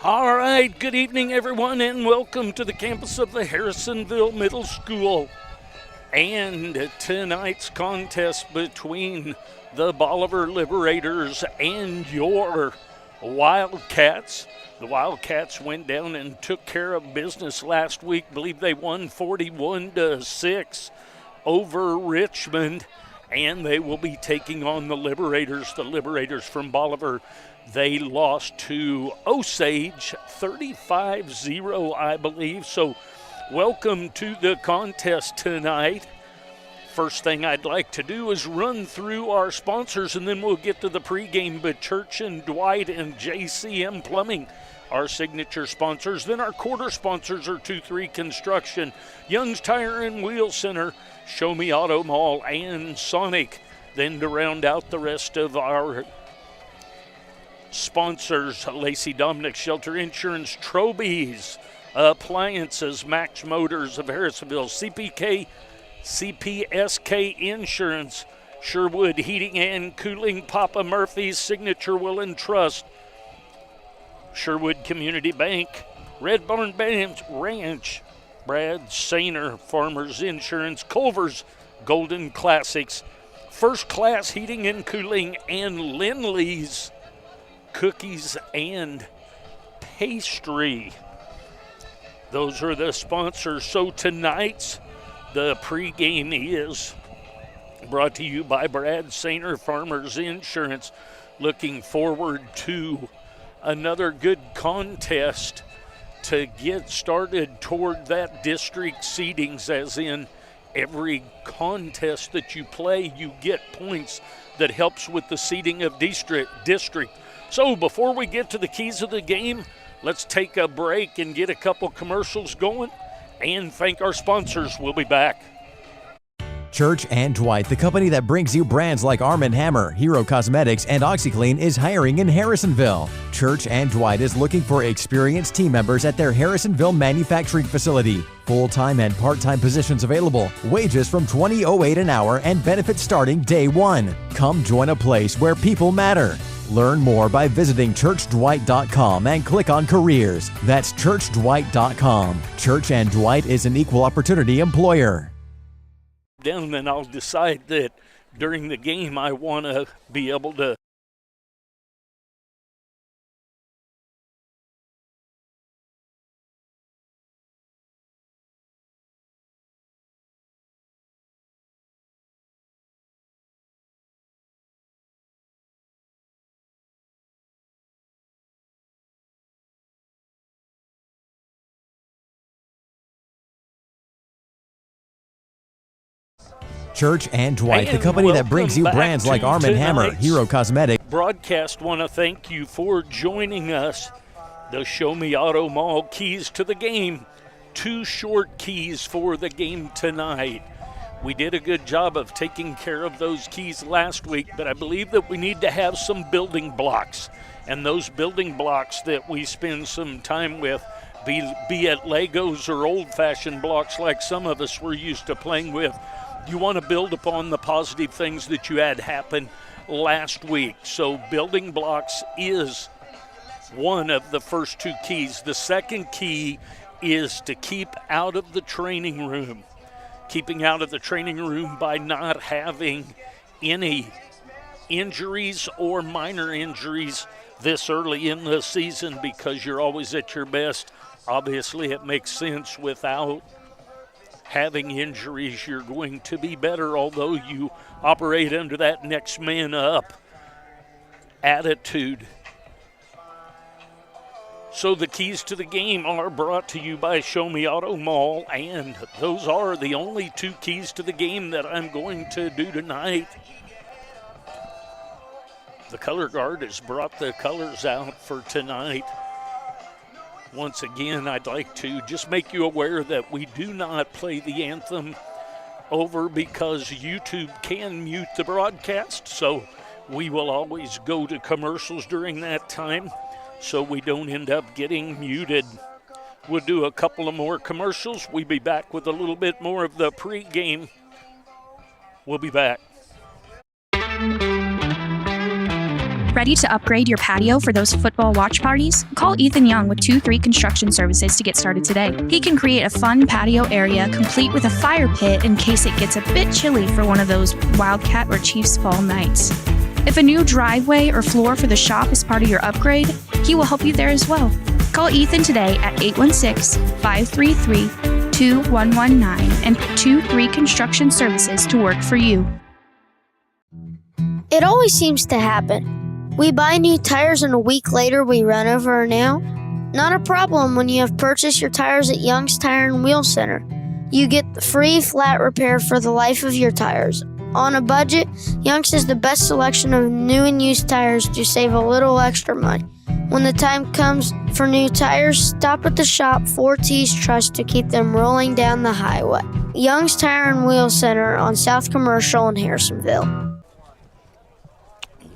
All right, good evening, everyone, and welcome to the campus of the Harrisonville Middle School. And tonight's contest between the Bolivar Liberators and your Wildcats. The Wildcats went down and took care of business last week. I believe they won 41-6 over Richmond, and they will be taking on the Liberators. The Liberators from Bolivar, they lost to Osage 35-0, I believe. So welcome to the contest tonight. First thing I'd like to do is run through our sponsors, and then we'll get to the pregame. But Church and Dwight and JCM Plumbing, our signature sponsors. Then our quarter sponsors are 2-3 Construction, Young's Tire and Wheel Center, Show Me Auto Mall, and Sonic. Then to round out the rest of our sponsors, Lacey Dominic Shelter Insurance, Trobies Appliances, Max Motors of Harrisonville, CPSK Insurance, Sherwood Heating and Cooling, Papa Murphy's, Signature Will and Trust, Sherwood Community Bank, Red Barn Ranch, Brad Sainer Farmers Insurance, Culver's Golden Classics, First Class Heating and Cooling, and Lindley's Cookies and Pastry. Those are the sponsors. So tonight's the pregame is brought to you by Brad Sainer Farmers Insurance. Looking forward to another good contest to get started toward that district seedings, as in every contest that you play, you get points that helps with the seeding of district. So before we get to the keys of the game, let's take a break and get a couple commercials going and thank our sponsors. We'll be back. Church and Dwight, the company that brings you brands like Arm & Hammer, Hero Cosmetics, and OxyClean, is hiring in Harrisonville. Church and Dwight is looking for experienced team members at their Harrisonville manufacturing facility. Full-time and part-time positions available. Wages from $20.08 an hour and benefits starting day one. Come join a place where people matter. Learn more by visiting churchdwight.com and click on careers. That's churchdwight.com. Church and Dwight is an equal opportunity employer. Down, and I'll decide that during the game I want to be able to Church and Dwight, the company that brings you brands like Arm & Hammer, Hero Cosmetics. Broadcast want to thank you for joining us. The Show Me Auto Mall keys to the game. 2 short keys for the game tonight. We did a good job of taking care of those keys last week, but I believe that we need to have some building blocks. And those building blocks that we spend some time with, be it Legos or old-fashioned blocks like some of us were used to playing with, you want to build upon the positive things that you had happen last week. So building blocks is one of the first 2 keys. The second key is to keep out of the training room. Keeping out of the training room by not having any injuries or minor injuries this early in the season, because you're always at your best. Obviously, it makes sense without having injuries, you're going to be better, although you operate under that next man up attitude. So the keys to the game are brought to you by Show Me Auto Mall, and those are the only 2 keys to the game that I'm going to do tonight. The color guard has brought the colors out for tonight. Once again, I'd like to just make you aware that we do not play the anthem over because YouTube can mute the broadcast, so we will always go to commercials during that time so we don't end up getting muted. We'll do a couple of more commercials. We'll be back with a little bit more of the pregame. We'll be back. Ready to upgrade your patio for those football watch parties? Call Ethan Young with 2-3 Construction Services to get started today. He can create a fun patio area complete with a fire pit in case it gets a bit chilly for one of those Wildcat or Chiefs fall nights. If a new driveway or floor for the shop is part of your upgrade, he will help you there as well. Call Ethan today at 816-533-2119 and 2-3 Construction Services to work for you. It always seems to happen. We buy new tires and a week later we run over a nail. Not a problem when you have purchased your tires at Young's Tire and Wheel Center. You get the free flat repair for the life of your tires. On a budget, Young's has the best selection of new and used tires to save a little extra money. When the time comes for new tires, stop at the shop 4T's Trust to keep them rolling down the highway. Young's Tire and Wheel Center on South Commercial in Harrisonville.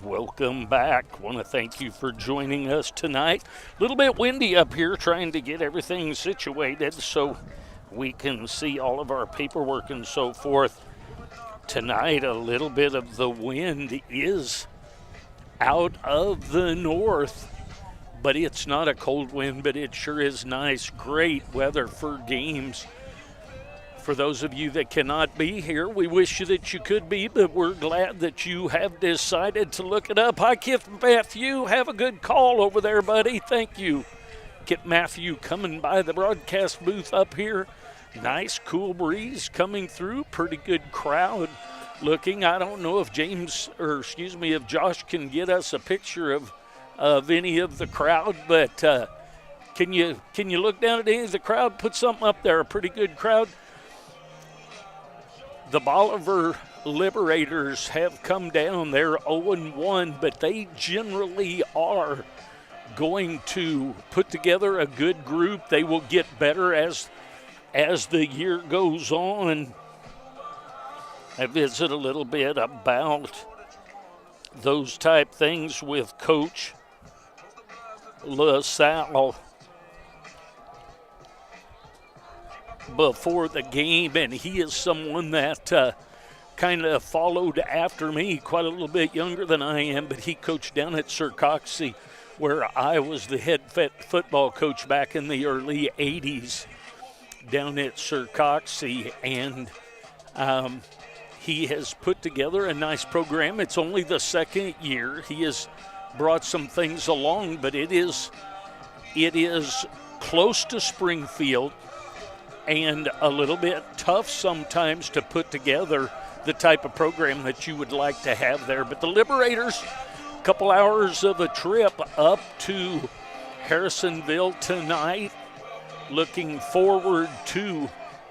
Welcome back. Want to thank you for joining us tonight. A little bit windy up here, trying to get everything situated so we can see all of our paperwork and so forth. Tonight, a little bit of the wind is out of the north, but it's not a cold wind, but it sure is nice. Great weather for games. For those of you that cannot be here, we wish you that you could be, but we're glad that you have decided to look it up. Hi, Kip Matthew. Have a good call over there, buddy. Thank you. Kip Matthew coming by the broadcast booth up here. Nice, cool breeze coming through. Pretty good crowd looking. I don't know if if Josh can get us a picture of any of the crowd, but can you look down at any of the crowd? Put something up there. A pretty good crowd. The Bolivar Liberators have come down. They're 0-1, but they generally are going to put together a good group. They will get better as the year goes on. I visit a little bit about those type things with Coach LaSalle before the game, and he is someone that kind of followed after me, quite a little bit younger than I am, but he coached down at Sir Coxey, where I was the head football coach back in the early 80s down at Sir Coxey, and he has put together a nice program. It's only the second year. He has brought some things along, but it is close to Springfield and a little bit tough sometimes to put together the type of program that you would like to have there. But the Liberators, a couple hours of a trip up to Harrisonville tonight. Looking forward to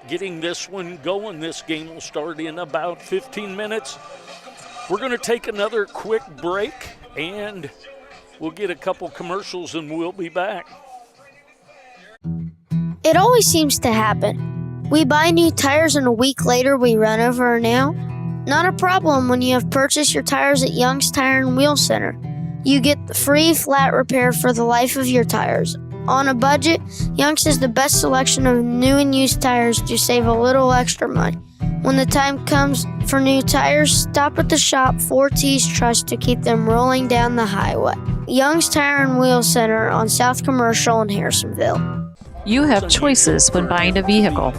getting this one going. This game will start in about 15 minutes. We're going to take another quick break, and we'll get a couple commercials, and we'll be back. It always seems to happen. We buy new tires and a week later we run over a nail. Not a problem when you have purchased your tires at Young's Tire and Wheel Center. You get the free flat repair for the life of your tires. On a budget, Young's has the best selection of new and used tires to save a little extra money. When the time comes for new tires, stop at the shop 4T's Trust to keep them rolling down the highway. Young's Tire and Wheel Center on South Commercial in Harrisonville. You have choices when buying a vehicle.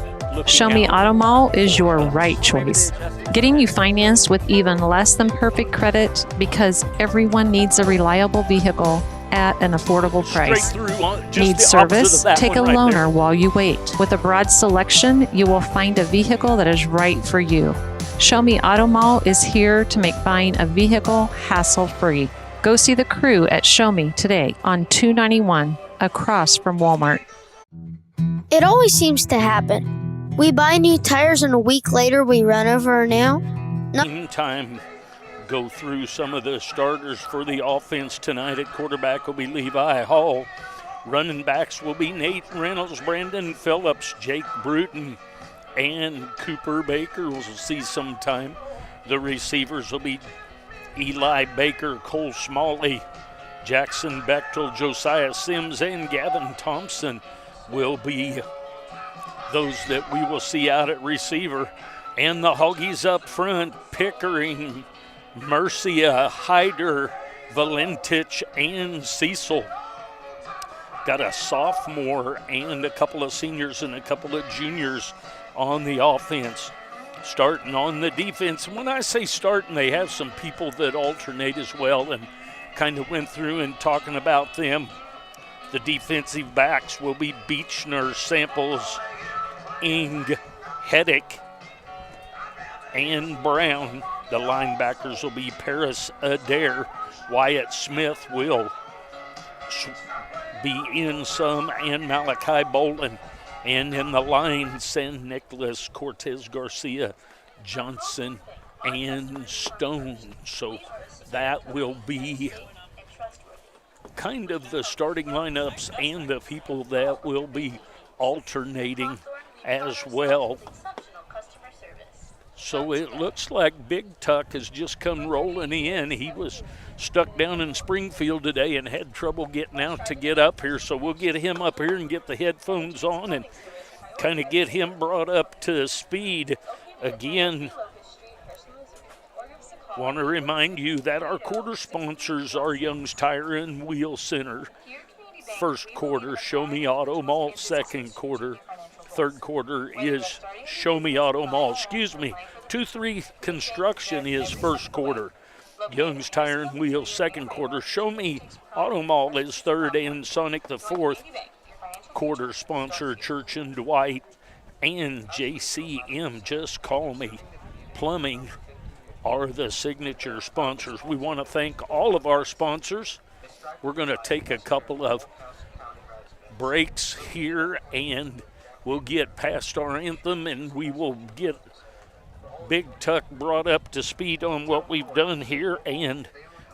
Show Me Auto Mall is your right choice. Getting you financed with even less than perfect credit, because everyone needs a reliable vehicle at an affordable price. Need service? Take a loaner while you wait. With a broad selection, you will find a vehicle that is right for you. Show Me Auto Mall is here to make buying a vehicle hassle-free. Go see the crew at Show Me today on 291 across from Walmart. It always seems to happen. We buy new tires and a week later we run over a nail. Meantime, go through some of the starters for the offense tonight. At quarterback will be Levi Hall. Running backs will be Nate Reynolds, Brandon Phillips, Jake Bruton, and Cooper Baker. We'll see sometime. The receivers will be Eli Baker, Cole Smalley, Jackson Bechtel, Josiah Sims, and Gavin Thompson will be those that we will see out at receiver. And the Hoggies up front, Pickering, Mercia, Hyder, Valentich and Cecil. Got a sophomore and a couple of seniors and a couple of juniors on the offense. Starting on the defense. When I say starting, they have some people that alternate as well, and kind of went through and talking about them. The defensive backs will be Beechner, Samples, Ing, Heddick, and Brown. The linebackers will be Paris Adair. Wyatt Smith will be in some, and Malachi Bolin. And in the line, San Nicolas, Cortez Garcia, Johnson, and Stone. So that will be kind of the starting lineups and the people that will be alternating as well. So it looks like Big Tuck has just come rolling in. He was stuck down in Springfield today and had trouble getting out to get up here. So we'll get him up here and get the headphones on and kind of get him brought up to speed. Again, want to remind you that our quarter sponsors are Young's Tire and Wheel Center. First quarter, Show Me Auto Mall. Second quarter. Third quarter is Show Me Auto Mall. 2-3 Construction is first quarter. Young's Tire and Wheel, second quarter. Show Me Auto Mall is third, and Sonic the fourth quarter sponsor. Church and Dwight and JCM, Just Call Me Plumbing, are the signature sponsors. We want to thank all of our sponsors. We're going to take a couple of breaks here, and we'll get past our anthem, and we will get Big Tuck brought up to speed on what we've done here, and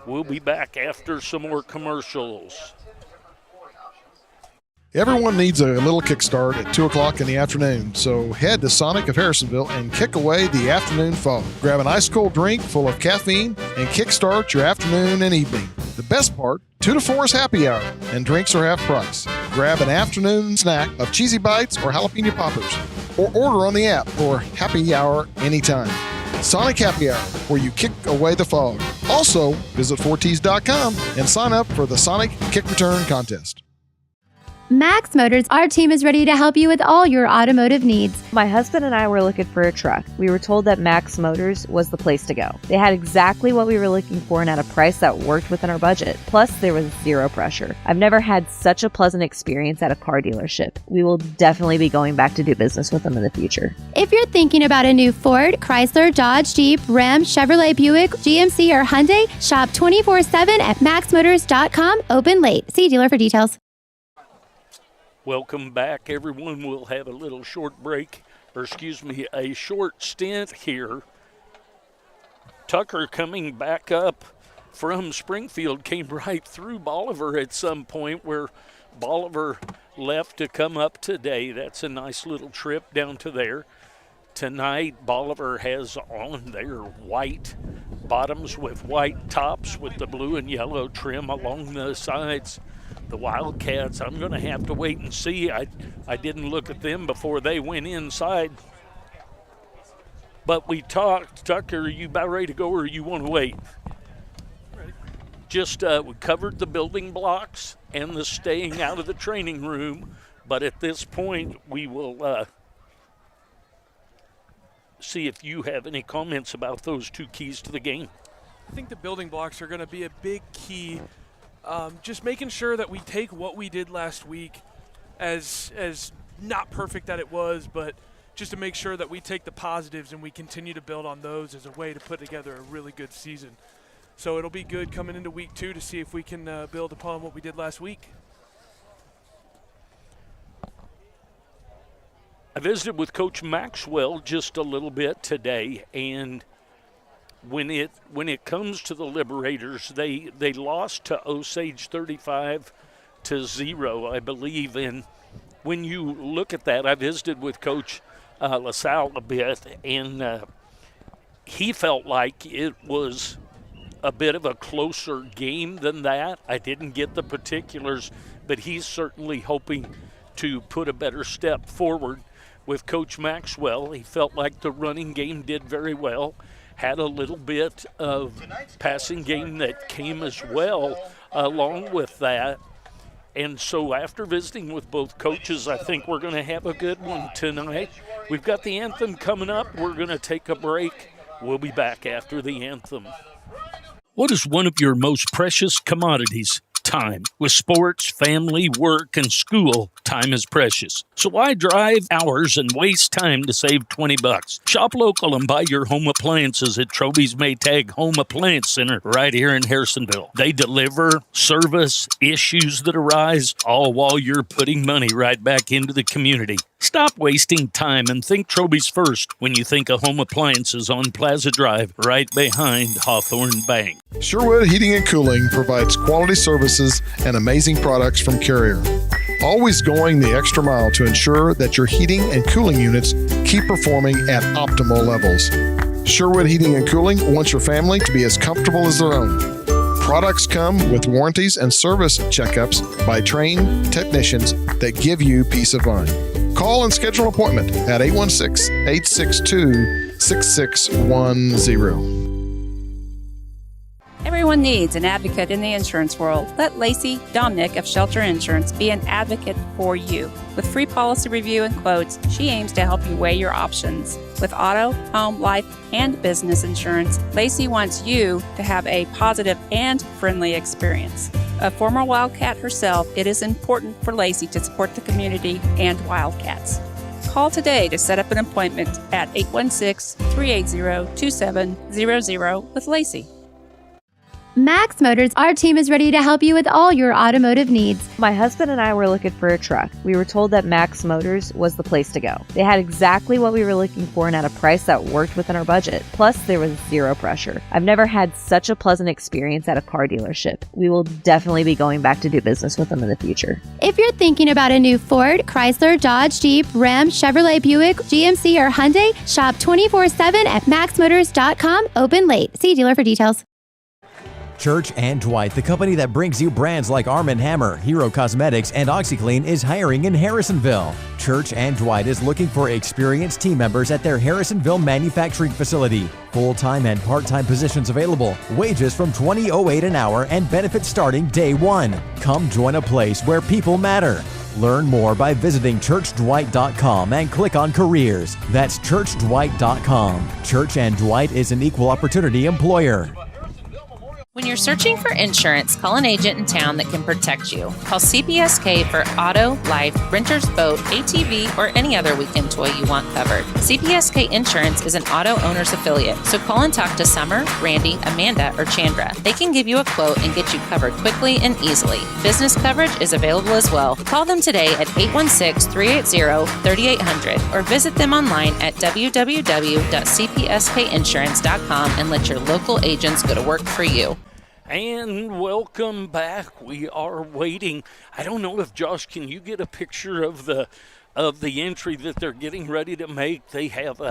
we'll be back after some more commercials. Everyone needs a little kickstart at 2 o'clock in the afternoon, so head to Sonic of Harrisonville and kick away the afternoon fog. Grab an ice-cold drink full of caffeine and kickstart your afternoon and evening. The best part, 2 to 4 is happy hour, and drinks are half price. Grab an afternoon snack of cheesy bites or jalapeno poppers, or order on the app for happy hour anytime. Sonic Happy Hour, where you kick away the fog. Also, visit 4ts.com and sign up for the Sonic Kick Return Contest. Max Motors, our team is ready to help you with all your automotive needs. My husband and I were looking for a truck. We were told that Max Motors was the place to go. They had exactly what we were looking for and at a price that worked within our budget. Plus, there was zero pressure. I've never had such a pleasant experience at a car dealership. We will definitely be going back to do business with them in the future. If you're thinking about a new Ford, Chrysler, Dodge, Jeep, Ram, Chevrolet, Buick, GMC, or Hyundai, shop 24/7 at maxmotors.com. Open late. See dealer for details. Welcome back, everyone. We'll have a little short break, a short stint here. Tucker coming back up from Springfield came right through Bolivar at some point where Bolivar left to come up today. That's a nice little trip down to there. Tonight, Bolivar has on their white bottoms with white tops with the blue and yellow trim along the sides. The Wildcats, I'm going to have to wait and see. I didn't look at them before they went inside. But we talked. Tucker, are you about ready to go or you want to wait? Ready. Just we covered the building blocks and the staying out of the training room. But at this point, we will see if you have any comments about those two keys to the game. I think the building blocks are going to be a big key. Just making sure that we take what we did last week as not perfect that it was, but just to make sure that we take the positives and we continue to build on those as a way to put together a really good season. So it'll be good coming into week 2 to see if we can build upon what we did last week. I visited with Coach Maxwell just a little bit today, and when it comes to the Liberators, they lost to Osage 35-0, I believe. And when you look at that, I visited with Coach LaSalle a bit, and he felt like it was a bit of a closer game than that. I didn't get the particulars, but he's certainly hoping to put a better step forward with Coach Maxwell. He felt like the running game did very well. had a little bit of passing game that came as well along with that. And so after visiting with both coaches, I think we're going to have a good one tonight. We've got the anthem coming up. We're going to take a break. We'll be back after the anthem. What is one of your most precious commodities? Time. With sports, family, work, and school, time is precious. So why drive hours and waste time to save $20? Shop local and buy your home appliances at Troby's Maytag Home Appliance Center right here in Harrisonville. They deliver, service, issues that arise, all while you're putting money right back into the community. Stop wasting time and think Troby's first when you think of home appliances on Plaza Drive, right behind Hawthorne Bank. Sherwood Heating and Cooling provides quality services and amazing products from Carrier. Always going the extra mile to ensure that your heating and cooling units keep performing at optimal levels. Sherwood Heating and Cooling wants your family to be as comfortable as their own. Products come with warranties and service checkups by trained technicians that give you peace of mind. Call and schedule an appointment at 816-862-6610. Everyone needs an advocate in the insurance world. Let Lacey Domnick of Shelter Insurance be an advocate for you. With free policy review and quotes, she aims to help you weigh your options. With auto, home, life, and business insurance, Lacey wants you to have a positive and friendly experience. A former Wildcat herself, it is important for Lacey to support the community and Wildcats. Call today to set up an appointment at 816-380-2700 with Lacey. Max Motors, our team is ready to help you with all your automotive needs. My husband and I were looking for a truck. We were told that Max Motors was the place to go. They had exactly what we were looking for and at a price that worked within our budget. Plus, there was zero pressure. I've never had such a pleasant experience at a car dealership. We will definitely be going back to do business with them in the future. If you're thinking about a new Ford, Chrysler, Dodge, Jeep, Ram, Chevrolet, Buick, GMC, or Hyundai, shop 24/7 at maxmotors.com. Open late. See dealer for details. Church and Dwight, the company that brings you brands like Arm & Hammer, Hero Cosmetics, and OxyClean, is hiring in Harrisonville. Church and Dwight is looking for experienced team members at their Harrisonville manufacturing facility. Full-time and part-time positions available. Wages from $20.08 an hour and benefits starting day one. Come join a place where people matter. Learn more by visiting churchdwight.com and click on careers. That's churchdwight.com. Church and Dwight is an equal opportunity employer. When you're searching for insurance, call an agent in town that can protect you. Call CPSK for auto, life, renter's boat, ATV, or any other weekend toy you want covered. CPSK Insurance is an auto owner's affiliate, so call and talk to Summer, Randy, Amanda, or Chandra. They can give you a quote and get you covered quickly and easily. Business coverage is available as well. Call them today at 816-380-3800 or visit them online at www.cpskinsurance.com and let your local agents go to work for you. And welcome back. We are waiting. I don't know if Josh, can you get a picture of the entry that they're getting ready to make? They have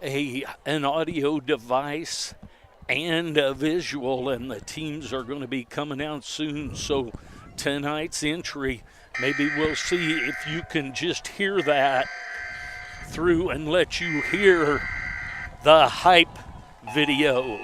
an audio device and a visual, and the teams are going to be coming out soon. So tonight's entry, maybe we'll see if you can just hear that through and let you hear the hype video.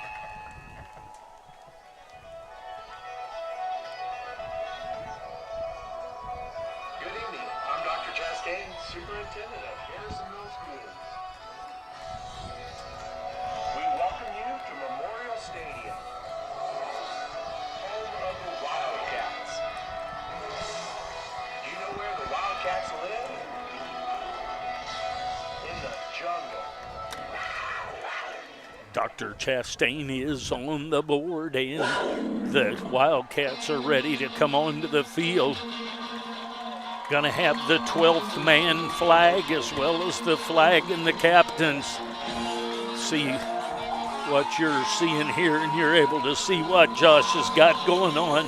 Dr. Chastain is on the board, and the Wildcats are ready to come onto the field. Going to have the 12th man flag as well as the flag and the captains. See what you're seeing here, and you're able to see what Josh has got going on.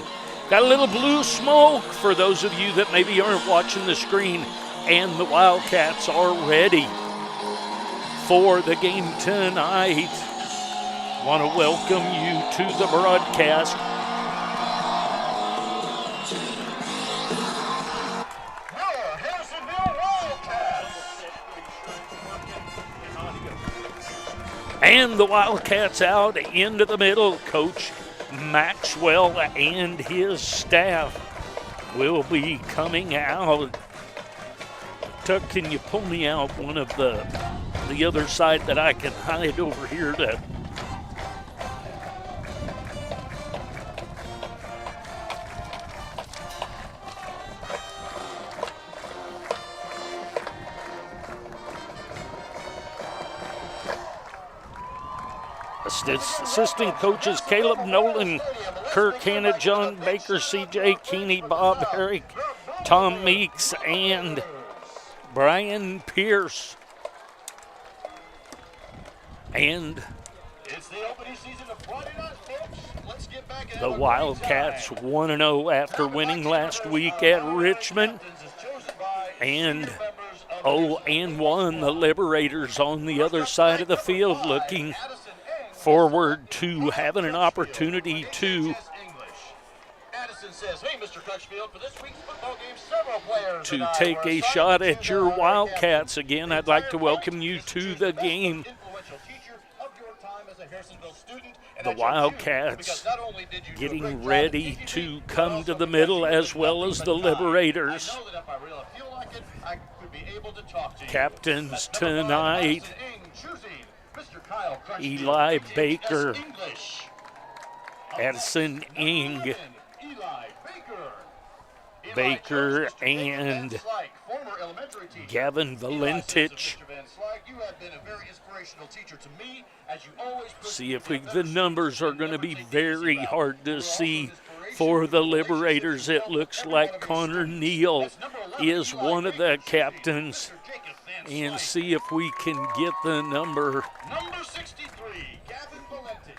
Got a little blue smoke for those of you that maybe aren't watching the screen, and the Wildcats are ready for the game tonight. Want to welcome you to the broadcast. And the Wildcats out into the middle. Coach Maxwell and his staff will be coming out. Tuck, can you pull me out one of the other side that I can hide over here to... Assistant coaches Caleb Nolan, Kirk Hanna, John Baker, CJ Keeney, Bob Herrick, Tom Meeks, and Brian Pierce. And the Wildcats 1-0 after winning last week at Richmond. And 0-1 the Liberators on the other side of the field, looking forward to having an opportunity to take a shot at your Wildcats. Again, I'd like to welcome you to the game. The Wildcats getting ready to come to the middle, as well as the Liberators. Captains tonight: Eli Baker, Addison Ing, Baker, and Gavin Valentich. See if the numbers are going to be very hard to see for the Liberators. It looks like Connor Neal is one of the captains. And see if we can get the number. Number 63, Gavin Valentich.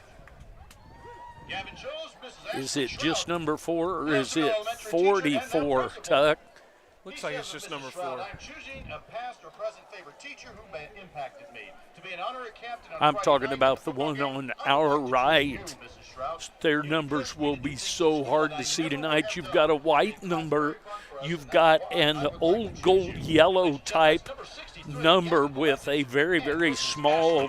Gavin shows is it just number 4 or is it 44, Tuck? Looks like it's just number 4. I'm talking about the one on our right. Their numbers will be so hard to see tonight. You've got a white number. You've got an old gold yellow type number with a very, very small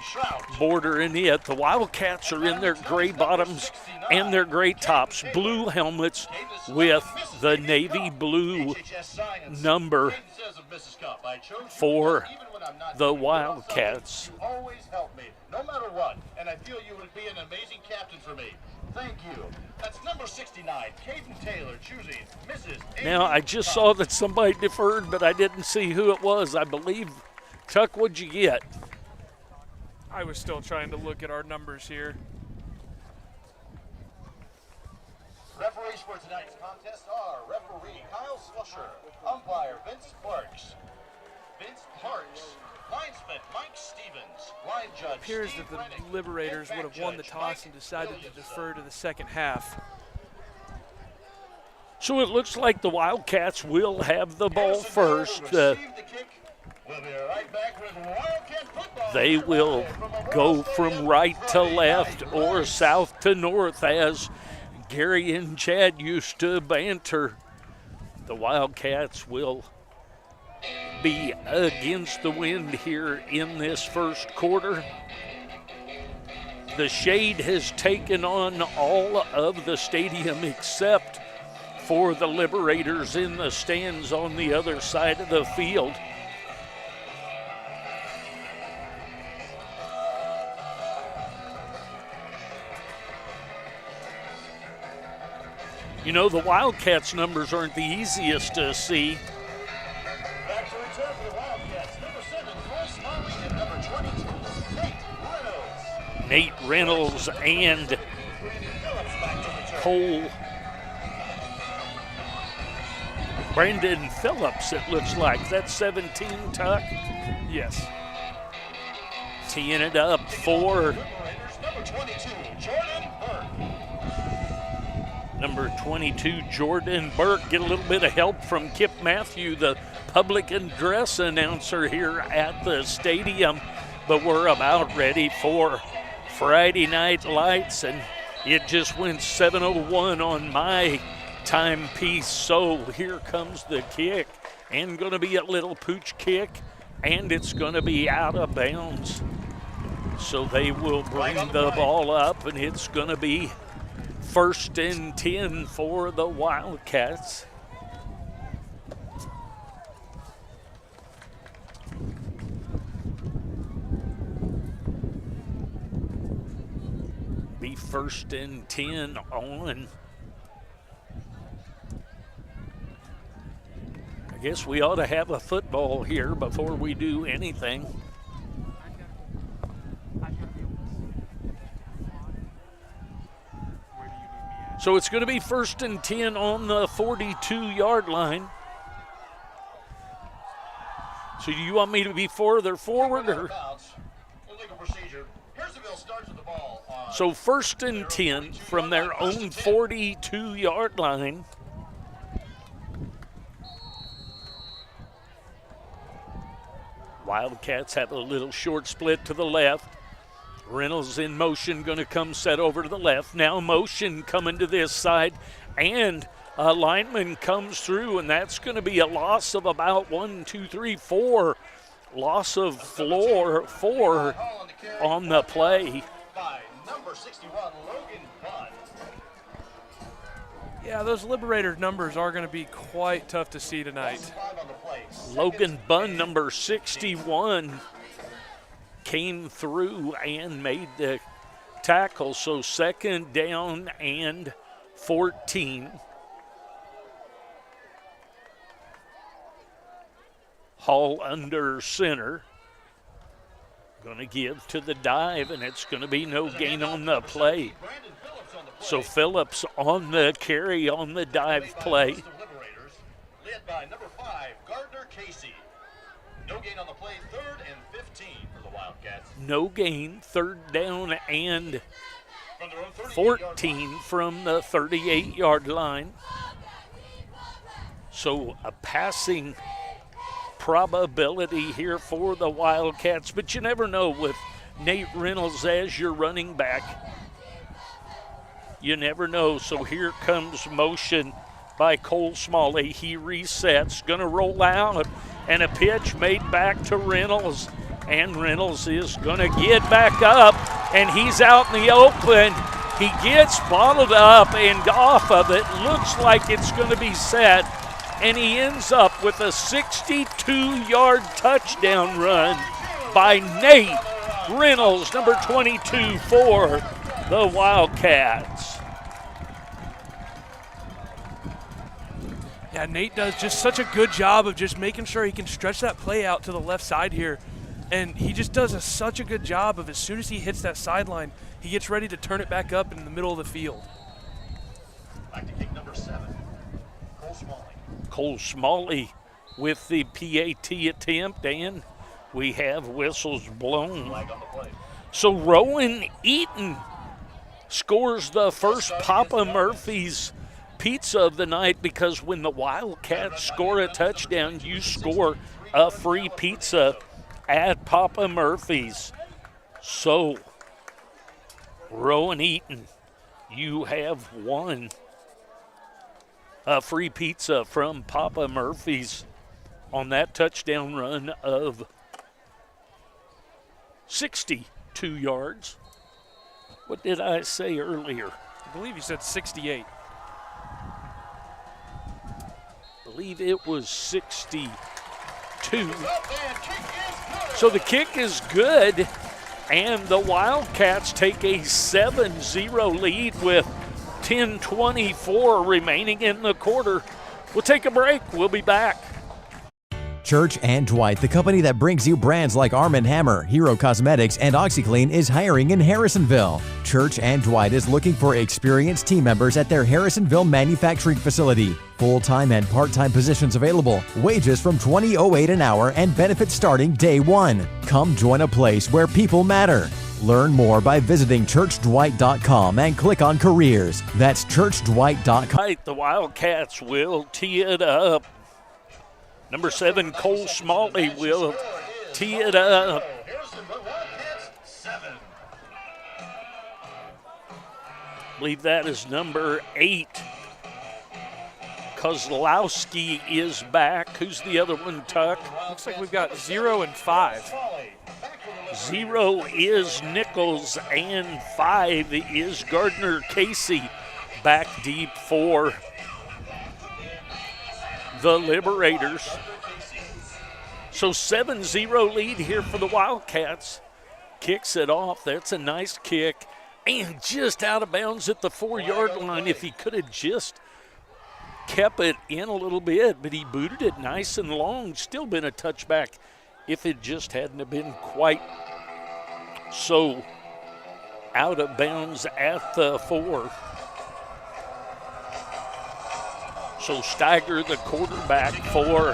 border in it. The Wildcats are in their gray bottoms and their gray tops, blue helmets with the navy blue number for the Wildcats. No matter what, and I feel you would be an amazing captain for me. Thank you. That's number 69, Caden Taylor, choosing Mrs. Now, I just saw that somebody deferred, but I didn't see who it was. I believe, Chuck, what'd you get? I was still trying to look at our numbers here. Referees for tonight's contest are referee Kyle Slusher, umpire Vince Parks, linesman Mike Stevens, line judge. It appears that the Liberators would have won the toss and decided to defer to the second half. So it looks like the Wildcats will have the ball first. They will go from right to left or south to north, as Gary and Chad used to banter. The Wildcats will be against the wind here in this first quarter. The shade has taken on all of the stadium except for the Liberators in the stands on the other side of the field. You know, the Wildcats numbers aren't the easiest to see. Back to return for the Wildcats, number 7, Chris Marley, and number 22, Nate Reynolds and Cole. Brandon Phillips, it looks like. That's 17, Tuck? Yes. Teeing it up for number 22, Jordan Burke. Get a little bit of help from Kip Matthew, the public address announcer here at the stadium. But we're about ready for Friday Night Lights, and it just went 7:01 on my timepiece. So here comes the kick, and going to be a little pooch kick, and it's going to be out of bounds. So they will bring the ball up, and it's going to be 1st and 10 for the Wildcats. Be 1st and 10 on. I guess we ought to have a football here before we do anything. So it's going to be 1st and 10 on the 42-yard line. So do you want me to be further forward? Or? So 1st and 10 from their own 42-yard line. Wildcats have a little short split to the left. Reynolds in motion, going to come set over to the left. Now motion coming to this side, and a lineman comes through, and that's going to be a loss of about 4. Loss of four on the play. Yeah, those Liberators numbers are going to be quite tough to see tonight. Logan Bunn, number 61, came through and made the tackle. So 2nd down and 14. Hall under center. Going to give to the dive, and it's going to be no gain on the play. So Phillips on the carry on the dive play. Led by number 5, Gardner Casey. No gain on the play, 3rd and 15 for the Wildcats. No gain, 3rd down and 14 from the 38-yard line. So a passing probability here for the Wildcats, but you never know with Nate Reynolds as your running back. You never know. So here comes motion by Cole Smalley. He resets, going to roll out, and a pitch made back to Reynolds. And Reynolds is going to get back up, and he's out in the open. He gets bottled up and off of it. Looks like it's going to be set, and he ends up with a 62-yard touchdown run by Nate Reynolds, number 22 for the Wildcats. Yeah, Nate does just such a good job of just making sure he can stretch that play out to the left side here. And he just does such a good job of as soon as he hits that sideline, he gets ready to turn it back up in the middle of the field. Back to kick number 7, Cole Smalley. Cole Smalley with the PAT attempt, and we have whistles blown. So Rowan Eaton scores the first Papa Murphy's pizza of the night, because when the Wildcats score a touchdown, you score a free pizza at Papa Murphy's. So Rowan Eaton, you have won a free pizza from Papa Murphy's on that touchdown run of 62 yards. What did I say earlier? I believe you said 68. I believe it was 62. So the kick is good, and the Wildcats take a 7-0 lead with 10:24 remaining in the quarter. We'll take a break. We'll be back. Church and Dwight, the company that brings you brands like Arm & Hammer, Hero Cosmetics, and OxyClean, is hiring in Harrisonville. Church and Dwight is looking for experienced team members at their Harrisonville manufacturing facility. Full-time and part-time positions available. Wages from $20.08 an hour and benefits starting day one. Come join a place where people matter. Learn more by visiting churchdwight.com and click on careers. That's churchdwight.com. The Wildcats will tee it up. Number 7, Cole Smalley will tee it up. I believe that is number 8. Kozlowski is back. Who's the other one, Tuck? Looks like we've got 0 and 5. 0 is Nichols, and 5 is Gardner Casey. Back deep for the Liberators. So 7-0 lead here for the Wildcats. Kicks it off. That's a nice kick. And just out of bounds at the 4-yard line. If he could have just kept it in a little bit, but he booted it nice and long. Still been a touchback if it just hadn't have been quite so out of bounds at the 4. So Steiger, the quarterback for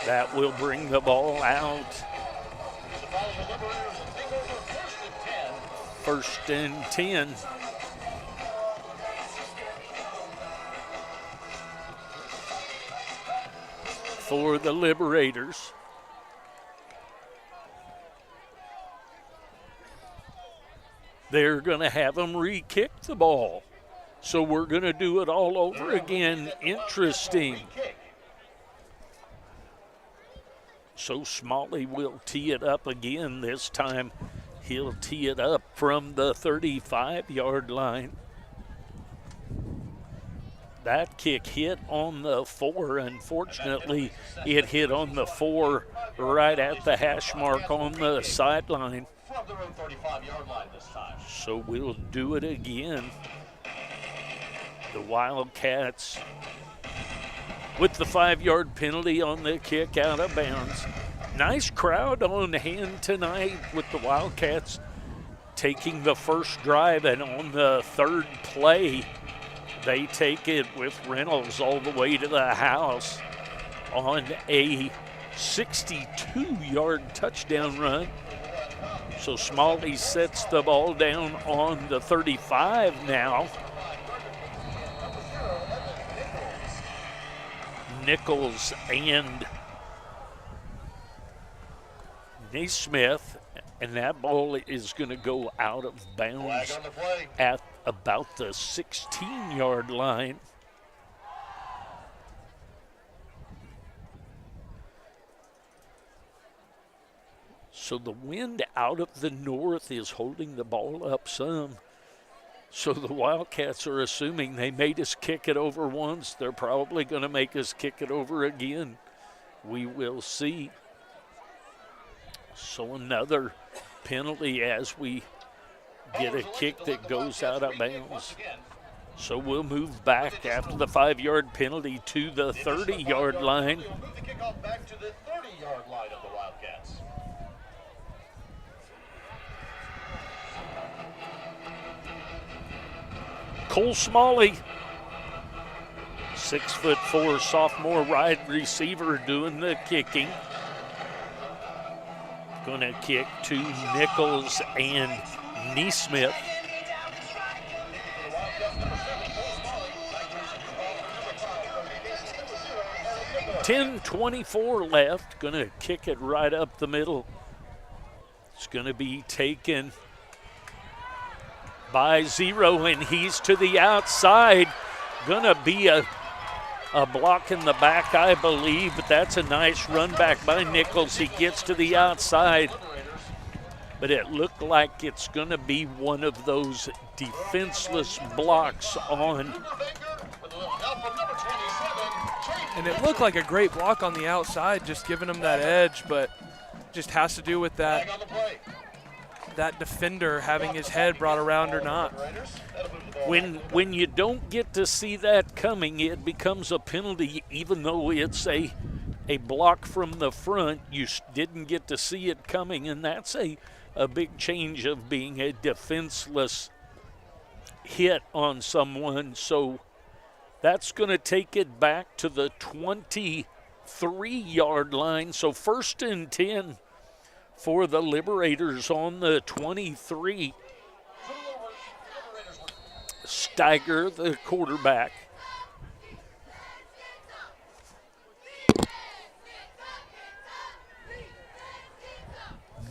that, will bring the ball out. 1st and 10. For the Liberators. They're going to have them re-kick the ball. So we're going to do it all over again. Interesting. So Smalley will tee it up again. This time he'll tee it up from the 35-yard line. That kick hit on the 4. Unfortunately, it hit on the 4 right at the hash mark on the sideline. So we'll do it again. The Wildcats with the 5-yard penalty on the kick out of bounds. Nice crowd on hand tonight with the Wildcats taking the first drive, and on the 3rd play, they take it with Reynolds all the way to the house on a 62-yard touchdown run. So Smalley sets the ball down on the 35 now. Nichols and Naismith, and that ball is going to go out of bounds at about the 16-yard line. So the wind out of the north is holding the ball up some. So the Wildcats are assuming they made us kick it over once. They're probably going to make us kick it over again. We will see. So another penalty as we get a kick that goes out of bounds. So we'll move back after the 5-yard penalty to the 30-yard line. Move the kickoff back to the 30-yard line of the Wildcats. Cole Smalley, 6'4" sophomore wide receiver, doing the kicking. Gonna kick to Nichols and Neesmith. .10:24 left. Gonna kick it right up the middle. It's gonna be taken by 0, and he's to the outside. Gonna be a block in the back, I believe, but that's a nice run back by Nichols. He gets to the outside, but it looked like it's gonna be one of those defenseless blocks on. And it looked like a great block on the outside, just giving him that edge, but just has to do with that defender having his head brought around or not. When you don't get to see that coming, it becomes a penalty, even though it's a block from the front. You didn't get to see it coming, and that's a big change of being a defenseless hit on someone. So that's going to take it back to the 23-yard line. So 1st and 10 for the Liberators on the 23. Steiger, the quarterback.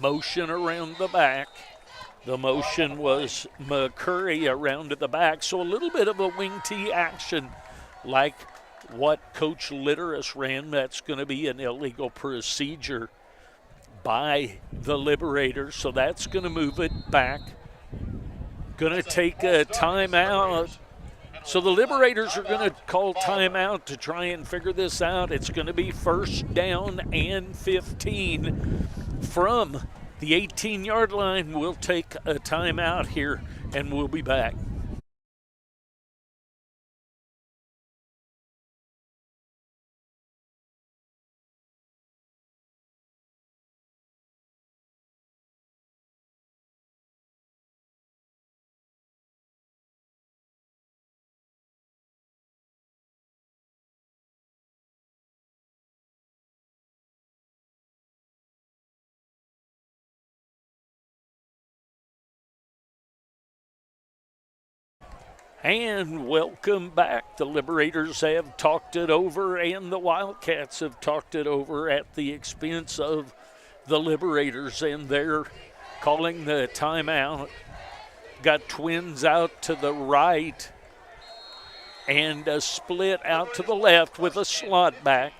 Motion around the back. The motion was McCurry around to the back. So a little bit of a wing tee action like what Coach Litteris ran. That's going to be an illegal procedure. by the Liberators, so that's going to move it back. Going to take a timeout. So the Liberators are going to call timeout to try and figure this out. It's going to be first down and 15 from the 18-yard line. We'll take a timeout here, and we'll be back. And welcome back. The Liberators have talked it over, and the Wildcats have talked it over at the expense of the Liberators, and they're calling the timeout. Got Twins out to the right and a split out to the left with a slot back.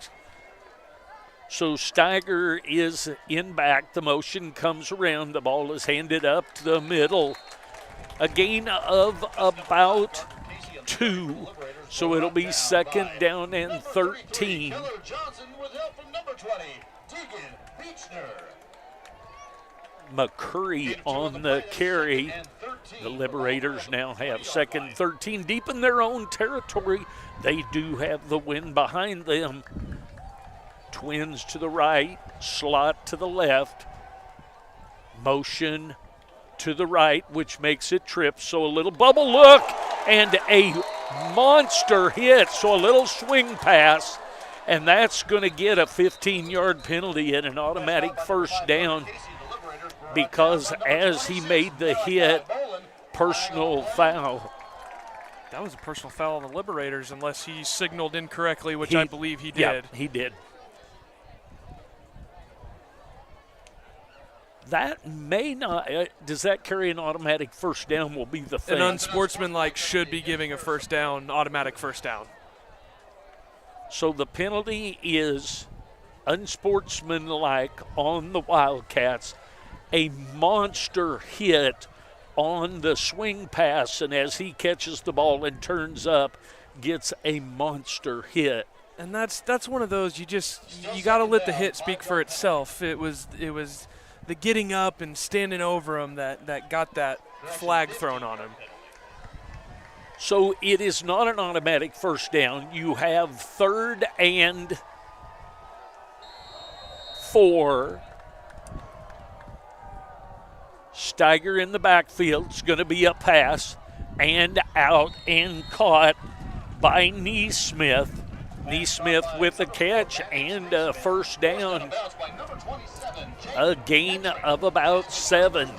So Steiger is in back. The motion comes around. The ball is handed up to the middle. A gain of about 2, so it'll be second down and 13. McCurry on the carry. The Liberators now have second 13 deep in their own territory. They do have the wind behind them. Twins to the right, slot to the left. Motion to the right, which makes it trip. So a little bubble look and a monster hit. So a little swing pass, and that's going to get a 15-yard penalty and an automatic first down because as he made the hit, personal foul. That was a personal foul on the Liberators unless he signaled incorrectly, which I believe he did. Yeah, he did. That may not, does that carry an automatic first down will be the thing. An unsportsmanlike should be giving a first down, automatic first down. So the penalty is unsportsmanlike on the Wildcats, a monster hit on the swing pass, and as he catches the ball and turns up, gets a monster hit. And that's one of those you got to let the hit speak for itself. It was the getting up and standing over him that got that flag thrown on him. So it is not an automatic first down. You have 3rd and 4. Steiger in the backfield. It's going to be a pass and out and caught by Neesmith. Neesmith with a catch and a first down. A gain of about 7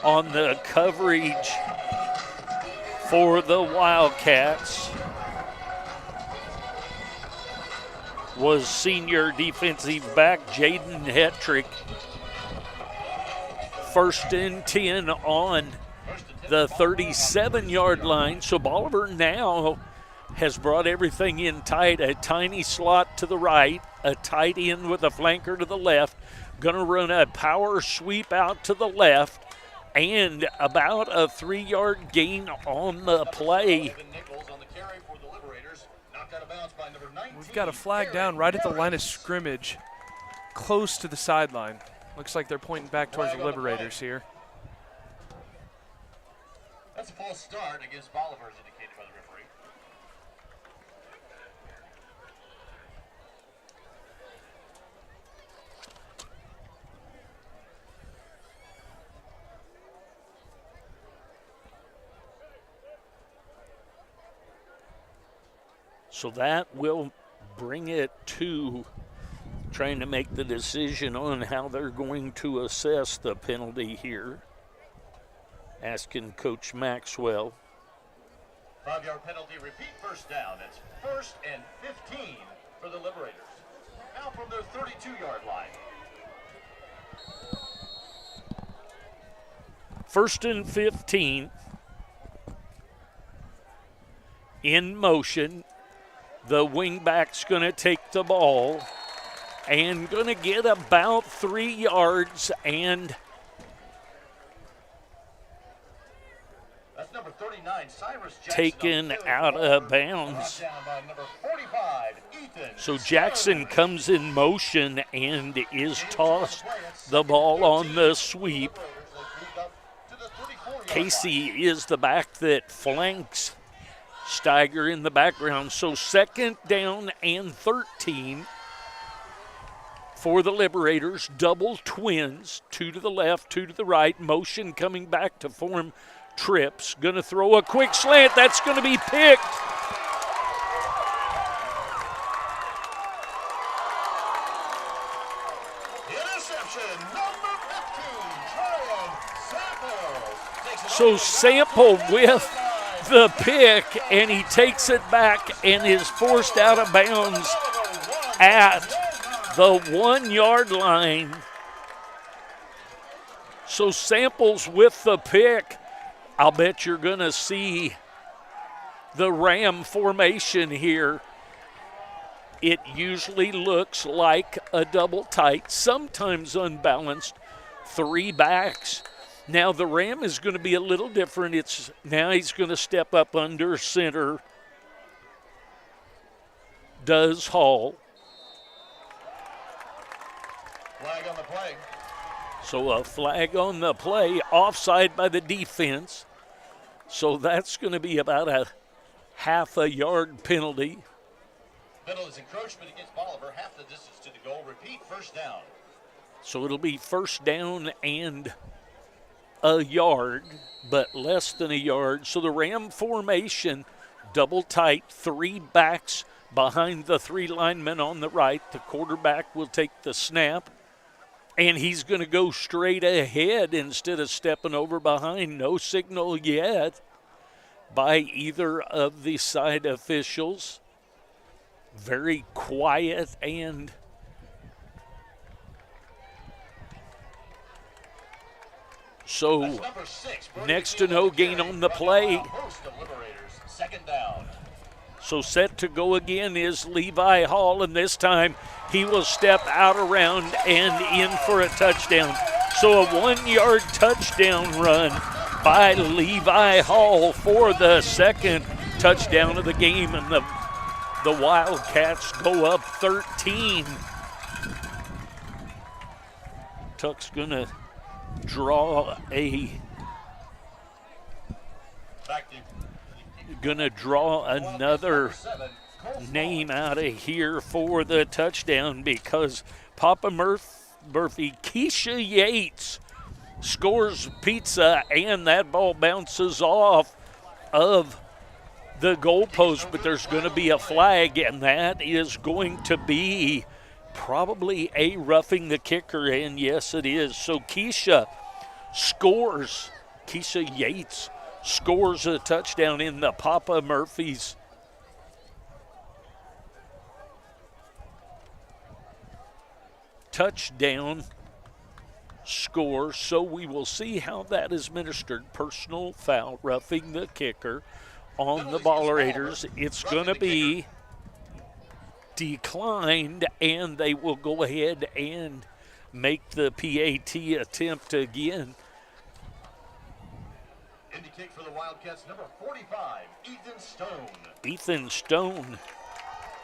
on the coverage for the Wildcats was senior defensive back Jaden Hetrick. 1st and 10 on the 37-yard line. So Bolivar now has brought everything in tight. A tiny slot to the right, a tight end with a flanker to the left. Going to run a power sweep out to the left, and about a 3-yard gain on the play. We've got a flag down right at the line of scrimmage, close to the sideline. Looks like they're pointing back towards the Liberators here. That's a false start against Bolivar, as indicated by the referee. So that will bring it to trying to make the decision on how they're going to assess the penalty here. Asking Coach Maxwell. 5-yard penalty, repeat first down. It's 1st and 15 for the Liberators. Now from their 32-yard line. 1st and 15. In motion. The wingback's going to take the ball. and going to get about 3 yards, and That's number 39, Cyrus Jackson, taken out of bounds. down by number 45, Ethan. So Jackson comes in motion and is tossed the ball on the sweep. Casey is the back that flanks Steiger in the background. So 2nd down and 13 for the Liberators. Double twins, 2 to the left, 2 to the right. Motion coming back to form trips. Going to throw a quick slant. That's going to be picked. Interception, number 15, Tryon Sample. So Sample with the pick, and he takes it back and is forced out of bounds at the 1 yard line. So Samples with the pick. I'll bet you're going to see the Ram formation here. It usually looks like a double tight, sometimes unbalanced, 3 backs. Now the Ram is going to be a little different. Now he's going to step up under center. Does Hall. Flag on the play. So a flag on the play, offside by the defense. So that's going to be about a half a yard penalty. Middle is encroachment against Bolivar, half the distance to the goal. Repeat, 1st down. So it'll be 1st down and a yard, but less than a yard. So the Ram formation, double tight, 3 backs behind the 3 linemen on the right. The quarterback will take the snap. And he's going to go straight ahead instead of stepping over behind. No signal yet by either of the side officials. Very quiet, and so next to no gain on the play. 2nd down. So set to go again is Levi Hall, and this time he will step out around and in for a touchdown. So a 1 yard touchdown run by Levi Hall for the 2nd touchdown of the game, and the Wildcats go up 13. Tuck's gonna draw another name out of here for the touchdown, because Papa Murphy, Keisha Yates scores pizza, and that ball bounces off of the goalpost, but there's going to be a flag, and that is going to be probably a roughing the kicker, and yes, it is. So Keisha Yates scores a touchdown in the Papa Murphy's touchdown score. So we will see how that is administered. Personal foul, roughing the kicker on the Liberators. It's going to be declined, and they will go ahead and make the PAT attempt again. Indicate for the Wildcats, number 45, Ethan Stone. Ethan Stone,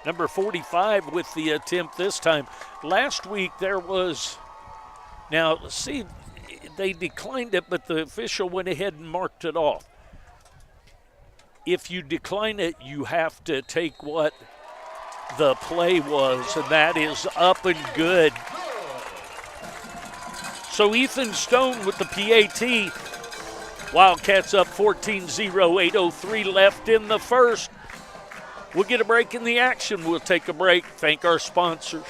number 45, with the attempt this time. Last week there was, now see, they declined it, but the official went ahead and marked it off. If you decline it, you have to take what the play was, and that is up and good. So Ethan Stone with the PAT. Wildcats up 14-0, 8:03 left in the first. We'll get a break in the action. We'll take a break. Thank our sponsors.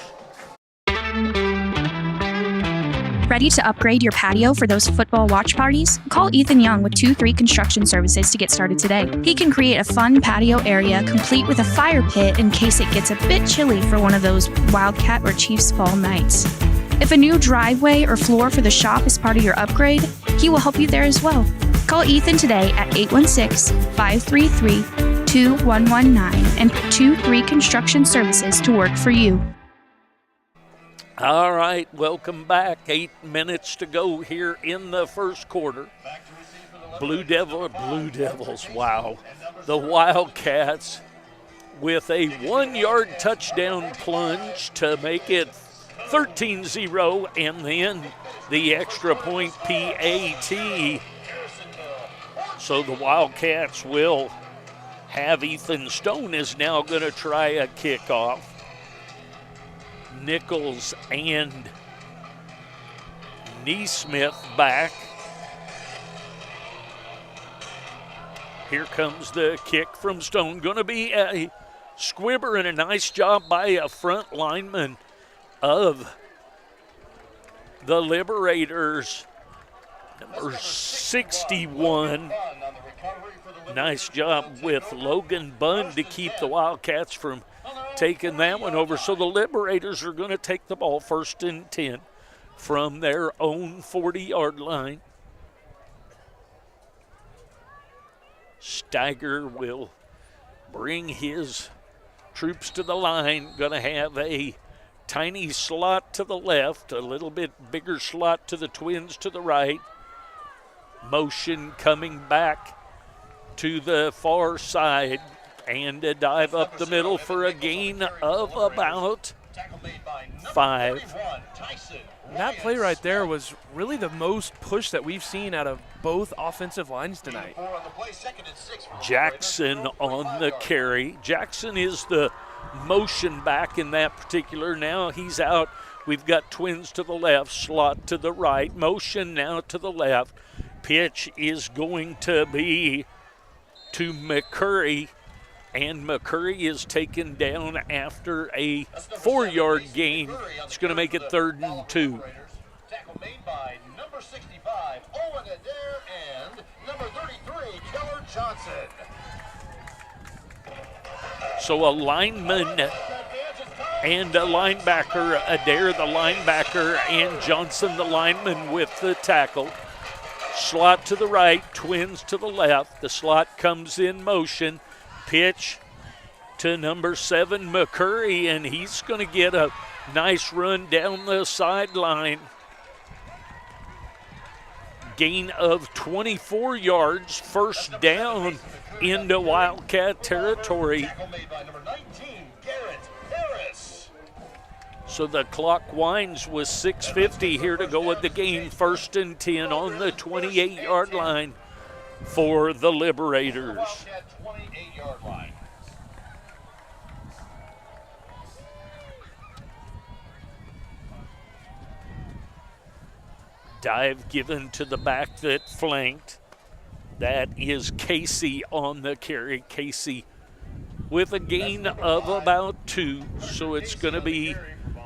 Ready to upgrade your patio for those football watch parties? Call Ethan Young with 2-3 Construction Services to get started today. He can create a fun patio area complete with a fire pit in case it gets a bit chilly for one of those Wildcat or Chiefs fall nights. If a new driveway or floor for the shop is part of your upgrade, he will help you there as well. Call Ethan today at 816-533-2119 and put 2-3 Construction Services to work for you. All right, welcome back. 8 minutes to go here in the first quarter. Blue Devils, wow. The Wildcats with a 1-yard touchdown plunge to make it 13-0, and then the extra point PAT. So the Wildcats will have Ethan Stone is now going to try a kickoff. Nichols and Neesmith back. Here comes the kick from Stone. Going to be a squibber, and a nice job by a front lineman of the Liberators, number 61. Nice job with Logan Bunn to keep the Wildcats from taking that one over. So the Liberators are going to take the ball 1st and 10 from their own 40-yard line. Steiger will bring his troops to the line. Going to have a tiny slot to the left, a little bit bigger slot to the Twins to the right. Motion coming back to the far side, and a dive up the middle for a gain of about 5. That play right there was really the most push that we've seen out of both offensive lines tonight. Jackson on the carry. Jackson is the motion back in that particular. Now he's out. We've got Twins to the left, slot to the right, motion now to the left. Pitch is going to be to McCurry, and McCurry is taken down after a 4-yard gain. It's going to make it 3rd and 2. Tackle made by number 65, Owen Adair, and number 33, Keller Johnson. So a lineman and a linebacker, Adair the linebacker and Johnson the lineman with the tackle. Slot to the right, Twins to the left. The slot comes in motion. Pitch to number 7, McCurry, and he's going to get a nice run down the sideline. Gain of 24 yards, 1st down into Wildcat territory. So the clock winds with 6:50 here to go with the game. 1st and 10 on the 28-yard line for the Liberators. Dive given to the back that flanked. That is Casey on the carry. Casey with a gain of about 2. So it's going to be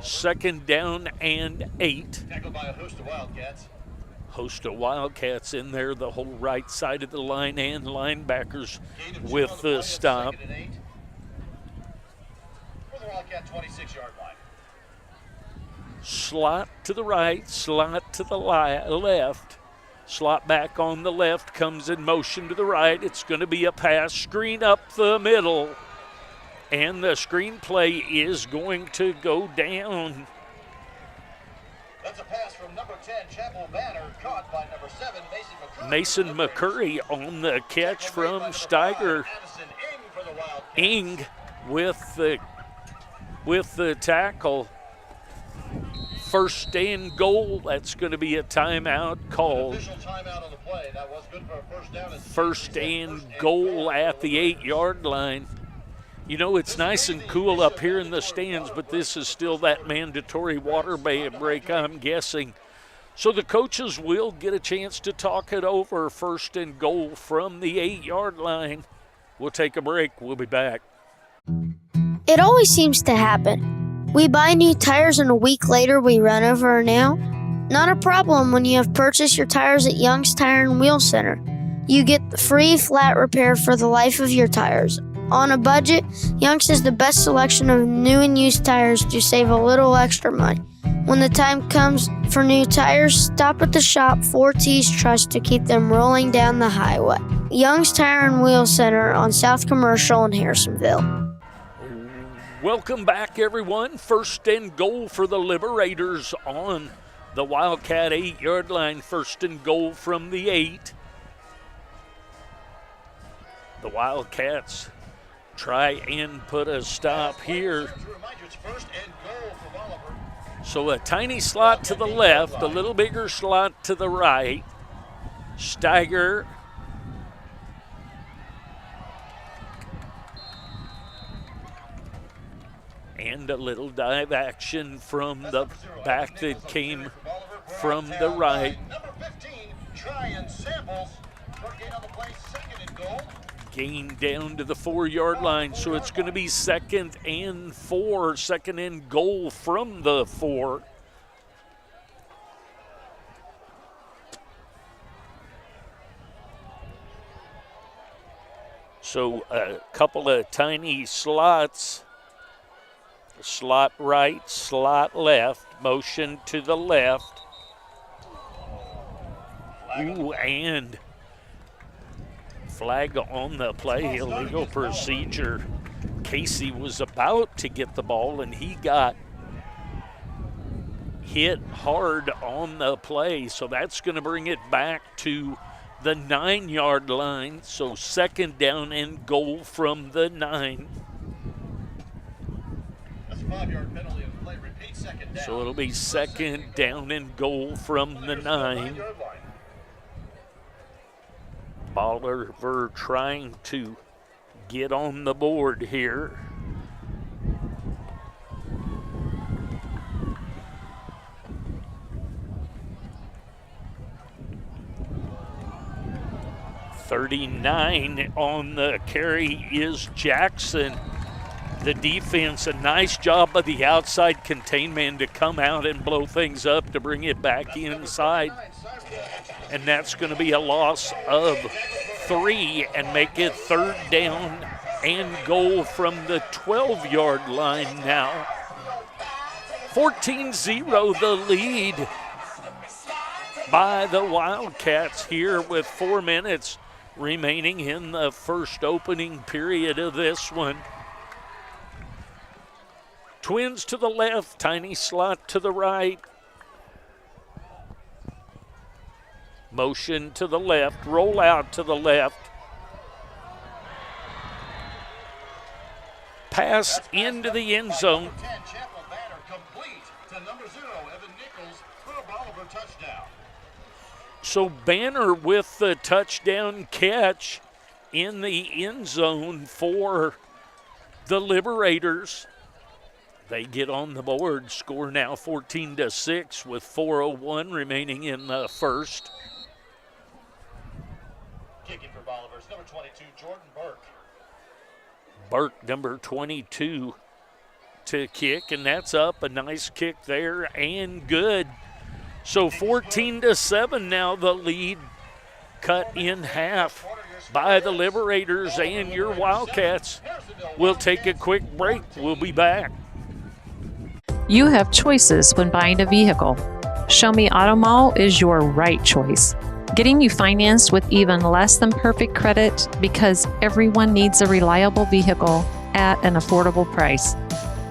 2nd down and 8. Tackled by a host of Wildcats. Host of Wildcats in there, the whole right side of the line, and linebackers with the stop. For the Wildcat 26-yard line. Slot to the right, slot to the left. Slot back on the left, comes in motion to the right. It's going to be a pass, screen up the middle. And the screenplay is going to go down. That's a pass from number 10, Chapel Banner, caught by number 7, Mason McCurry on the catch from Steiger. Ing with the tackle. 1st and goal. That's going to be a timeout called. That was good for a 1st down. 1st and goal at the 8-yard line. You know, it's nice and cool up here in the stands, but this is still that mandatory water break, I'm guessing. So the coaches will get a chance to talk it over. 1st and goal from the 8-yard line. We'll take a break. We'll be back. It always seems to happen. We buy new tires and a week later we run over a nail. Not a problem when you have purchased your tires at Young's Tire and Wheel Center. You get the free flat repair for the life of your tires. On a budget, Young's has the best selection of new and used tires to save a little extra money. When the time comes for new tires, stop at the shop 4T's Trust to keep them rolling down the highway. Young's Tire and Wheel Center on South Commercial in Harrisonville. Welcome back, everyone. First and goal for the Liberators on the Wildcat 8-yard line. First and goal from the 8. The Wildcats try and put a stop here. So a tiny slot to the left, a little bigger slot to the right. Steiger. And a little dive action from the back that came from the right. Gain down to the 4-yard line, so it's going to be 2nd and 4, 2nd and goal from the 4. So a couple of tiny slots. Slot right, slot left, motion to the left. Ooh, and flag on the play, illegal procedure. Casey was about to get the ball, and he got hit hard on the play, so that's going to bring it back to the 9-yard line. So 2nd down and goal from the 9. So it'll be 2nd down and goal from the 9. Bolivar trying to get on the board here. .39 on the carry is Jackson. The defense, a nice job by the outside containment to come out and blow things up to bring it back inside. And that's going to be a loss of 3 and make it 3rd down and goal from the 12-yard line now. 14-0 the lead by the Wildcats here with 4 minutes remaining in the first opening period of this one. Twins to the left, tiny slot to the right. Motion to the left, roll out to the left. Pass into the end zone. So Banner with the touchdown catch in the end zone for the Liberators. They get on the board, score now 14-6 with 4:01 remaining in the first. Kicking for Bolivar, number 22, Jordan Burke. Burke, number 22, to kick, and that's up. A nice kick there and good. So 14-7 now the lead, cut in half by the Liberators and your Wildcats. We'll take a quick break. We'll be back. You have choices when buying a vehicle. Show Me Auto Mall is your right choice. Getting you financed with even less than perfect credit because everyone needs a reliable vehicle at an affordable price.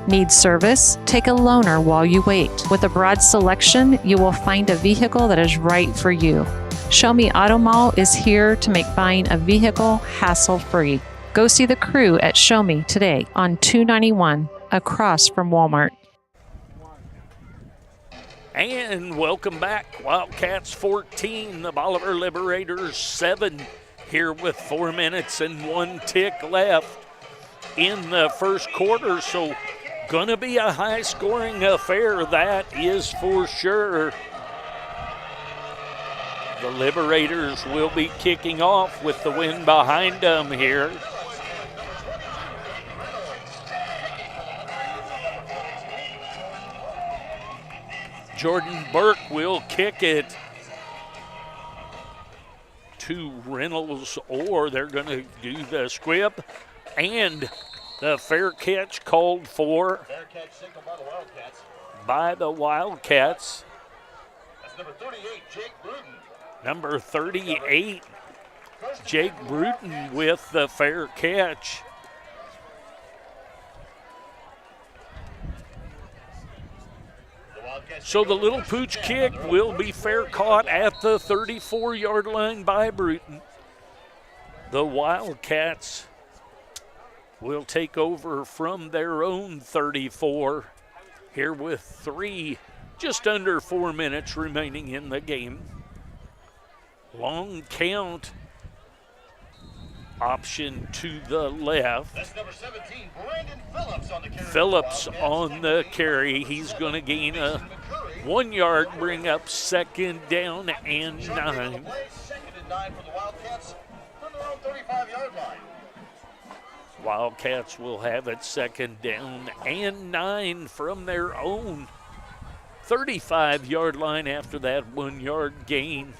Need service? Take a loaner while you wait. With a broad selection, you will find a vehicle that is right for you. Show Me Auto Mall is here to make buying a vehicle hassle-free. Go see the crew at Show Me today on 291 across from Walmart. And welcome back. Wildcats 14, the Bolivar Liberators 7 here with 4 minutes and 1 tick left in the first quarter. So gonna be a high-scoring affair, that is for sure. The Liberators will be kicking off with the wind behind them here. Jordan Burke will kick it to Reynolds, or they're going to do the squib, and the fair catch called for Fair catch signal by the Wildcats. That's number 38, Jake Bruton. Number 38, Jake Bruton with the fair catch. So the little pooch kick will be fair caught at the 34-yard line by Bruton. The Wildcats will take over from their own 34 here with just under 4 minutes remaining in the game. Long count option to the left. That's number 17, Brandon Phillips on the carry. Phillips on the carry. He's going to gain a 1 yard, bring up second down and 9. Second and 9 for the Wildcats from their own 35-yard line. Wildcats will have it second down and 9 from their own 35-yard line after that 1 yard gain.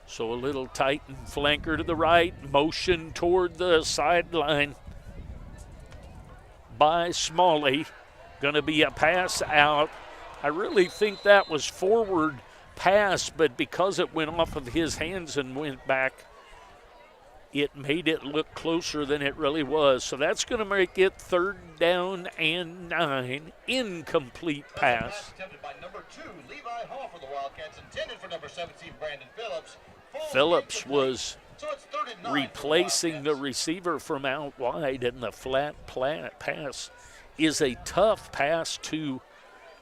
So a little Titan flanker to the right, motion toward the sideline by Smalley. Going to be a pass out. I really think that was forward pass, but because it went off of his hands and went back, it made it look closer than it really was. So that's going to make it third down and 9. Incomplete pass. Attempted by number 2, Levi Hall for the Wildcats, intended for number 17, Brandon Phillips. Phillips was replacing the receiver from out wide, and the flat pass is a tough pass to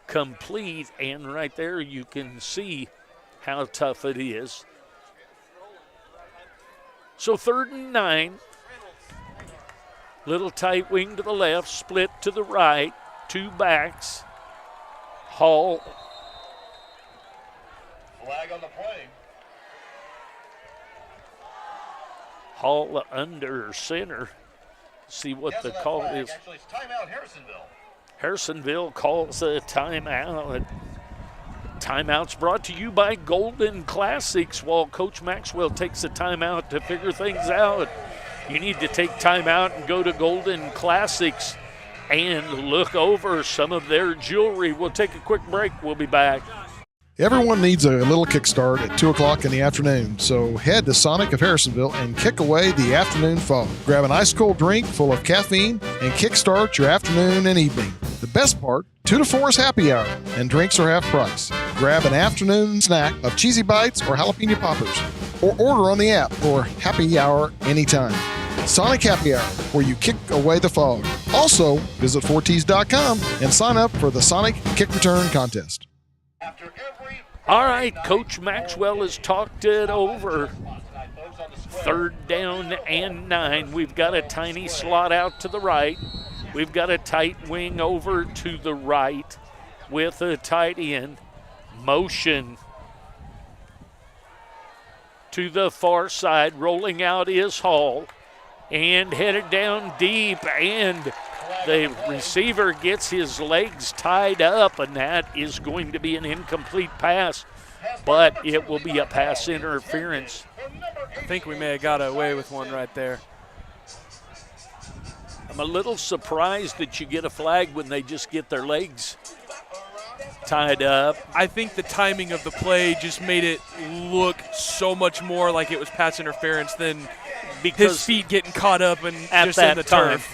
complete, and right there you can see how tough it is. So third and 9. Little tight wing to the left, split to the right, 2 backs. Hall. Flag on the play. Hall under center. See what the call is. Actually, it's timeout Harrisonville. Harrisonville calls a timeout. Timeout's brought to you by Golden Classics. While Coach Maxwell takes a timeout to figure things out, you need to take timeout and go to Golden Classics and look over some of their jewelry. We'll take a quick break. We'll be back. Everyone needs a little kickstart at 2 o'clock in the afternoon, so head to Sonic of Harrisonville and kick away the afternoon fog. Grab an ice-cold drink full of caffeine and kickstart your afternoon and evening. The best part, 2 to 4 is happy hour, and drinks are half price. Grab an afternoon snack of cheesy bites or jalapeno poppers, or order on the app for happy hour anytime. Sonic Happy Hour, where you kick away the fog. Also, visit 4ts.com and sign up for the Sonic Kick Return Contest. All right, Coach Maxwell has talked it over. Third down and 9. We've got a tiny slot out to the right. We've got a tight wing over to the right with a tight end. Motion to the far side. Rolling out is Hall. And headed down deep, and the receiver gets his legs tied up, and that is going to be an incomplete pass, but it will be a pass interference. I think we may have got away with one right there. I'm a little surprised that you get a flag when they just get their legs tied up. I think the timing of the play just made it look so much more like it was pass interference than because his feet getting caught up and just in the turf.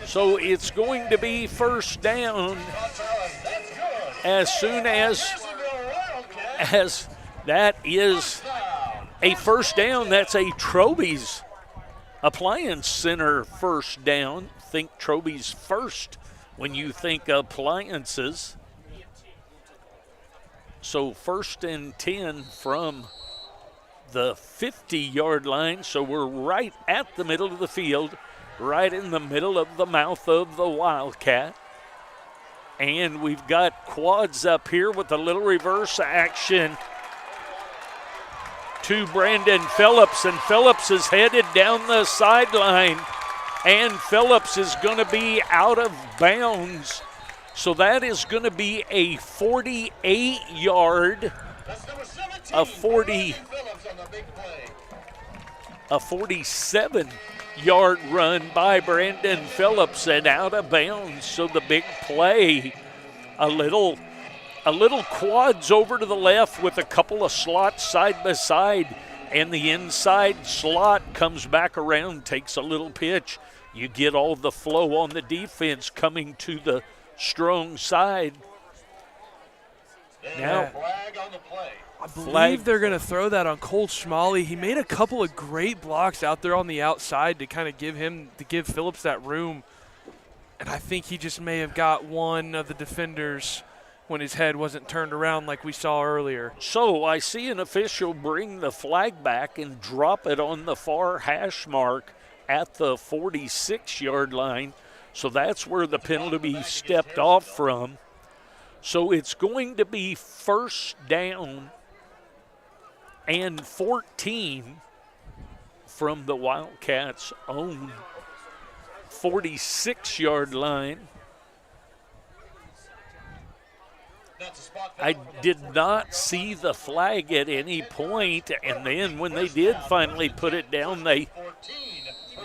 So it's going to be first down as soon as that is a first down. That's a Troby's Appliance Center first down. Think Troby's first when you think appliances. So first and 10 from the 50-yard line. So we're right at the middle of the field, right in the middle of the mouth of the Wildcat. And we've got quads up here with a little reverse action to Brandon Phillips, and Phillips is headed down the sideline, and Phillips is going to be out of bounds. So that is going to be a 48-yard, a 47-yard run by Brandon Phillips and out of bounds. So the big play, a little quads over to the left with a couple of slots side by side, And the inside slot comes back around, takes a little pitch. You get all the flow on the defense coming to the strong side. Now, I believe they're going to throw that on Cole Schmalley. He made a couple of great blocks out there on the outside to kind of give Phillips that room. And I think he just may have got one of the defenders when his head wasn't turned around like we saw earlier. So I see an official bring the flag back and drop it on the far hash mark at the 46-yard line. So that's where the penalty stepped off from. So it's going to be first down and 14 from the Wildcats' own 46-yard line. I did not see the flag at any point, and then when they did finally put it down, they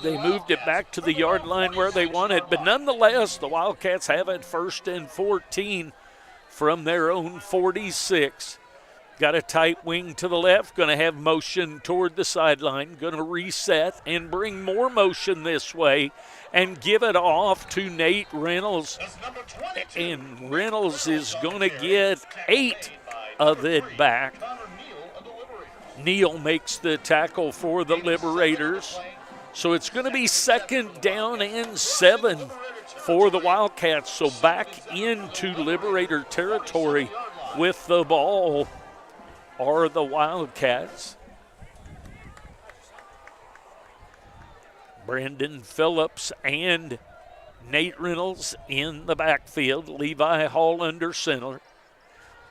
moved it back to the yard line where they wanted. But nonetheless, the Wildcats have it first and 14 from their own 46. Got a tight wing to the left, going to have motion toward the sideline, going to reset and bring more motion this way and give it off to Nate Reynolds. And Reynolds is going to get 8 of it back. Neal makes the tackle for the Liberators. So it's going to be second down and 7 for the Wildcats. So back into Liberator territory with the ball are the Wildcats. Brandon Phillips and Nate Reynolds in the backfield. Levi Hall under center.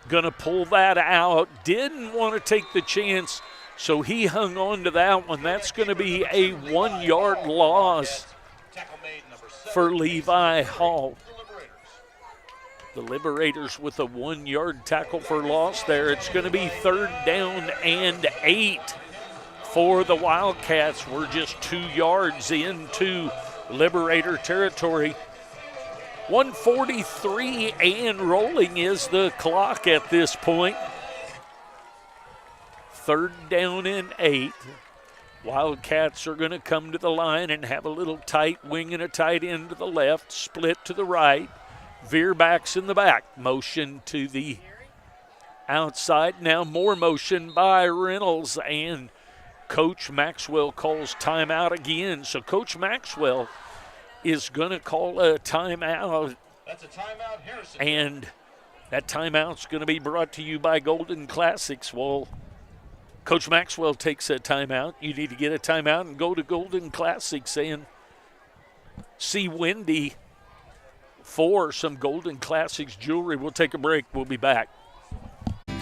Going to pull that out. Didn't want to take the chance, so he hung on to that one. That's going to be a 1-yard loss for Levi Hall. The Liberators with a 1-yard tackle for loss there. It's going to be third down and 8 for the Wildcats. We're just 2 yards into Liberator territory. 1:43 and rolling is the clock at this point. Third down and 8. Wildcats are going to come to the line and have a little tight wing and a tight end to the left, split to the right. Veer backs in the back. Motion to the outside. Now more motion by Reynolds, and Coach Maxwell calls timeout again. So Coach Maxwell is going to call a timeout. That's a timeout, Harrison. And that timeout's going to be brought to you by Golden Classics. Well, Coach Maxwell takes a timeout. You need to get a timeout and go to Golden Classics and see Wendy for some Golden Classics jewelry. We'll take a break. We'll be back.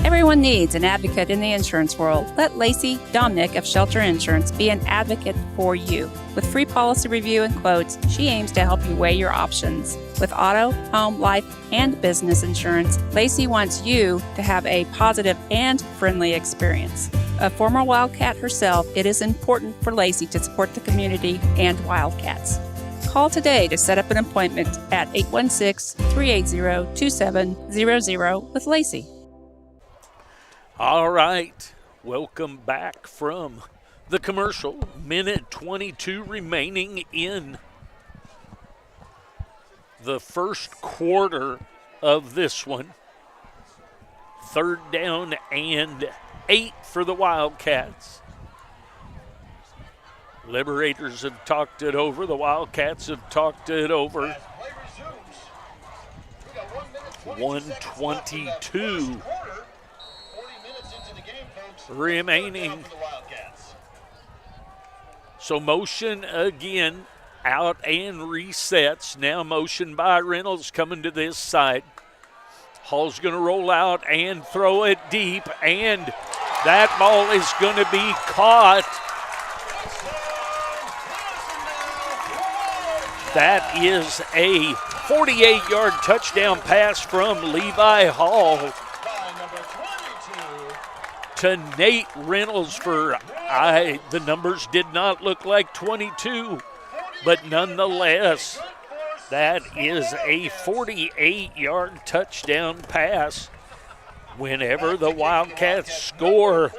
Everyone needs an advocate in the insurance world. Let Lacey Domnick of Shelter Insurance be an advocate for you. With free policy review and quotes, she aims to help you weigh your options. With auto, home, life, and business insurance, Lacey wants you to have a positive and friendly experience. A former Wildcat herself, it is important for Lacey to support the community and Wildcats. Call today to set up an appointment at 816-380-2700 with Lacey. All right, welcome back from the commercial. Minute 22 remaining in the first quarter of this one. Third down and 8 for the Wildcats. Liberators have talked it over. The Wildcats have talked it over. 1:22 remaining. So motion again, out and resets. Now motion by Reynolds coming to this side. Hall's going to roll out and throw it deep, and that ball is going to be caught. That is a 48-yard touchdown pass from Levi Hall to Nate Reynolds for, the numbers did not look like 22, but nonetheless, that is a 48-yard touchdown pass. Whenever the Wildcats score,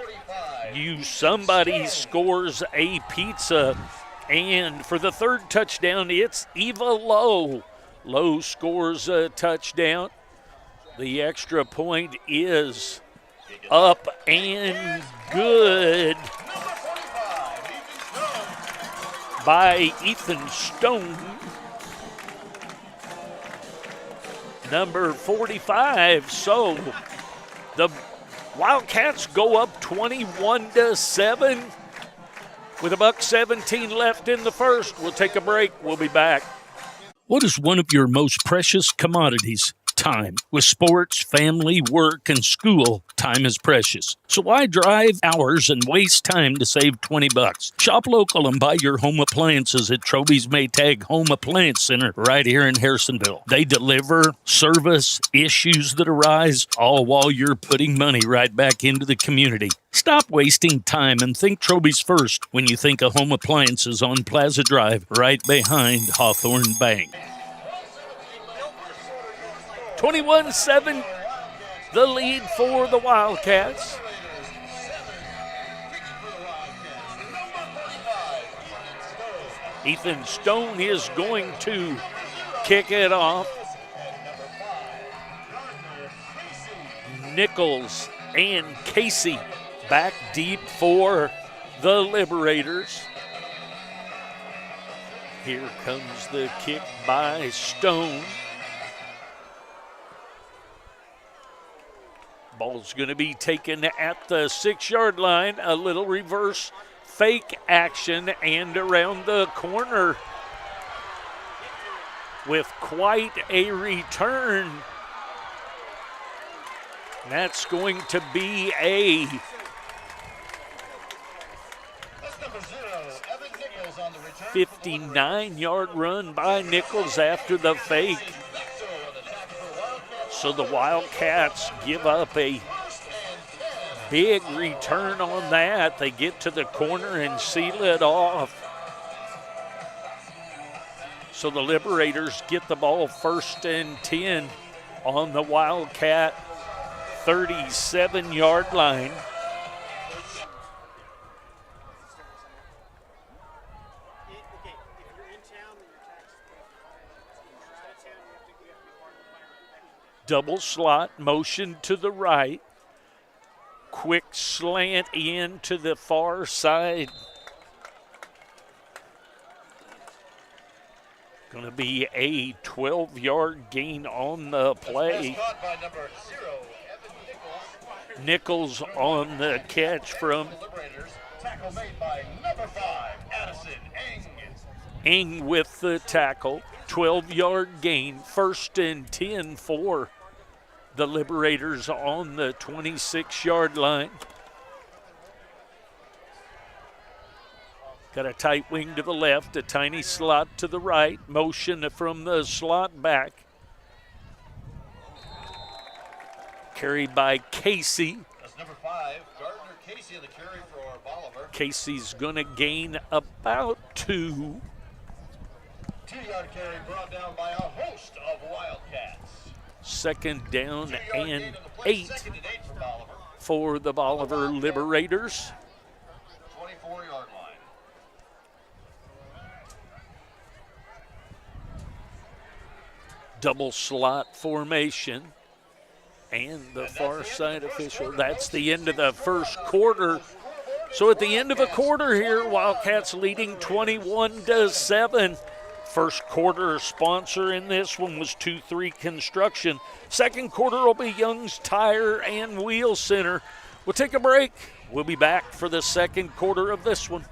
Somebody scores a pizza. And for the third touchdown, it's Eva Lowe. Lowe scores a touchdown. The extra point is up and good by Ethan Stone. Number 45. So the Wildcats go up 21-7 with $1:17 left in the first. We'll take a break. We'll be back. What is one of your most precious commodities? Time. With sports, family, work, and school, time is precious. So why drive hours and waste time to save $20? Shop local and buy your home appliances at Troby's Maytag Home Appliance Center right here in Harrisonville. They deliver, service, issues that arise, all while you're putting money right back into the community. Stop wasting time and think Troby's first when you think of home appliances on Plaza Drive right behind Hawthorne Bank. 21-7, the lead for the Wildcats. Ethan Stone is going to kick it off. Nichols and Casey back deep for the Liberators. Here comes the kick by Stone. Ball's going to be taken at the 6-yard line. A little reverse fake action and around the corner with quite a return. That's going to be a 59-yard run by Nichols after the fake. So the Wildcats give up a big return on that. They get to the corner and seal it off. So the Liberators get the ball 1st and 10 on the Wildcat 37-yard line. Double slot, motion to the right. Quick slant in to the far side. Going to be a 12-yard gain on the play. Nichols on the catch from Eng with the tackle. 12-yard gain, 1st and 10 for the Liberators on the 26-yard line. Got a tight wing to the left, a tiny slot to the right, motion from the slot back. Carried by Casey. That's number 5, Gardner Casey, the carry for Bolivar. Casey's going to gain about 2. 2-yard carry brought down by a host of Wildcats. 2nd down and 8 for the Bolivar Liberators. 24-yard line. Double slot formation. And the far side official. That's the end of the first quarter. So at the end of a quarter here, Wildcats leading 21-7. First quarter sponsor in this one was 2-3 Construction. Second quarter will be Young's Tire and Wheel Center. We'll take a break. We'll be back for the second quarter of this one.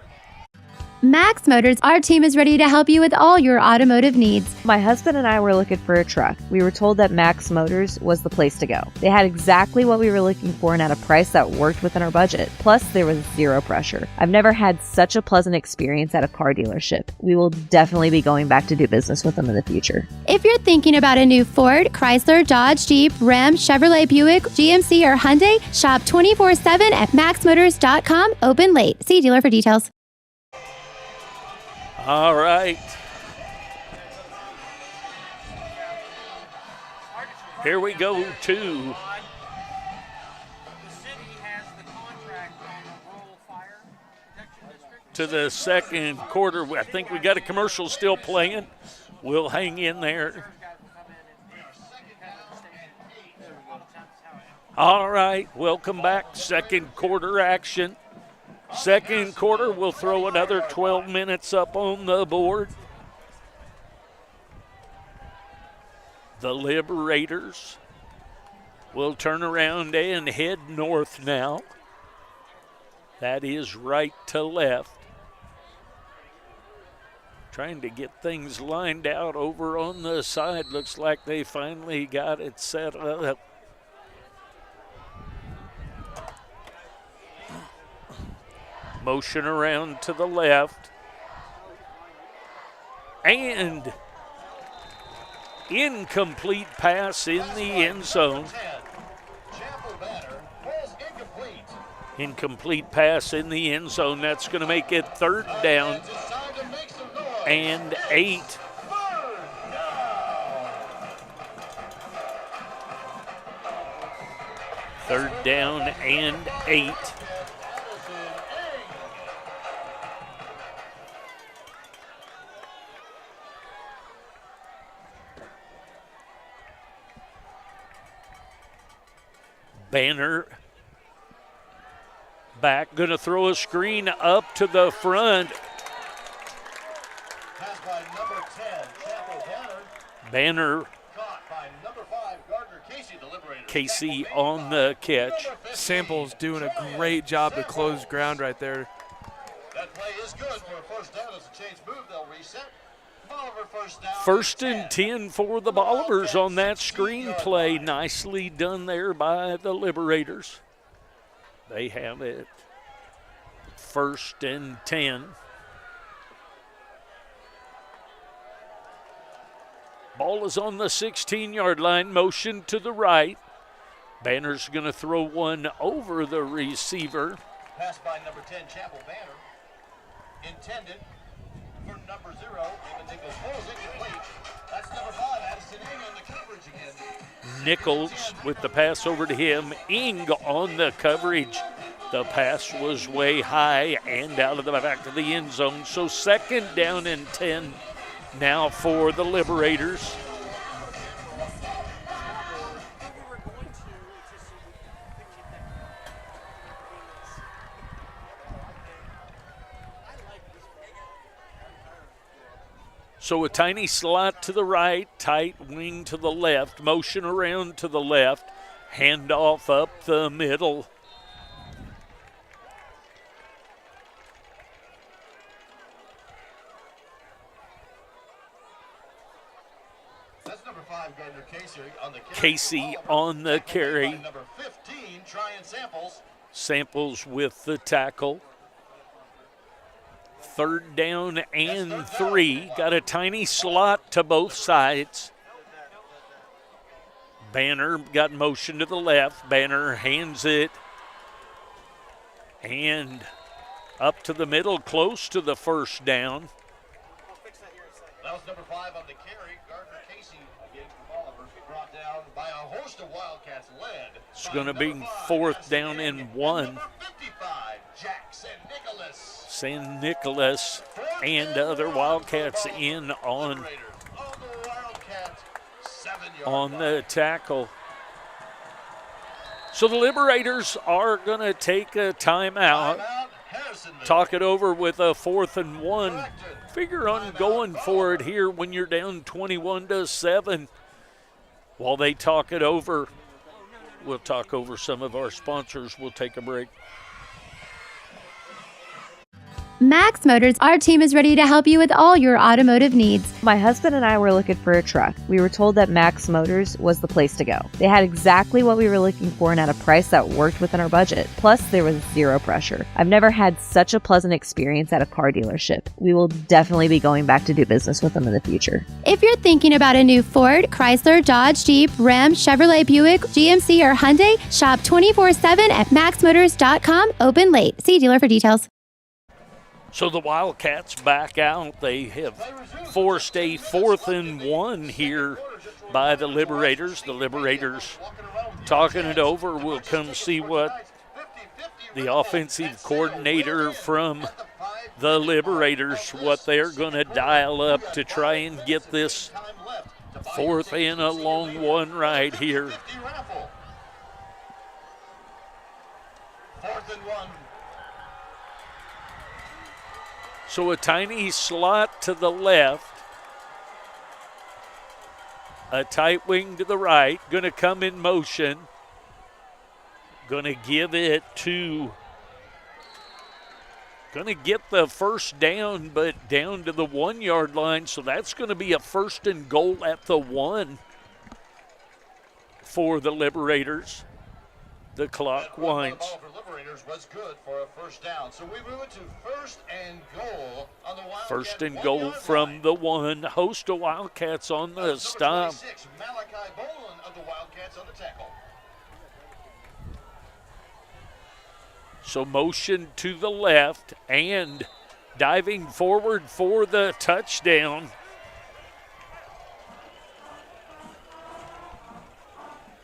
Max Motors, our team is ready to help you with all your automotive needs. My husband and I were looking for a truck. We were told that Max Motors was the place to go. They had exactly what we were looking for and at a price that worked within our budget. Plus, there was zero pressure. I've never had such a pleasant experience at a car dealership. We will definitely be going back to do business with them in the future. If you're thinking about a new Ford, Chrysler, Dodge, Jeep, Ram, Chevrolet, Buick, GMC, or Hyundai, shop 24/7 at maxmotors.com. Open late. See dealer for details. All right. Here we go to to the second quarter. I think we got a commercial still playing. We'll hang in there. All right, welcome back. Second quarter action. Second quarter, we'll throw another 12 minutes up on the board. The Liberators will turn around and head north now. That is right to left. Trying to get things lined out over on the side. Looks like they finally got it set up. Motion around to the left. And incomplete pass in the end zone. Incomplete pass in the end zone. That's going to make it third down and 8. Third down and 8. Banner back, going to throw a screen up to the front. Pass by number 10, Chapel Banner. Caught by number 5, Gardner Casey, the Liberators. Casey on the catch. Samples doing a great job to close ground right there. That play is good for a first down. As a change move, they'll reset. Bolivar first down. First and 10 for the Bolivars on that screen play. Nicely done there by the Liberators. They have it. First and 10. Ball is on the 16-yard line. Motion to the right. Banner's going to throw one over the receiver. Pass by number 10, Chapel Banner. Intended for number 0, David Nichols. Falls incomplete. That's number 5, Addison Ing on the coverage again. Nichols with the pass over to him. Ing on the coverage. The pass was way high and out of the back of the end zone. So second down and 10 now for the Liberators. So a tiny slot to the right, tight wing to the left, motion around to the left, handoff up the middle. That's number 5, Gardner Casey on the carry. Casey on the carry. Number 15, Tryon Samples. Samples with the tackle. Third down and 3. Got a tiny slot to both sides. Banner got motion to the left. Banner hands it. And up to the middle, close to the first down. That was number 5 on the carry. Gardner Casey again for Bolivar. Brought down by a host of Wildcats led. It's going to be fourth down and 1. Number 55, Jackson Nicholas. San Nicolas and other Wildcats in on the tackle. So the Liberators are going to take a timeout. Talk it over with a 4th and 1. Figure on going for it here when you're down 21-7. While they talk it over, we'll talk over some of our sponsors. We'll take a break. Max Motors, our team is ready to help you with all your automotive needs. My husband and I were looking for a truck. We were told that Max Motors was the place to go. They had exactly what we were looking for and at a price that worked within our budget. Plus, there was zero pressure. I've never had such a pleasant experience at a car dealership. We will definitely be going back to do business with them in the future. If you're thinking about a new Ford, Chrysler, Dodge, Jeep, Ram, Chevrolet, Buick, GMC, or Hyundai, shop 24/7 at maxmotors.com. Open late. See dealer for details. So the Wildcats back out. They have forced a 4th and 1 here by the Liberators. The Liberators talking it over. We'll come see what the offensive coordinator from the Liberators what they're going to dial up to try and get this fourth and a long one right here. 4th and 1. So a tiny slot to the left. A tight wing to the right. Going to come in motion. Going to give it to... Going to get the first down, but down to the 1 yard line. So that's going to be a 1st and goal at the 1 for the Liberators. The clock winds. Ball for Liberators was good for a 1st down. So we move it to 1st and goal on the Wildcats. 1st and goal from the 1. Host of Wildcats on the stop. 26, Malachi Boland of the Wildcats on the tackle. So motion to the left and diving forward for the touchdown.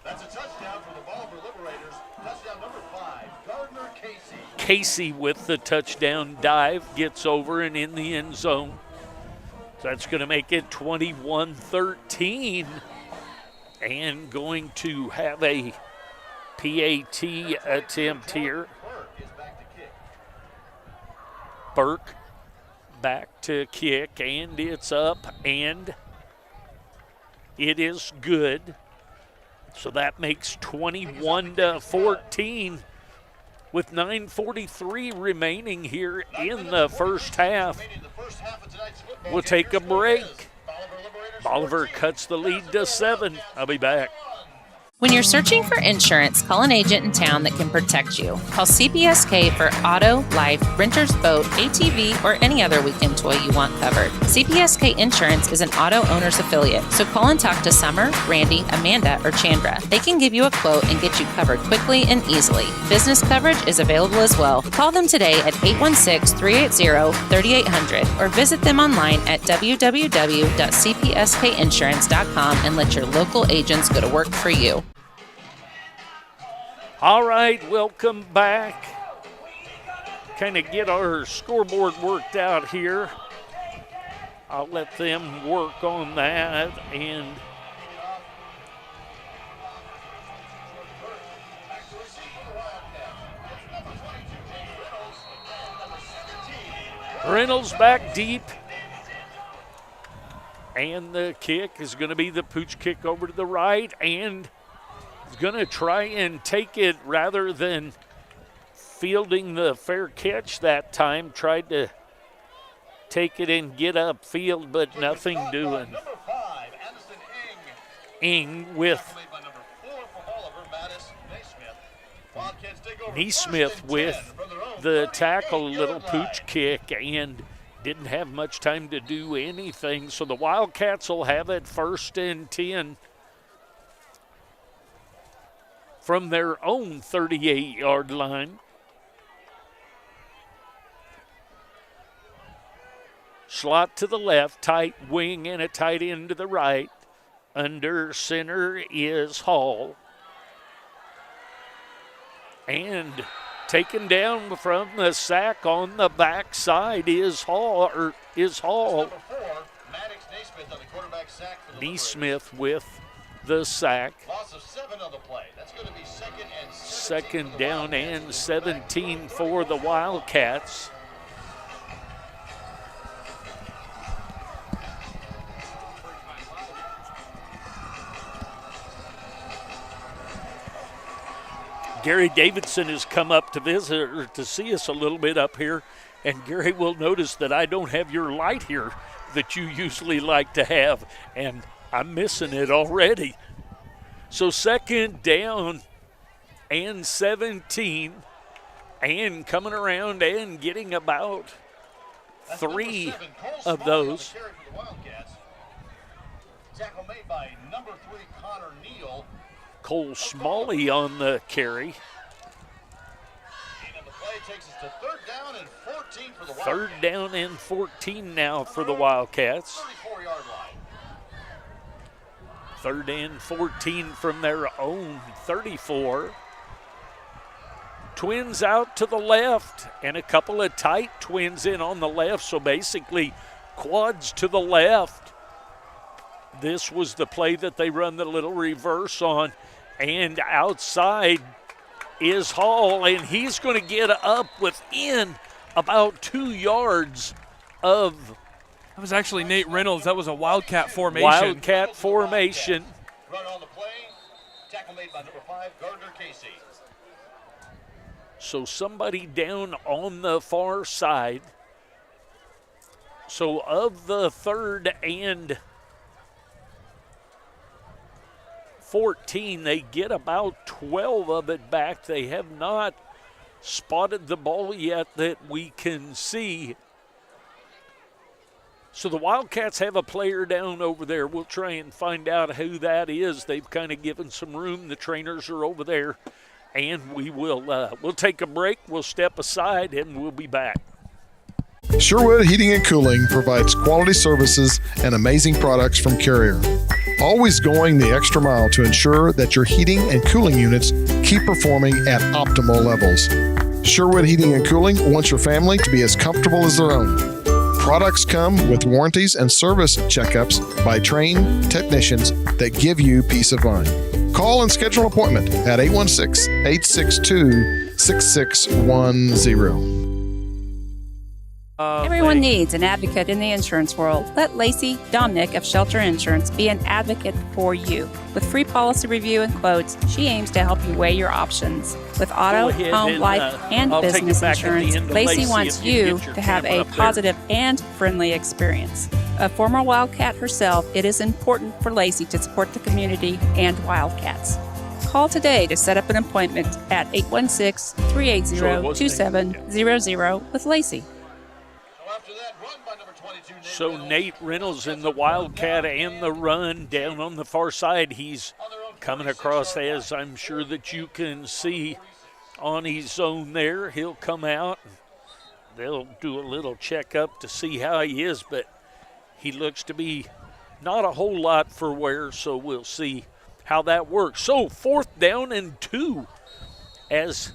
That's a touchdown for the Bolivar Liberators. Touchdown number 5, Gardner Casey. Casey with the touchdown dive gets over and in the end zone. So that's going to make it 21-13 and going to have a PAT attempt here. Burke back to kick, and it's up, and it is good. So that makes 21-14 with 9:43 remaining here in the first half. We'll take a break. Bolivar cuts the lead to 7. I'll be back. When you're searching for insurance, call an agent in town that can protect you. Call CPSK for auto, life, renter's boat, ATV, or any other weekend toy you want covered. CPSK Insurance is an auto owner's affiliate, so call and talk to Summer, Randy, Amanda, or Chandra. They can give you a quote and get you covered quickly and easily. Business coverage is available as well. Call them today at 816-380-3800 or visit them online at www.cpskinsurance.com and let your local agents go to work for you. All right, welcome back. Kind of get our scoreboard worked out here. I'll let them work on that. And Reynolds back deep. And the kick is going to be the pooch kick over to the right, and he's going to try and take it rather than fielding the fair catch that time. Tried to take it and get upfield, but nothing doing. Ing with Neesmith with the tackle, little pooch kick, and didn't have much time to do anything. So the Wildcats will have it 1st and 10 from their own 38-yard line. Slot to the left, tight wing and a tight end to the right. Under center is Hall. And taken down from the sack on the backside is Hall. Neesmith with the sack. Loss of 7 on the play. That's going to be second down and 17 for the Wildcats. Gary Davidson has come up to visit or to see us a little bit up here, and Gary will notice that I don't have your light here that you usually like to have, and I'm missing it already. So 2nd down and 17, and coming around and getting about 3 of those. Tackle made by number 3 Connor Neal. Cole Smalley on the carry. And the play takes us to 3rd down and 14 for the Wildcats. 3rd down and 14 now for the Wildcats. 34-yard line. 3rd and 14 from their own 34. twins out to the left and a couple of tight twins in on the left, so basically quads to the left. This was the play that they run the little reverse on, and outside is Hall, and he's going to get up within about 2 yards of. That was actually Nate Reynolds. That was a Wildcat formation. Wildcat formation. Run on the play. Tackle made by number 5, Gardner Casey. So somebody down on the far side. So of the 3rd and 14, they get about 12 of it back. They have not spotted the ball yet that we can see. So the Wildcats have a player down over there. We'll try and find out who that is. They've kind of given some room. The trainers are over there. And we will we'll take a break. We'll step aside, and we'll be back. Sherwood Heating and Cooling provides quality services and amazing products from Carrier. Always going the extra mile to ensure that your heating and cooling units keep performing at optimal levels. Sherwood Heating and Cooling wants your family to be as comfortable as their own. Products come with warranties and service checkups by trained technicians that give you peace of mind. Call and schedule an appointment at 816-862-6610. Everyone needs an advocate in the insurance world. Let Lacey Domnick of Shelter Insurance be an advocate for you. With free policy review and quotes, she aims to help you weigh your options. With auto, home, life, and business insurance, Lacey wants you to have a positive and friendly experience. A former Wildcat herself, it is important for Lacey to support the community and Wildcats. Call today to set up an appointment at 816-380-2700 with Lacey. So Nate Reynolds in the Wildcat and the run down on the far side. He's coming across, as I'm sure that you can see, on his zone there. He'll come out. They'll do a little checkup to see how he is, but he looks to be not a whole lot for wear, so we'll see how that works. So 4th down and 2 as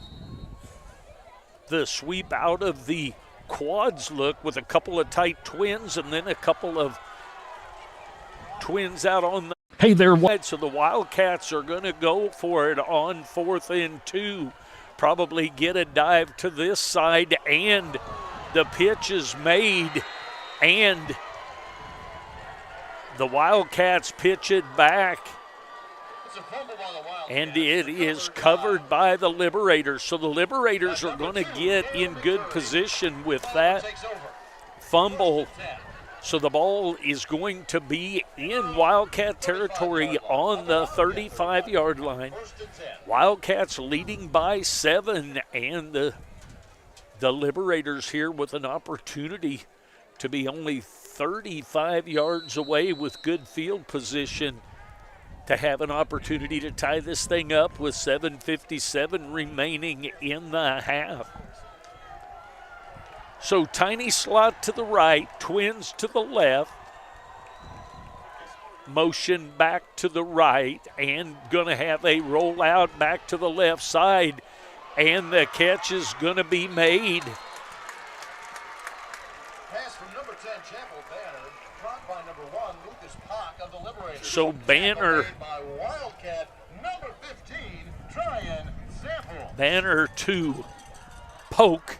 the sweep out of the quads look, with a couple of tight twins and then a couple of twins out on the wide. So the Wildcats are going to go for it on 4th and 2. Probably get a dive to this side, and the pitch is made, and the Wildcats pitch it back. And it is covered by the Liberators. So the Liberators are going to get in good position with that fumble. So the ball is going to be in Wildcat territory on the 35-yard line. Wildcats leading by 7, and the Liberators here with an opportunity to be only 35 yards away with good field position to have an opportunity to tie this thing up with 7:57 remaining in the half. So tiny slot to the right, twins to the left, motion back to the right, and going to have a rollout back to the left side, and the catch is going to be made. Pass from number 10, Chapel Banner, caught by number 1, Lucas Pock of the Liberators. So Banner, by Wildcat, number 15, Tryon Sample. Banner to Poke.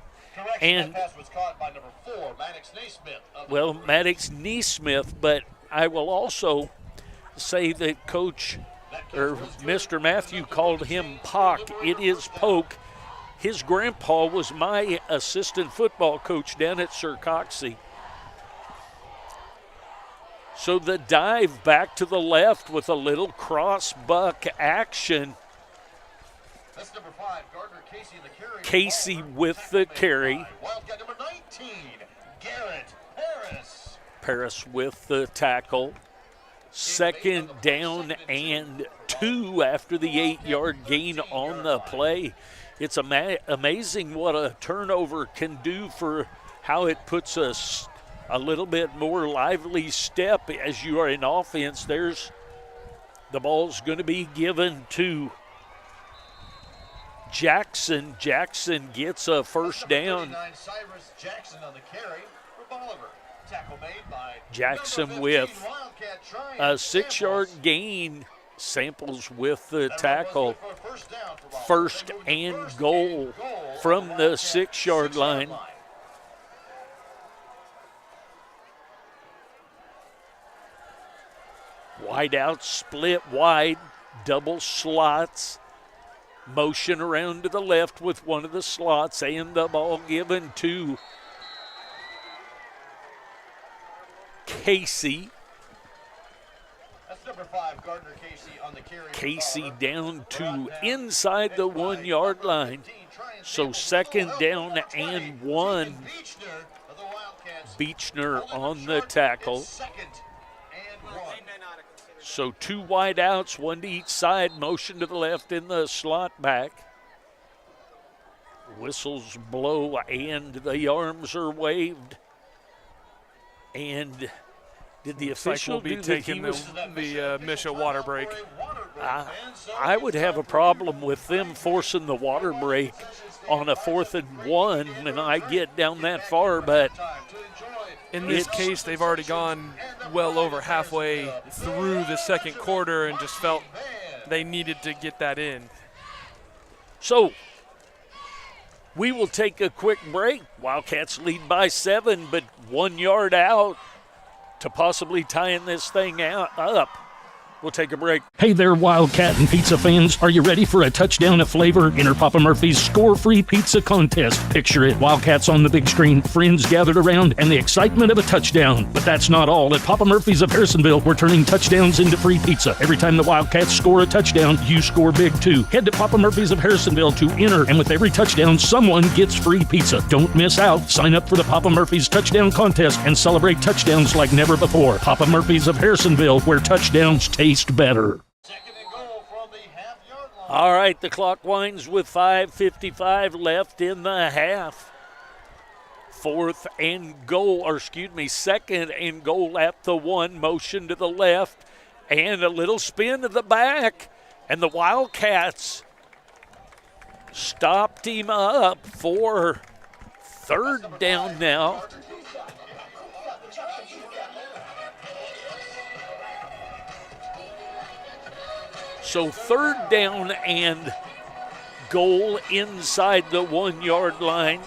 And that pass was caught by number 4, Maddox Naismith. Well, Maddox Naismith, but I will also say that Coach or Mr. Matthew called him Pock. It is Poke. His grandpa was my assistant football coach down at Sir Coxey. So the dive back to the left with a little cross buck action. That's number 5, Gardner Casey, the carry. Casey with the carry. Wildcat number 19, Garrett Paris. Paris with the tackle. 2nd down and 2 after the 8-yard gain on the play. It's amazing what a turnover can do for how it puts us a little bit more lively step as you are in offense. There's the ball's going to be given to Jackson. Jackson gets a first down. Cyrus Jackson on the carry for Bolivar. Tackle made by Jackson with a 6-yard gain. Samples with the tackle. First and goal from the 6-yard line. Wide out, split wide, double slots. Motion around to the left with one of the slots, and the ball given to Casey. That's number 5, Gardner Casey on the carry. Casey down to inside the 1-yard line. So second down and 1. Beechner on the tackle. So 2 wide outs, 1 to each side. Motion to the left in the slot back. Whistles blow and the arms are waved. And did the official we'll be taking the Misha water break? I would have a problem with them forcing the water break on a 4th and 1 when I get down that far, but in this case, they've already gone well over halfway through the second quarter and just felt they needed to get that in. So we will take a quick break. Wildcats lead by 7, but 1 yard out to possibly tying this thing up. We'll take a break. Hey there, Wildcat and pizza fans. Are you ready for a touchdown of flavor? Enter Papa Murphy's Score-Free Pizza Contest. Picture it, Wildcats on the big screen, friends gathered around, and the excitement of a touchdown. But that's not all. At Papa Murphy's of Harrisonville, we're turning touchdowns into free pizza. Every time the Wildcats score a touchdown, you score big too. Head to Papa Murphy's of Harrisonville to enter, and with every touchdown, someone gets free pizza. Don't miss out. Sign up for the Papa Murphy's Touchdown Contest and celebrate touchdowns like never before. Papa Murphy's of Harrisonville, where touchdowns taste better. All right, the clock winds with 5:55 left in the half. Second and goal at the 1. Motion to the left and a little spin to the back. And the Wildcats stopped him up for third down now. So third down and goal inside the 1 yard line.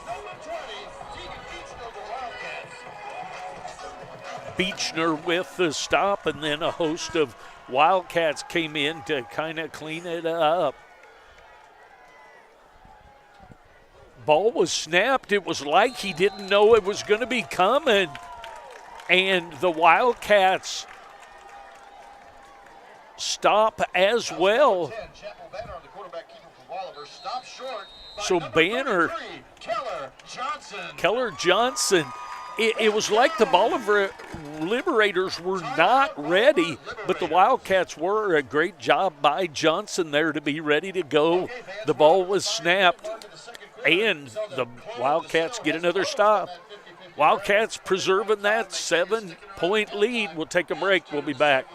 Beechner with the stop, and then a host of Wildcats came in to kind of clean it up. Ball was snapped. It was like he didn't know it was going to be coming. And the Wildcats stop as well. So Banner, Keller Johnson, it was like the Bolivar Liberators were not ready, but the Wildcats were. A great job by Johnson there to be ready to go. The ball was snapped, and the Wildcats get another stop. Wildcats preserving that 7-point lead. We'll take a break. We'll be back.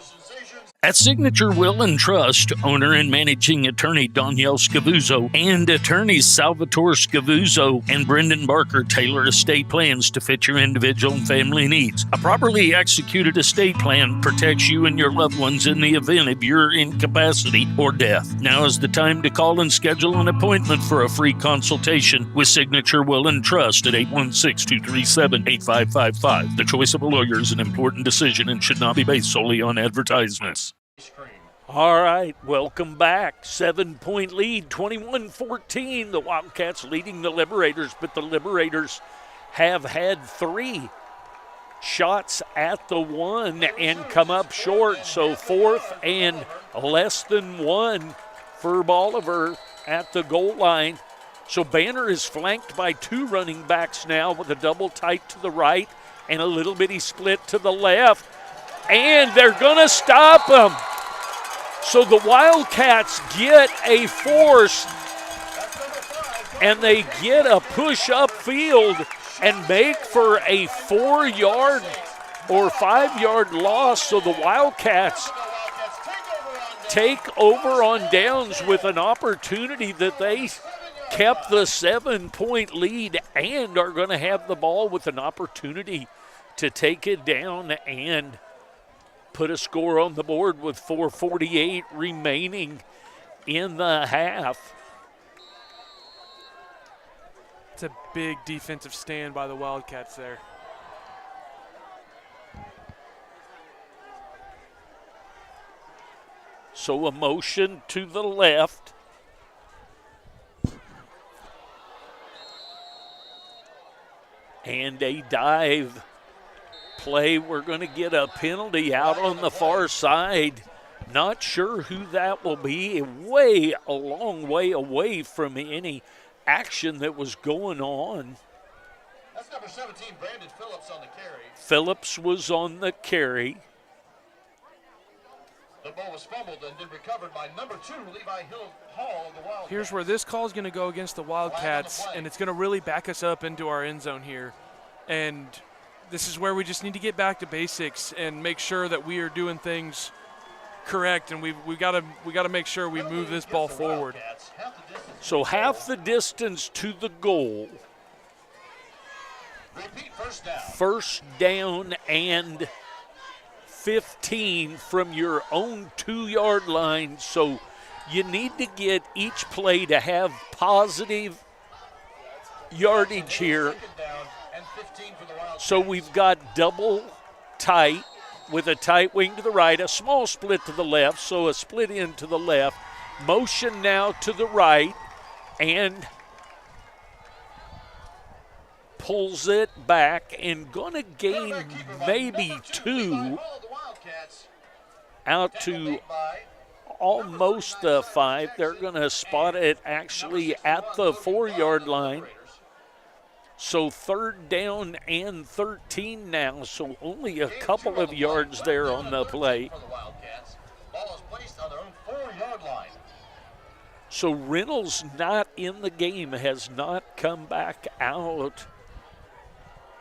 At Signature Will and Trust, owner and managing attorney Danielle Scavuzzo and attorneys Salvatore Scavuzzo and Brendan Barker tailor estate plans to fit your individual and family needs. A properly executed estate plan protects you and your loved ones in the event of your incapacity or death. Now is the time to call and schedule an appointment for a free consultation with Signature Will and Trust at 816-237-8555. The choice of a lawyer is an important decision and should not be based solely on advertisements. All right, welcome back. 7-point lead, 21-14. The Wildcats leading the Liberators, but the Liberators have had 3 shots at the 1 and come up short. So 4th and less than 1 for Bolivar at the goal line. So Banner is flanked by 2 running backs now with a double tight to the right and a little bitty split to the left. And they're going to stop him. So the Wildcats get a force, and they get a push upfield and make for a 4-yard or 5-yard loss. So the Wildcats take over on downs with an opportunity that they kept the 7-point lead and are going to have the ball with an opportunity to take it down and put a score on the board with 4:48 remaining in the half. It's a big defensive stand by the Wildcats there. So a motion to the left. And a dive play. We're going to get a penalty out on the far side. Not sure who that will be. A long way away from any action that was going on. That's number 17, Brandon Phillips on the carry. Phillips was on the carry. The ball was fumbled and then recovered by number 2, Levi Hall of the Wildcats. Here's where this call is going to go against the Wildcats, and it's going to really back us up into our end zone here. And this is where we just need to get back to basics and make sure that we are doing things correct, and we got to make sure we move this ball forward. So half the distance to the goal. Repeat first down. First down and 15 from your own 2-yard line. So you need to get each play to have positive yardage here. So we've got double tight with a tight wing to the right, a small split to the left, so a split in to the left. Motion now to the right and pulls it back and going to gain maybe 2 out to almost the 5. They're going to spot it actually at the 4-yard line. So third down and 13 now, so only a couple of yards there on the play. So Reynolds not in the game, has not come back out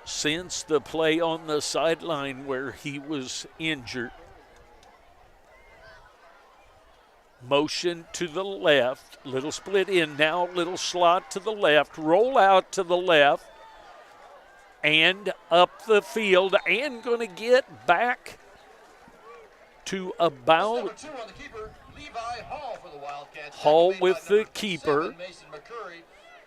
since the play on the sideline where he was injured. Motion to the left, little split in now, little slot to the left, roll out to the left, and up the field, and going to get back to about Hall with the keeper.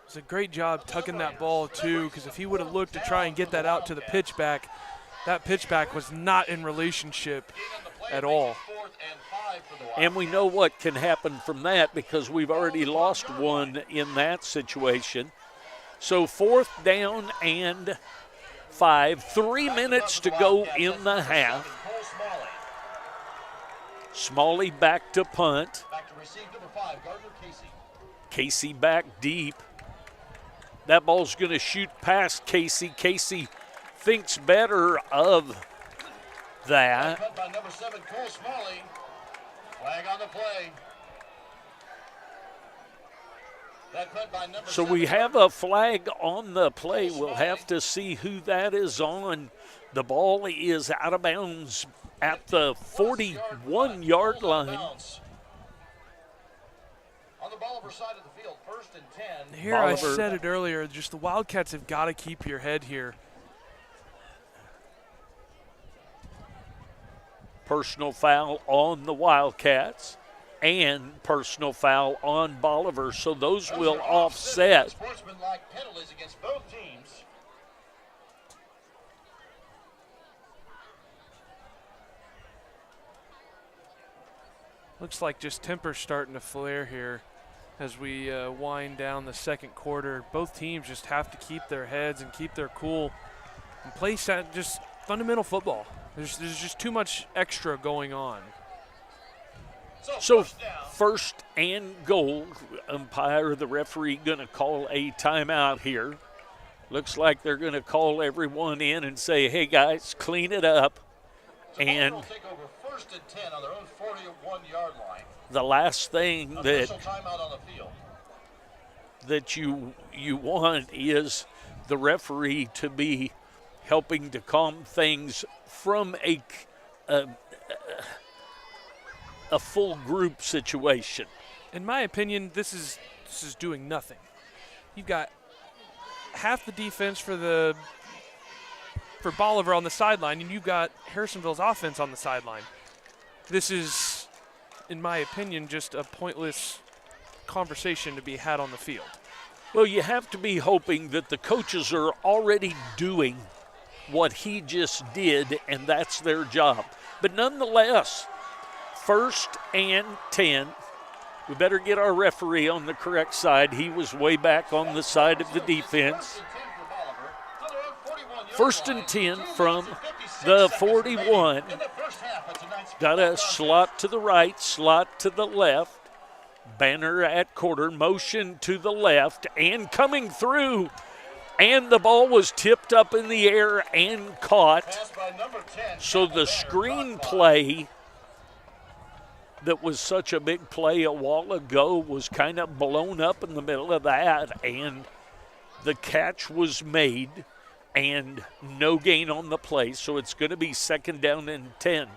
It's a great job tucking that ball too, because if he would have looked to try and get that out to the pitchback, that pitchback was not in relationship at all. And we know what can happen from that because we've already lost one in that situation. So fourth down and 5, 3 minutes to go in the half. Smalley back to punt. Casey back deep. That ball's going to shoot past Casey. Casey thinks better of that. Cut by number 7, Cole Smalley. Flag on the play. So we have a flag on the play. We'll have to see who that is on. The ball is out of bounds at the 41-yard line. On the Bolivar side of the field, 1st and 10. Here Bolivar. I said it earlier, just the Wildcats have got to keep your head here. Personal foul on the Wildcats and personal foul on Bolivar, so those will offset. Sportsmanlike penalties against both teams. Looks like just temper's starting to flare here as we wind down the second quarter. Both teams just have to keep their heads and keep their cool and play just fundamental football. There's just too much extra going on. So first and goal, umpire, the referee going to call a timeout here. Looks like they're going to call everyone in and say, hey guys, clean it up. And will take over 1st and 10 on their own 41-yard line. The last thing Official timeout on the field. that you want is the referee to be helping to calm things from a full group situation. In my opinion, this is doing nothing. you've got half the defense for Bolivar on the sideline, and you've got Harrisonville's offense on the sideline. This is, in my opinion, just a pointless conversation to be had on the field. Well, you have to be hoping that the coaches are already doing what he just did, and that's their job. But nonetheless, 1st and 10. We better get our referee on the correct side. He was way back on the side of the defense. 1st and 10 from the 41. Got a slot to the right, slot to the left. Banner at quarter, motion to the left, and coming through. And the ball was tipped up in the air and caught. So the screen play that was such a big play a while ago was kind of blown up in the middle of that, and the catch was made, and no gain on the play, so it's going to be 2nd down and 10.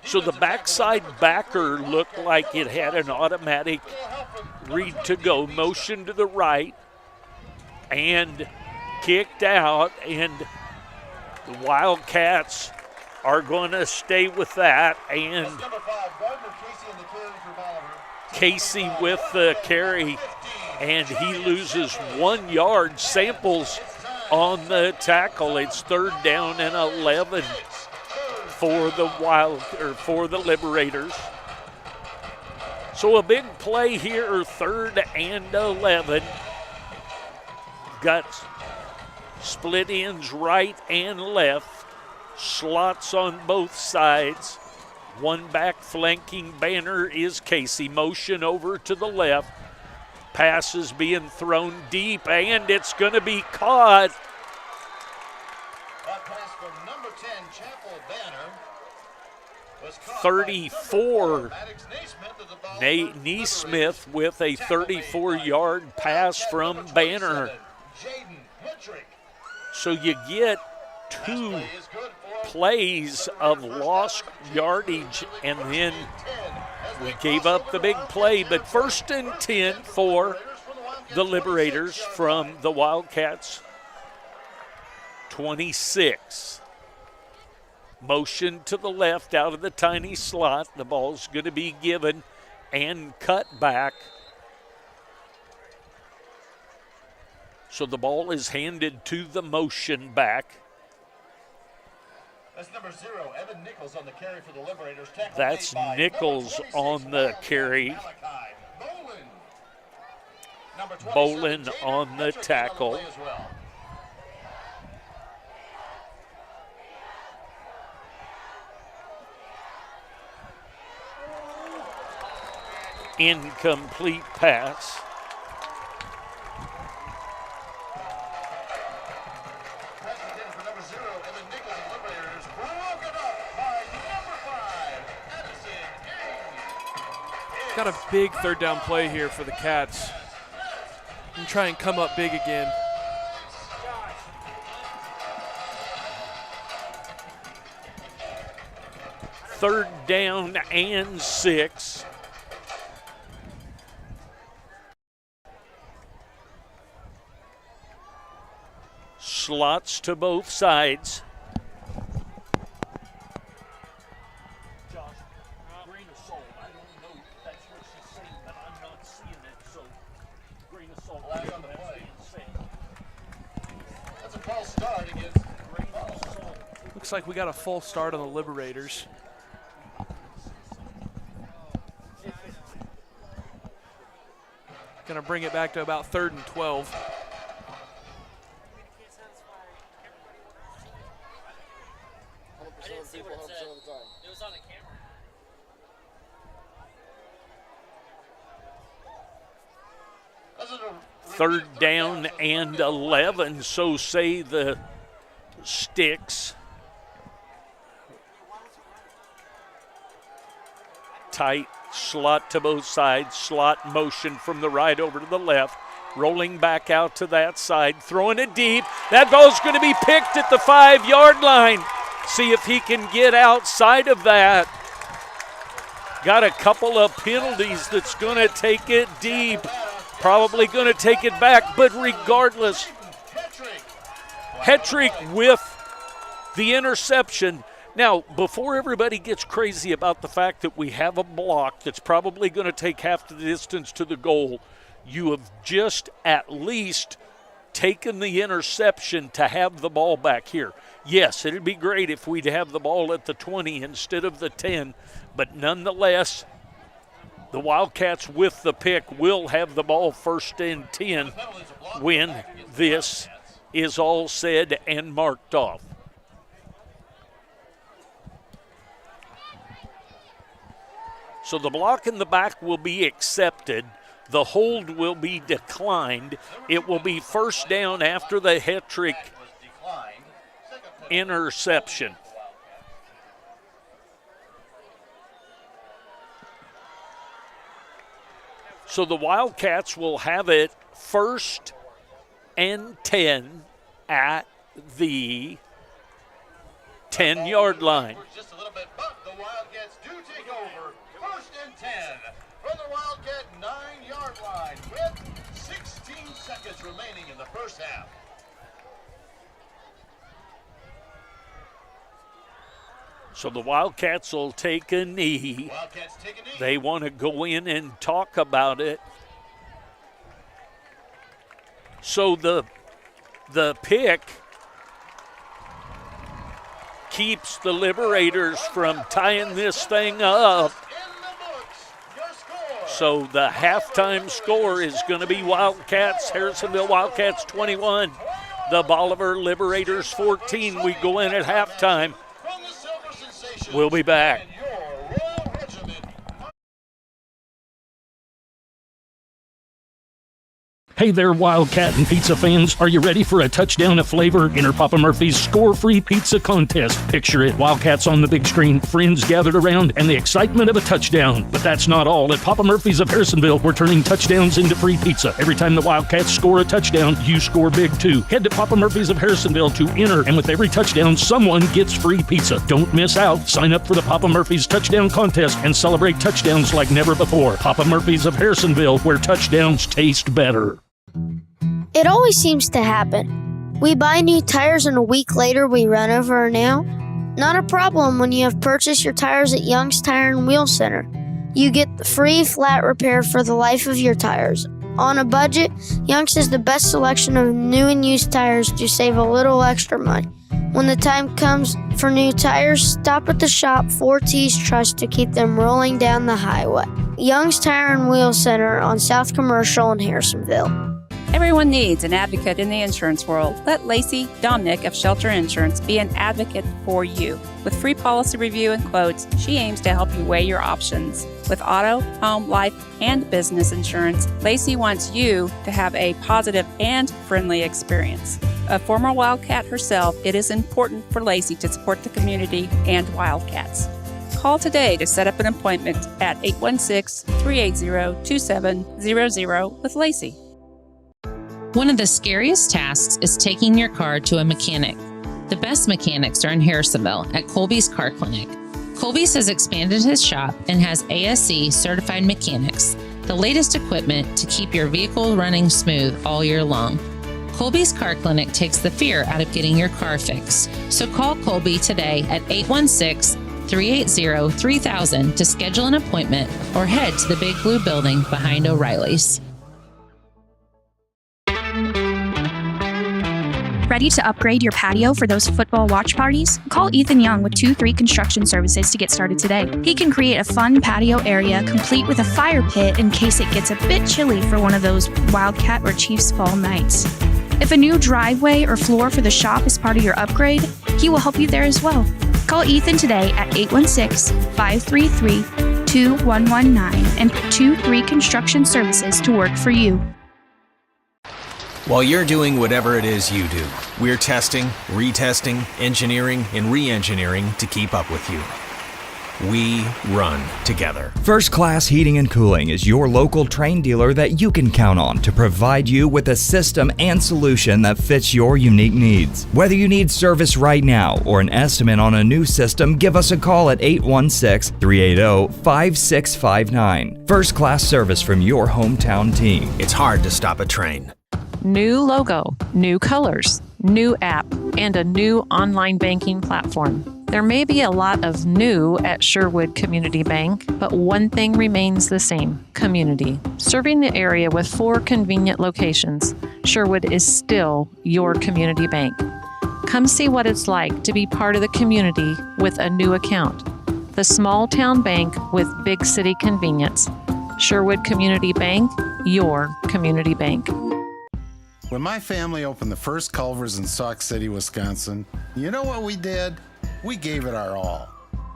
So the backside backer looked like it had an automatic read to go, motion to the right, and kicked out, and the Wildcats are going to stay with that, and Casey with the carry, and he loses 1 yard. Samples on the tackle. It's 3rd down and 11 for the Liberators. So a big play here, 3rd and 11. Got split ends right and left. Slots on both sides. One back flanking Banner is Casey. Motion over to the left. Pass is being thrown deep, and it's going to be caught. 34. Neesmith with a 34-yard pass from Banner. So you get 2 plays of lost yardage, and then we gave up the big play. But 1st and 10 for the Liberators from the Wildcats 26. Motion to the left out of the tiny slot. The ball's going to be given and cut back. So the ball is handed to the motion back. That's number 0, Evan Nichols on the carry for the Liberators. That's Nichols on the carry. Bolin on the tackle. Incomplete pass. Got a big 3rd down play here for the Cats. And try and come up big again. Third down and 6. Slots to both sides. Looks like we got a full start on the Liberators. Gonna bring it back to about 3rd and 12. I didn't see what it said. It was on a camera. Third down and 11, so say the Sticks. Tight slot to both sides, slot motion from the right over to the left, rolling back out to that side, throwing it deep. That ball's going to be picked at the 5-yard line. See if he can get outside of that. Got a couple of penalties that's going to take it deep. Probably going to take it back, but regardless, Hetrick with the interception. Now, before everybody gets crazy about the fact that we have a block that's probably going to take half the distance to the goal, you have just at least taken the interception to have the ball back here. Yes, it'd be great if we'd have the ball at the 20 instead of the 10, but nonetheless, the Wildcats with the pick will have the ball 1st and 10 when this is all said and marked off. So the block in the back will be accepted. The hold will be declined. It will be 1st down after the Hetrick interception. So the Wildcats will have it 1st and 10 at the 10-yard line. Just a little bit, but the Wildcats do take over. 1st and 10 from the Wildcat 9-yard line with 16 seconds remaining in the first half. So the Wildcats will take a knee. They want to go in and talk about it. So the pick keeps the Liberators from tying this thing up. So the halftime score is going to be Wildcats, Harrisonville Wildcats 21, the Bolivar Liberators 14. We go in at halftime. We'll be back. Hey there, Wildcat and pizza fans. Are you ready for a touchdown of flavor? Enter Papa Murphy's score-free pizza contest. Picture it, Wildcats on the big screen, friends gathered around, and the excitement of a touchdown. But that's not all. At Papa Murphy's of Harrisonville, we're turning touchdowns into free pizza. Every time the Wildcats score a touchdown, you score big too. Head to Papa Murphy's of Harrisonville to enter, and with every touchdown, someone gets free pizza. Don't miss out. Sign up for the Papa Murphy's touchdown contest and celebrate touchdowns like never before. Papa Murphy's of Harrisonville, where touchdowns taste better. It always seems to happen. We buy new tires and a week later we run over a nail. Not a problem when you have purchased your tires at Young's Tire and Wheel Center. You get the free flat repair for the life of your tires. On a budget, Young's has the best selection of new and used tires to save a little extra money. When the time comes for new tires, stop at the shop 4T's Trust to keep them rolling down the highway. Young's Tire and Wheel Center on South Commercial in Harrisonville. Everyone needs an advocate in the insurance world. Let Lacey Domnick of Shelter Insurance be an advocate for you. With free policy review and quotes, she aims to help you weigh your options. With auto, home, life, and business insurance, Lacey wants you to have a positive and friendly experience. A former Wildcat herself, it is important for Lacey to support the community and Wildcats. Call today to set up an appointment at 816-380-2700 with Lacey. One of the scariest tasks is taking your car to a mechanic. The best mechanics are in Harrisonville at Colby's Car Clinic. Colby's has expanded his shop and has ASE certified mechanics, the latest equipment to keep your vehicle running smooth all year long. Colby's Car Clinic takes the fear out of getting your car fixed. So call Colby today at 816-380-3000 to schedule an appointment or head to the Big Blue Building behind O'Reilly's. Ready to upgrade your patio for those football watch parties? Call Ethan Young with 2-3 Construction Services to get started today. He can create a fun patio area complete with a fire pit in case it gets a bit chilly for one of those Wildcat or Chiefs fall nights. If a new driveway or floor for the shop is part of your upgrade, he will help you there as well. Call Ethan today at 816-533-2119 and put 2-3 Construction Services to work for you. While you're doing whatever it is you do, we're testing, retesting, engineering, and re-engineering to keep up with you. we run together. First Class Heating and Cooling is your local Trane dealer that you can count on to provide you with a system and solution that fits your unique needs. Whether you need service right now or an estimate on a new system, give us a call at 816-380-5659. First Class service from your hometown team. It's hard to stop a train. New logo, new colors, new app, and a new online banking platform. There may be a lot of new at Sherwood Community Bank, but one thing remains the same: community. Serving the area with 4 convenient locations, Sherwood is still your community bank. Come see what it's like to be part of the community with a new account. The small town bank with big city convenience. Sherwood Community Bank, your community bank. When my family opened the first Culver's in Sauk City, Wisconsin, you know what we did? We gave it our all,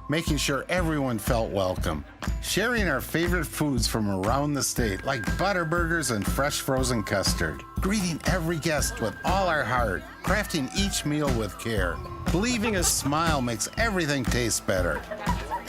making sure everyone felt welcome, sharing our favorite foods from around the state, like Butterburgers and fresh frozen custard, greeting every guest with all our heart, crafting each meal with care, believing a smile makes everything taste better.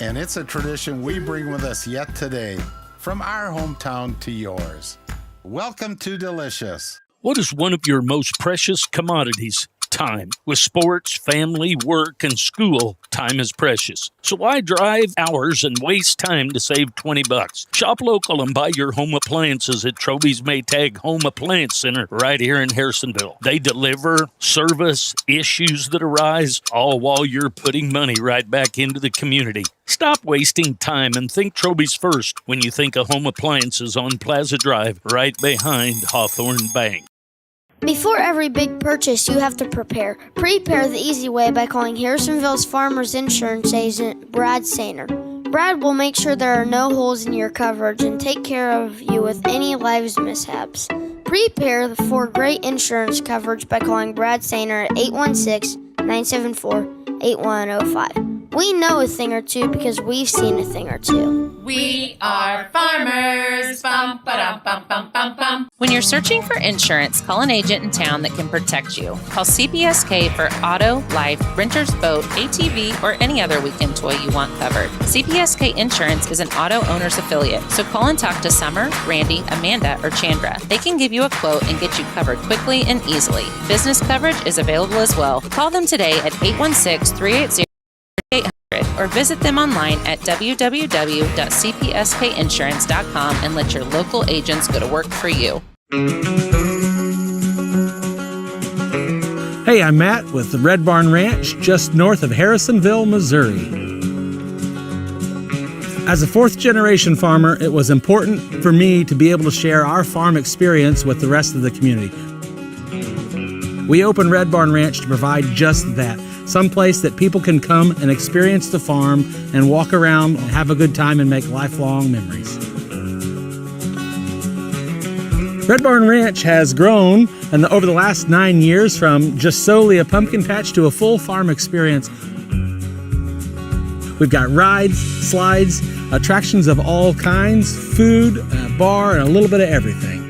And it's a tradition we bring with us yet today, from our hometown to yours. Welcome to Delicious. What is one of your most precious commodities? Time. With sports, family, work, and school, time is precious. So why drive hours and waste time to save $20? Shop local and buy your home appliances at Troby's Maytag Home Appliance Center right here in Harrisonville. They deliver, service, issues that arise, all while you're putting money right back into the community. Stop wasting time and think Troby's first when you think of home appliances on Plaza Drive, right behind Hawthorne Bank. Before every big purchase, you have to prepare. Prepare the easy way by calling Harrisonville's Farmers Insurance agent, Brad Sainer. Brad will make sure there are no holes in your coverage and take care of you with any lives mishaps. Prepare for great insurance coverage by calling Brad Sainer at 816-974-8105. We know a thing or two because we've seen a thing or two. We are farmers. Bum, ba-dum, bum, bum, bum, bum. When you're searching for insurance, call an agent in town that can protect you. Call CPSK for auto, life, renter's boat, ATV, or any other weekend toy you want covered. CPSK Insurance is an auto owner's affiliate, so call and talk to Summer, Randy, Amanda, or Chandra. They can give you a quote and get you covered quickly and easily. Business coverage is available as well. Call them today at 816-380-800 or visit them online at www.cpskinsurance.com and let your local agents go to work for you. Hey, I'm Matt with the Red Barn Ranch just north of Harrisonville, Missouri. As a fourth-generation farmer, it was important for me to be able to share our farm experience with the rest of the community. We opened Red Barn Ranch to provide just that. Someplace that people can come and experience the farm and walk around and have a good time and make lifelong memories. Red Barn Ranch has grown over the last 9 years from just solely a pumpkin patch to a full farm experience. We've got rides, slides, attractions of all kinds, food, a bar, and a little bit of everything.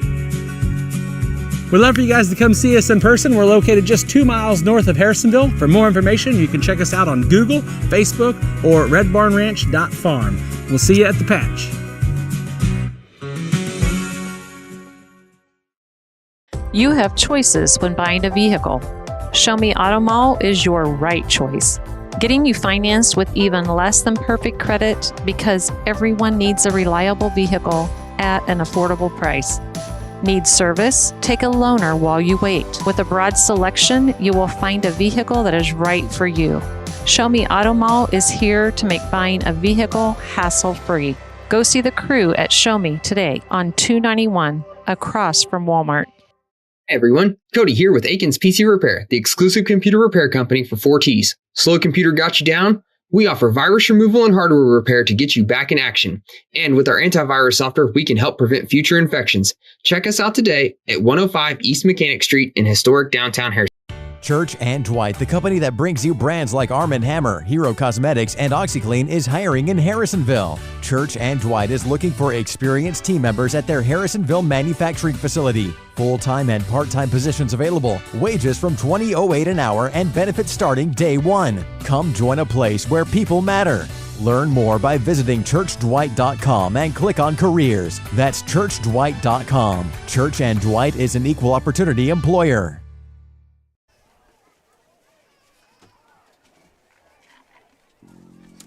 We'd love for you guys to come see us in person. We're located just 2 miles north of Harrisonville. For more information, you can check us out on Google, Facebook, or redbarnranch.farm. We'll see you at the patch. You have choices when buying a vehicle. Show Me Auto Mall is your right choice. Getting you financed with even less than perfect credit because everyone needs a reliable vehicle at an affordable price. Need service? Take a loaner while you wait. With a broad selection, you will find a vehicle that is right for you. Show Me Auto Mall is here to make buying a vehicle hassle-free. Go see the crew at Show Me today on 291 across from Walmart. Hey everyone, Cody here with Aikens PC Repair, the exclusive computer repair company for 4Ts. Slow computer got you down? We offer virus removal and hardware repair to get you back in action. And with our antivirus software, we can help prevent future infections. Check us out today at 105 East Mechanic Street in historic downtown Harrisonville. Church and Dwight, the company that brings you brands like Arm & Hammer, Hero Cosmetics, and OxyClean, is hiring in Harrisonville. Church and Dwight is looking for experienced team members at their Harrisonville manufacturing facility. Full-time and part-time positions available. Wages from $20.08 an hour and benefits starting day one. Come join a place where people matter. Learn more by visiting churchdwight.com and click on careers. That's churchdwight.com. Church and Dwight is an equal opportunity employer.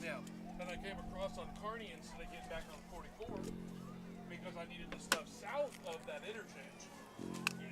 Yeah, then I came across on Kearney instead of getting back on 44 because I needed the stuff south of that interchange. Yeah.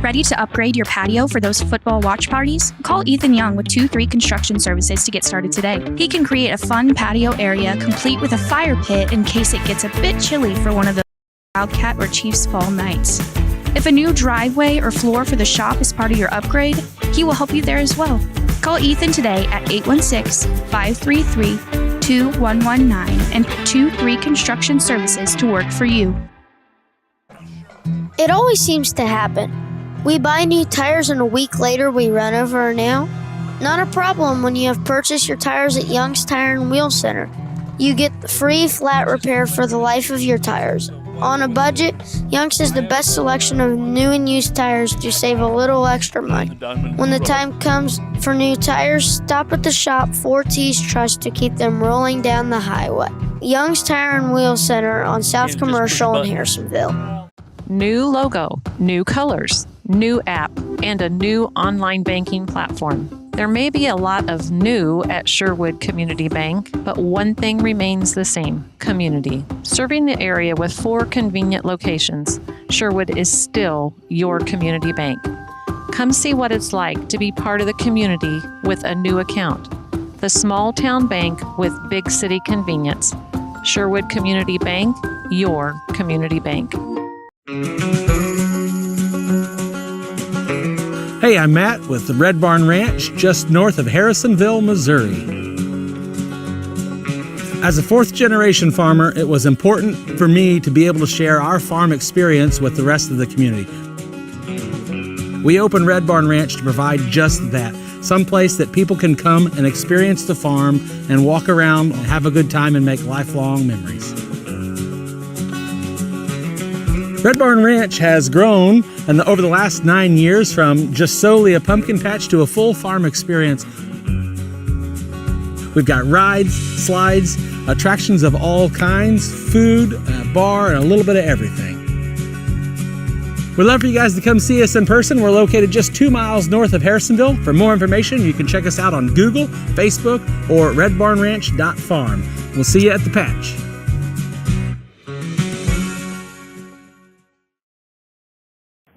Ready to upgrade your patio for those football watch parties? Call Ethan Young with 2-3 Construction Services to get started today. He can create a fun patio area complete with a fire pit in case it gets a bit chilly for one of those Wildcat or Chiefs fall nights. If a new driveway or floor for the shop is part of your upgrade, he will help you there as well. Call Ethan today at 816-533-2119 and put 2-3 Construction Services to work for you. It always seems to happen. We buy new tires and a week later we run over a nail. Not a problem when you have purchased your tires at Young's Tire and Wheel Center. You get the free flat repair for the life of your tires. On a budget, Young's has the best selection of new and used tires to save a little extra money. When the time comes for new tires, stop at the shop 4T's Trust to keep them rolling down the highway. Young's Tire and Wheel Center on South Commercial in Harrisonville. New logo, new colors, new app, and a new online banking platform. There may be a lot of new at Sherwood Community Bank, but one thing remains the same: community. Serving the area with 4 convenient locations, Sherwood is still your community bank. Come see what it's like to be part of the community with a new account. The small town bank with big city convenience. Sherwood Community Bank, your community bank. Hey, I'm Matt with the Red Barn Ranch just north of Harrisonville, Missouri. As a 4th-generation farmer, it was important for me to be able to share our farm experience with the rest of the community. We opened Red Barn Ranch to provide just that, someplace that people can come and experience the farm and walk around and have a good time and make lifelong memories. Red Barn Ranch has grown over the last 9 years from just solely a pumpkin patch to a full farm experience. We've got rides, slides, attractions of all kinds, food, a bar, and a little bit of everything. We'd love for you guys to come see us in person. We're located just 2 miles north of Harrisonville. For more information, you can check us out on Google, Facebook, or redbarnranch.farm. We'll see you at the patch.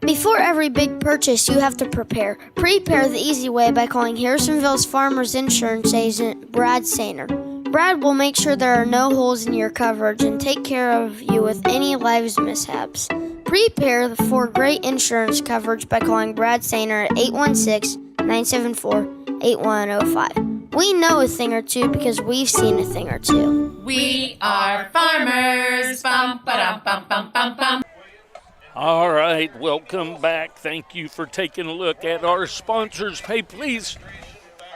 Before every big purchase, you have to prepare. Prepare the easy way by calling Harrisonville's Farmers Insurance agent, Brad Sainer. Brad will make sure there are no holes in your coverage and take care of you with any lives mishaps. Prepare for great insurance coverage by calling Brad Sainer at 816-974-8105. We know a thing or two because we've seen a thing or two. We are farmers. Bum, ba-dum, bum, bum, bum, bum. All right, welcome back. Thank you for taking a look at our sponsors. Hey, please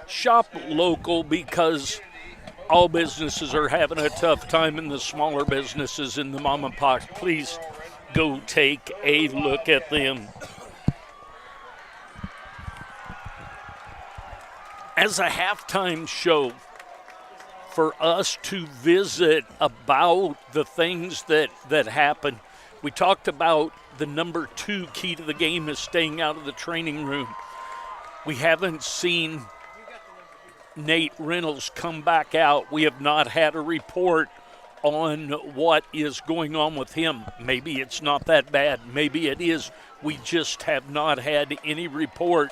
shop local because all businesses are having a tough time, and the smaller businesses in the mom and pop. Please go take a look at them. As a halftime show, for us to visit about the things that happen, we talked about the number 2 key to the game is staying out of the training room. We haven't seen Nate Reynolds come back out. We have not had a report on what is going on with him. Maybe it's not that bad. Maybe it is. We just have not had any report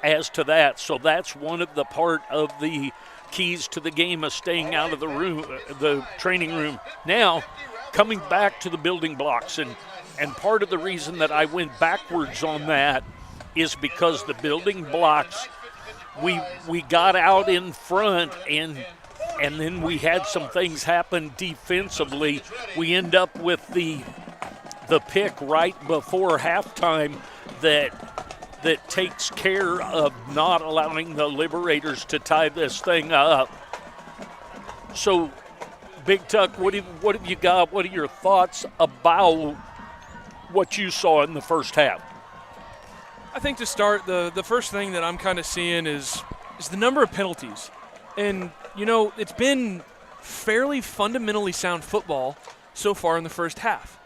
as to that. So that's one of the part of the keys to the game of staying out of the room, the training room. Now, coming back to the building blocks, and part of the reason that I went backwards on that is because the building blocks, we got out in front, and then we had some things happen defensively. We end up with the pick right before halftime that that takes care of not allowing the Liberators to tie this thing up. So, Big Tuck, what have you got? What are your thoughts about what you saw in the first half? I think to start, the first thing that I'm kind of seeing is the number of penalties. And, it's been fairly fundamentally sound football so far in the first half.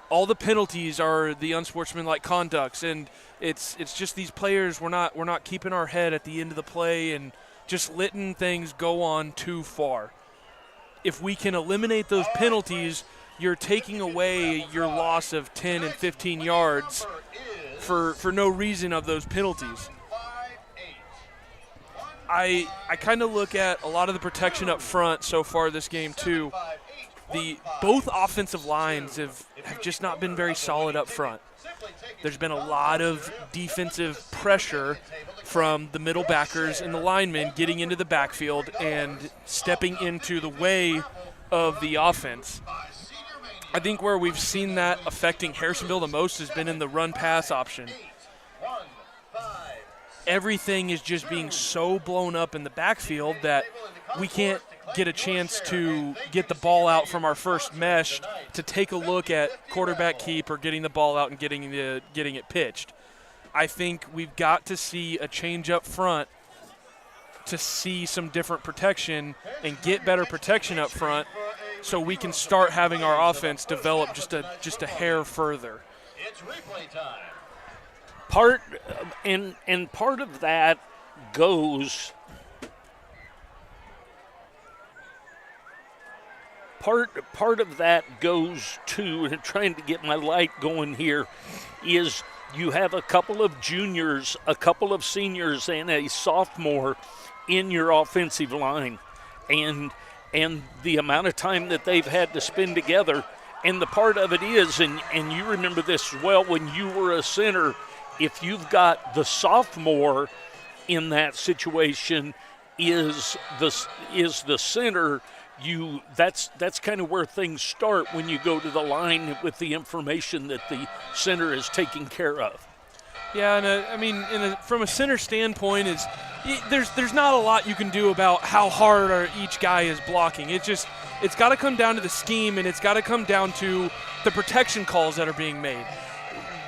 All the penalties are the unsportsmanlike conducts, and it's just these players, we're not keeping our head at the end of the play and just letting things go on too far. If we can eliminate those penalties, you're taking away your loss of 10 and 15 yards for no reason of those penalties. I kind of look at a lot of the protection up front so far this game too. Both offensive lines have just not been very solid up front. There's been a lot of defensive pressure from the middle backers and the linemen getting into the backfield and stepping into the way of the offense. I think where we've seen that affecting Harrisonville the most has been in the run-pass option. Everything is just being so blown up in the backfield that we can't get a chance to get the ball out from our first mesh to take a look at quarterback keep or getting the ball out and getting it pitched. I think we've got to see a change up front to see some different protection and get better protection up front so we can start having our offense develop just a hair further. It's replay time. Part of that goes part of that goes to, and trying to get my light going here, is you have a couple of juniors, a couple of seniors, and a sophomore in your offensive line, and the amount of time that they've had to spend together. And the part of it is, and you remember this well when you were a center, if you've got the sophomore in that situation is the center, that's kind of where things start when you go to the line with the information that the center is taking care of. Yeah, and from a center standpoint, there's not a lot you can do about how hard each guy is blocking. It's got to come down to the scheme, and it's got to come down to the protection calls that are being made.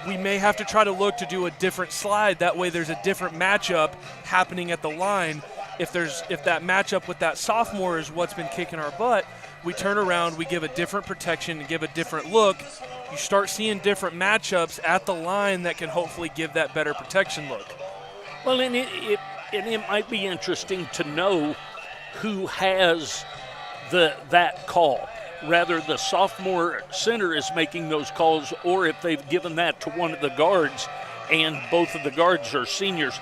We may have to try to look to do a different slide. That way there's a different matchup happening at the line. If that matchup with that sophomore is what's been kicking our butt, we turn around, we give a different protection and give a different look. You start seeing different matchups at the line that can hopefully give that better protection look. Well, and it might be interesting to know who has that call. Rather, the sophomore center is making those calls, or if they've given that to one of the guards, and both of the guards are seniors.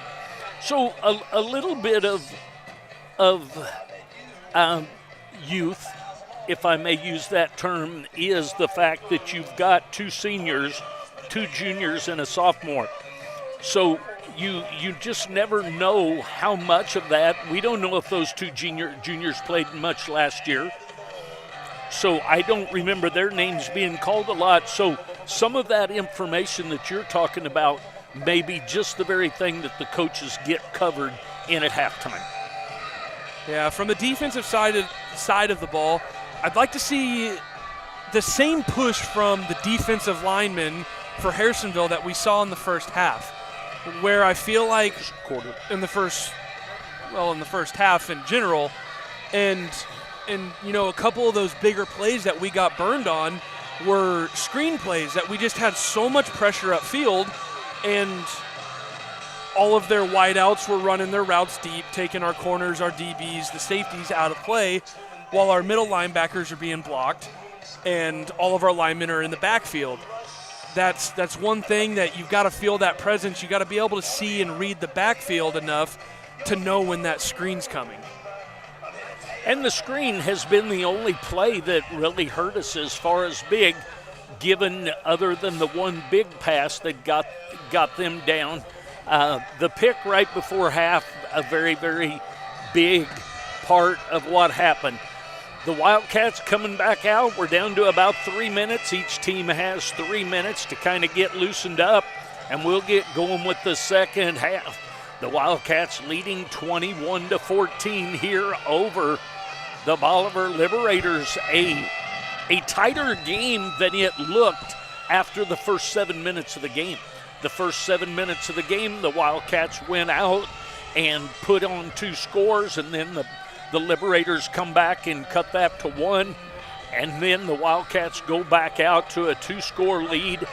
So a little bit of youth, if I may use that term, is the fact that you've got two seniors, two juniors, and a sophomore. So you just never know how much of that. We don't know if those two juniors played much last year. So I don't remember their names being called a lot. So some of that information that you're talking about may be just the very thing that the coaches get covered in at halftime. Yeah, from the defensive side of the ball, I'd like to see the same push from the defensive linemen for Harrisonville that we saw in the first half, where I feel like in the first half in general, and a couple of those bigger plays that we got burned on were screen plays that we just had so much pressure upfield, and all of their wideouts were running their routes deep, taking our corners, our DBs, the safeties out of play, while our middle linebackers are being blocked, and all of our linemen are in the backfield. That's one thing that you've got to feel that presence. You've got to be able to see and read the backfield enough to know when that screen's coming. And the screen has been the only play that really hurt us as far as big, given other than the one big pass that got them down. The pick right before half, a very, very big part of what happened. The Wildcats coming back out. We're down to about 3 minutes. Each team has 3 minutes to kind of get loosened up. and we'll get going with the second half. The Wildcats leading 21-14 here over the Bolivar Liberators. A tighter game than it looked after the first 7 minutes of the game. The first 7 minutes of the game, the Wildcats went out and put on 2 scores, and then the Liberators come back and cut that to 1. And then the Wildcats go back out to a 2-score lead,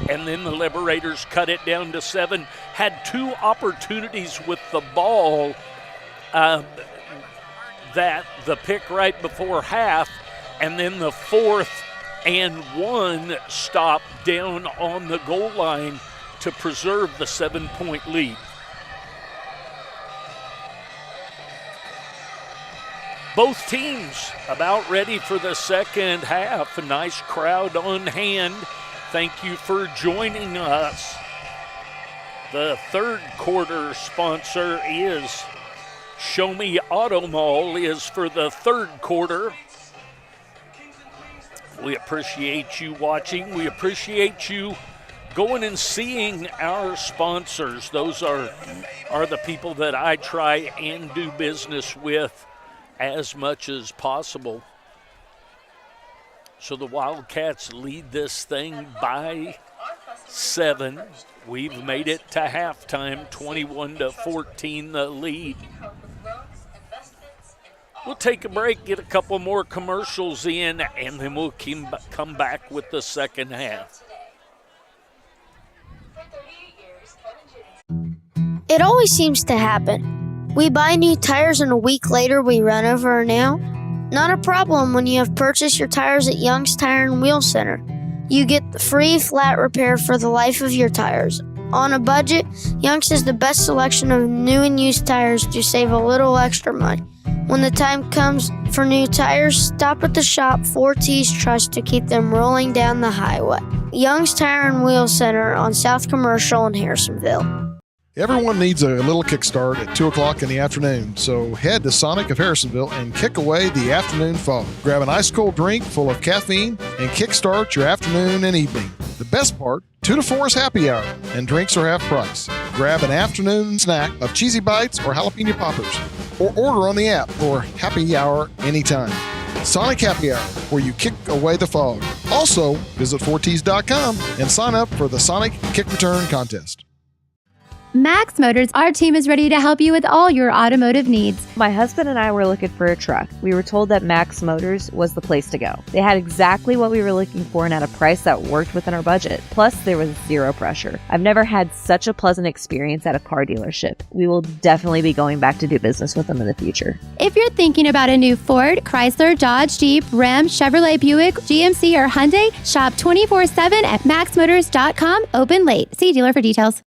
and then the Liberators cut it down to 7. Had 2 opportunities with the ball, that the pick right before half, and then the 4th and 1 stop down on the goal line to preserve the 7-point lead. Both teams about ready for the second half. A nice crowd on hand. Thank you for joining us. The third quarter sponsor is Show Me Auto Mall is for the third quarter. We appreciate you watching. We appreciate you going and seeing our sponsors. Those are the people that I try and do business with as much as possible. So the Wildcats lead this thing by 7. We've made it to halftime, 21-14 the lead. We'll take a break, get a couple more commercials in, and then we'll come back with the second half. It always seems to happen. We buy new tires and a week later we run over a nail. Not a problem when you have purchased your tires at Young's Tire and Wheel Center. You get the free flat repair for the life of your tires. On a budget, Young's has the best selection of new and used tires to save a little extra money. When the time comes for new tires, stop at the shop 4T's Trust to keep them rolling down the highway. Young's Tire and Wheel Center on South Commercial in Harrisonville. Everyone needs a little kickstart at 2 o'clock in the afternoon, so head to Sonic of Harrisonville and kick away the afternoon fog. Grab an ice-cold drink full of caffeine and kickstart your afternoon and evening. The best part, 2 to 4 is happy hour, and drinks are half price. Grab an afternoon snack of cheesy bites or jalapeno poppers, or order on the app for happy hour anytime. Sonic Happy Hour, where you kick away the fog. Also, visit 4ts.com and sign up for the Sonic Kick Return Contest. Max Motors, our team is ready to help you with all your automotive needs. My husband and I were looking for a truck. We were told that Max Motors was the place to go. They had exactly what we were looking for and at a price that worked within our budget. Plus, there was zero pressure. I've never had such a pleasant experience at a car dealership. We will definitely be going back to do business with them in the future. If you're thinking about a new Ford, Chrysler, Dodge, Jeep, Ram, Chevrolet, Buick, GMC, or Hyundai, shop 24/7 at maxmotors.com. Open late. See dealer for details.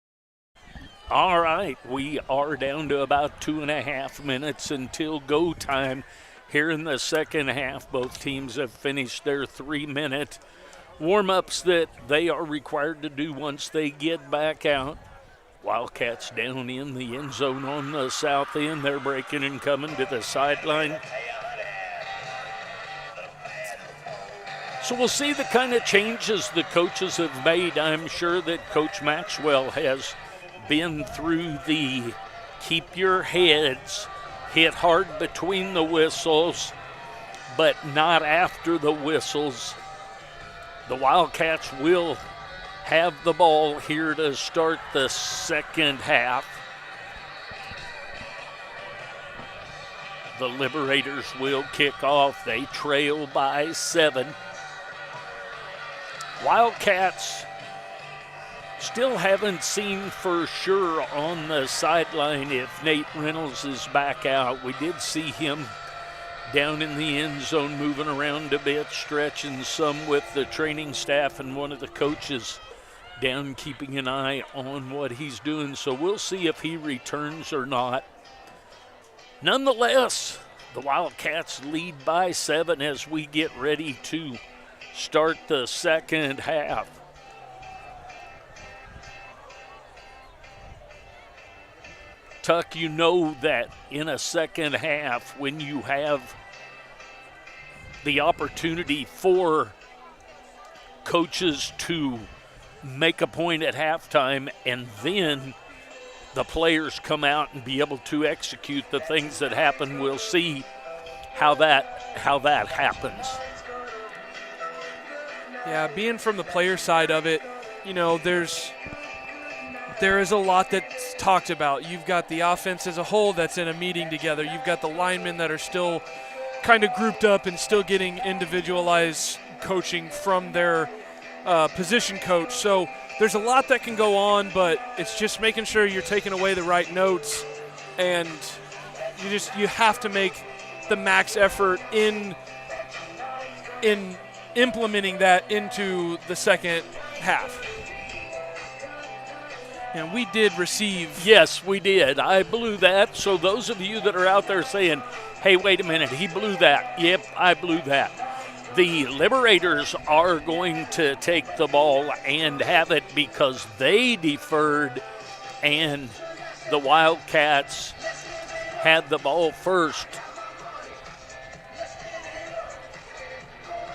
All right, we are down to about 2.5 minutes until go time here in the second half. Both teams have finished their 3-minute warm-ups that they are required to do once they get back out. Wildcats down in the end zone on the south end. They're breaking and coming to the sideline. So we'll see the kind of changes the coaches have made. I'm sure that Coach Maxwell has been through the keep your heads, hit hard between the whistles, but not after the whistles. The Wildcats will have the ball here to start the second half. The Liberators will kick off. They trail by 7. Wildcats still haven't seen for sure on the sideline if Nate Reynolds is back out. We did see him down in the end zone moving around a bit, stretching some with the training staff and one of the coaches down keeping an eye on what he's doing. So we'll see if he returns or not. Nonetheless, the Wildcats lead by 7 as we get ready to start the second half. Tuck, you know that in a second half, when you have the opportunity for coaches to make a point at halftime, and then the players come out and be able to execute the things that happen. We'll see how that happens. Yeah, being from the player side of it, there is a lot that's talked about. You've got the offense as a whole that's in a meeting together. You've got the linemen that are still kind of grouped up and still getting individualized coaching from their position coach. So there's a lot that can go on, but it's just making sure you're taking away the right notes, and you have to make the max effort in implementing that into the second half. And we did receive. Yes, we did. I blew that. So those of you that are out there saying, hey, wait a minute, he blew that. Yep, I blew that. The Liberators are going to take the ball and have it because they deferred, and the Wildcats had the ball first.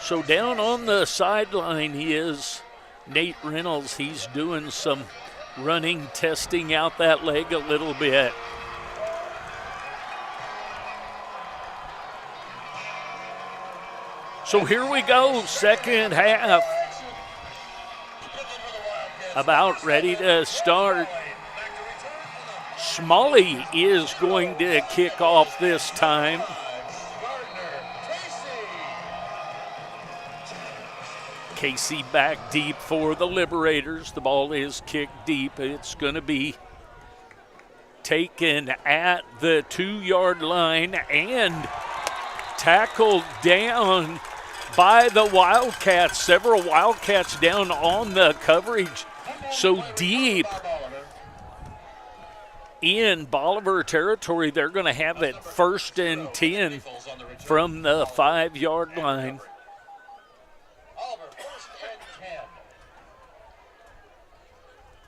So down on the sideline is Nate Reynolds. He's doing some running, testing out that leg a little bit. So here we go, second half. About ready to start. Smalley is going to kick off this time. Casey back deep for the Liberators. The ball is kicked deep. It's going to be taken at the 2-yard line and tackled down by the Wildcats. Several Wildcats down on the coverage. So deep in Bolivar territory, they're going to have it 1st and 10 from the 5-yard line.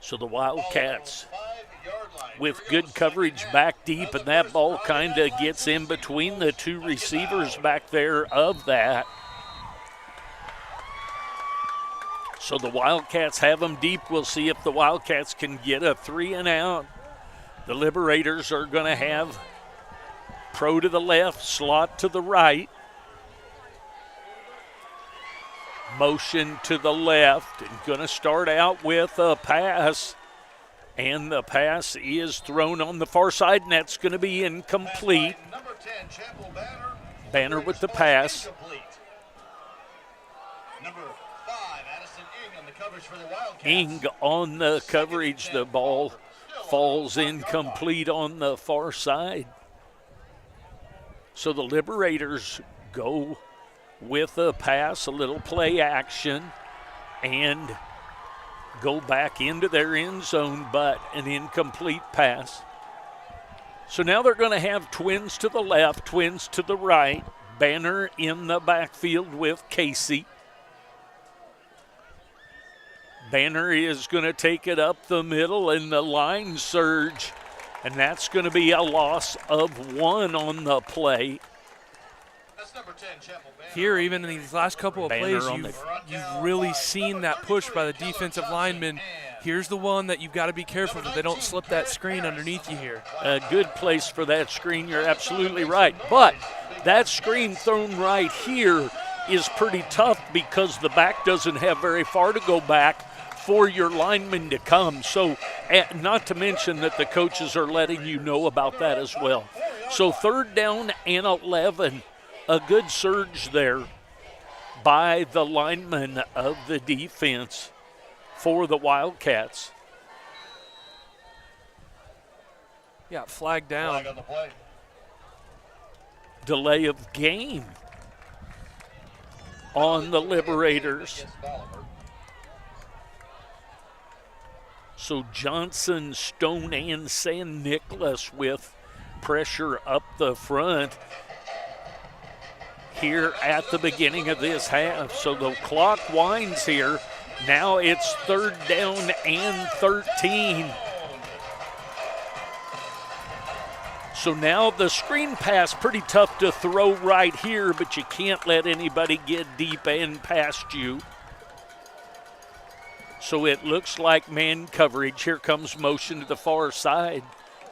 So the Wildcats with good coverage back deep, and that ball kind of gets in between the two receivers back there of that. So the Wildcats have them deep. We'll see if the Wildcats can get a 3-and-out. The Liberators are going to have pro to the left, slot to the right. Motion to the left, and going to start out with a pass. And the pass is thrown on the far side, and that's going to be incomplete. Banner with the pass. Ing on the coverage. The ball falls incomplete on the far side. So the Liberators go with a pass, a little play action, and go back into their end zone, but an incomplete pass. So now they're going to have twins to the left, twins to the right. Banner in the backfield with Casey. Banner is going to take it up the middle in the line surge, and that's going to be a loss of 1 on the play. Here, even in these last couple of plays, you've really seen that push by the defensive linemen. Here's the one that you've got to be careful that they don't slip that screen underneath you here. A good place for that screen, you're absolutely right. But that screen thrown right here is pretty tough because the back doesn't have very far to go back for your linemen to come. So, not to mention that the coaches are letting you know about that as well. So 3rd down and 11. A good surge there by the linemen of the defense for the Wildcats. Yeah, flag down. Delay of game on the Liberators. So Johnson, Stone, and San Nicolas with pressure up the front here at the beginning of this half. So the clock winds here. Now it's 3rd down and 13. So now the screen pass, pretty tough to throw right here, but you can't let anybody get deep and past you. So it looks like man coverage. Here comes motion to the far side.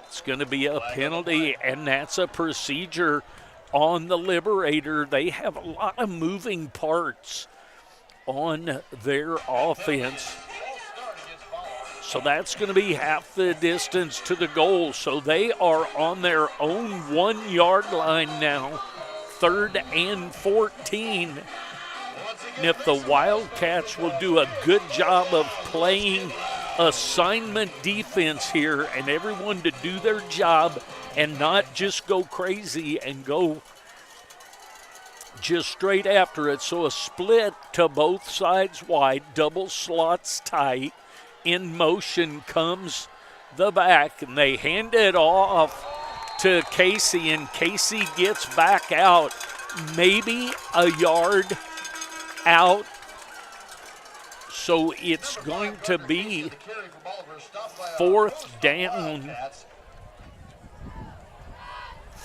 It's going to be a penalty, and that's a procedure on the Liberator. They have a lot of moving parts on their offense. So that's going to be half the distance to the goal. So they are on their own 1 yard line now, 3rd and 14. And if the Wildcats will do a good job of playing assignment defense here and everyone to do their job and not just go crazy and go just straight after it. So a split to both sides wide, double slots tight. In motion comes the back, and they hand it off to Casey, and Casey gets back out, maybe a yard out. So it's going to be 4th down.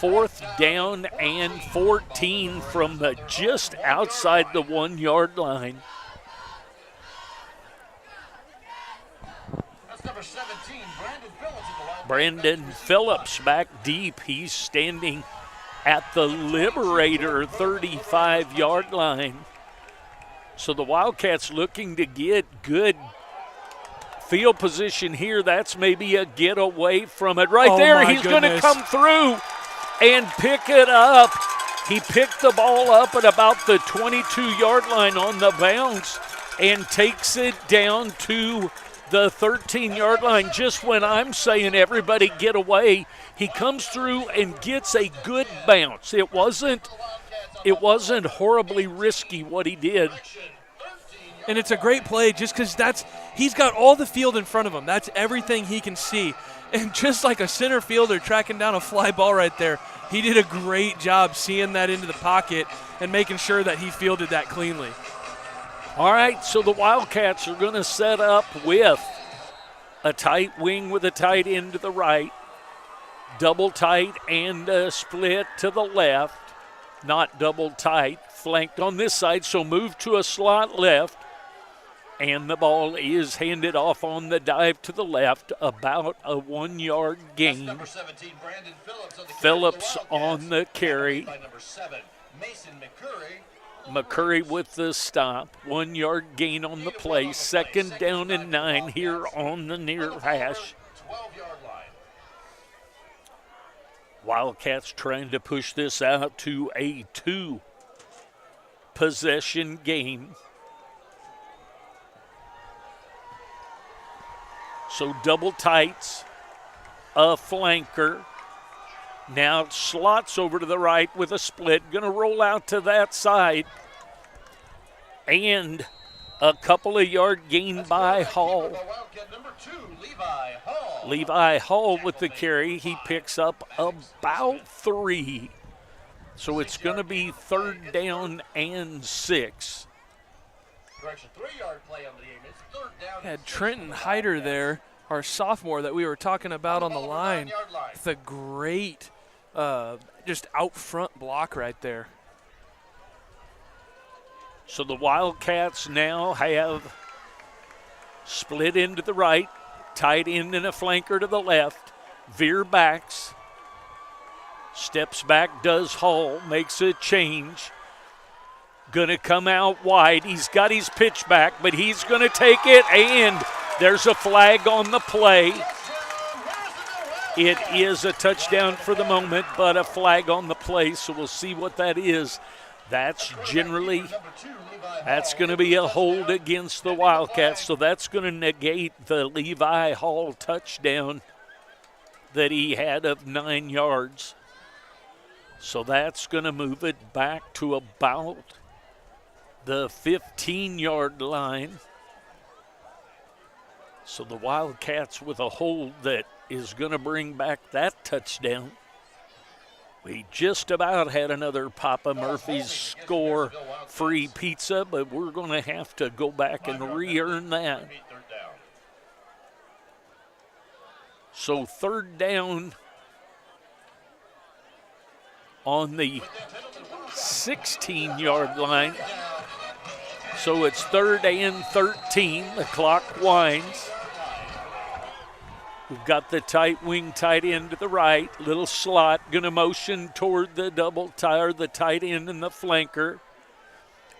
4th down and 14 from the just outside the 1 yard line. Brandon Phillips back deep. He's standing at the Liberator 35 yard line. So the Wildcats looking to get good field position here. That's maybe a get away from it. Right there, he's going to come through and pick it up. He picked the ball up at about the 22 yard line on the bounce and takes it down to the 13 yard line. Just when I'm saying everybody get away, he comes through and gets a good bounce. It wasn't horribly risky what he did. And it's a great play just because he's got all the field in front of him. That's everything he can see. And just like a center fielder tracking down a fly ball right there, he did a great job seeing that into the pocket and making sure that he fielded that cleanly. All right, so the Wildcats are going to set up with a tight wing with a tight end to the right, double tight and a split to the left, not double tight, flanked on this side, so move to a slot left, and the ball is handed off on the dive to the left, about a 1 yard gain. Number 17, Brandon Phillips on the carry. By number 7, Mason McCurry. McCurry with the stop. 1 yard gain on the play. 2nd down and 9 here on the near hash. 12-yard line. Wildcats trying to push this out to a 2-possession game. So double tights, a flanker. Now slots over to the right with a split. Going to roll out to that side. And a couple of yard gain by Hall. Levi Hall with the carry. He picks up about 3. So it's going to be 3rd down and 6. Correction, 3-yard play on the game. It's 3rd down. Had Trenton Hyder there, our sophomore that we were talking about on the line. With a great just out front block right there. So the Wildcats now have split into the right, tight end and a flanker to the left, veer backs, steps back, does Hall, makes a change. Going to come out wide. He's got his pitch back, but he's going to take it, and there's a flag on the play. It is a touchdown for the moment, but a flag on the play, so we'll see what that is. That's going to be a hold against the Wildcats, so that's going to negate the Levi Hall touchdown that he had of 9 yards. So that's going to move it back to about the 15-yard line. So the Wildcats with a hold that is going to bring back that touchdown. We just about had another Papa Murphy's score free pizza, but we're going to have to go back and re-earn that. So 3rd down on the 16-yard line. So it's 3rd and 13. The clock winds. We've got the tight wing tight end to the right. Little slot. Going to motion toward the double tire, the tight end and the flanker.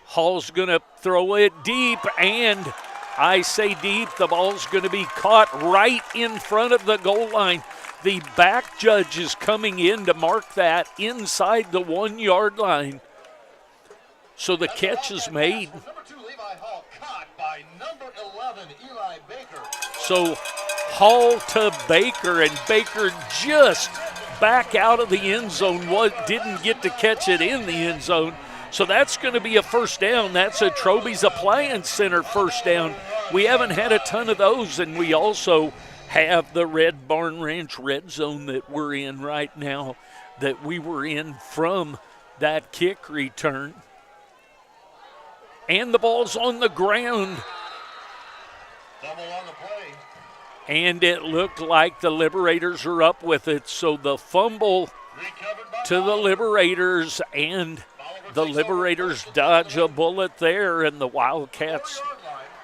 Hall's going to throw it deep, and I say deep. The ball's going to be caught right in front of the goal line. The back judge is coming in to mark that inside the 1 yard line. So the catch is made. So Hall to Baker, and Baker just back out of the end zone. Didn't get to catch it in the end zone. So that's going to be a first down. That's a Troby's Appliance Center first down. We haven't had a ton of those, and we also have the Red Barn Ranch red zone that we're in right now, that we were in from that kick return. And the ball's on the ground. Double on the play. And it looked like the Liberators are up with it. So the fumble to the Liberators, and the Liberators dodge a bullet there, and the Wildcats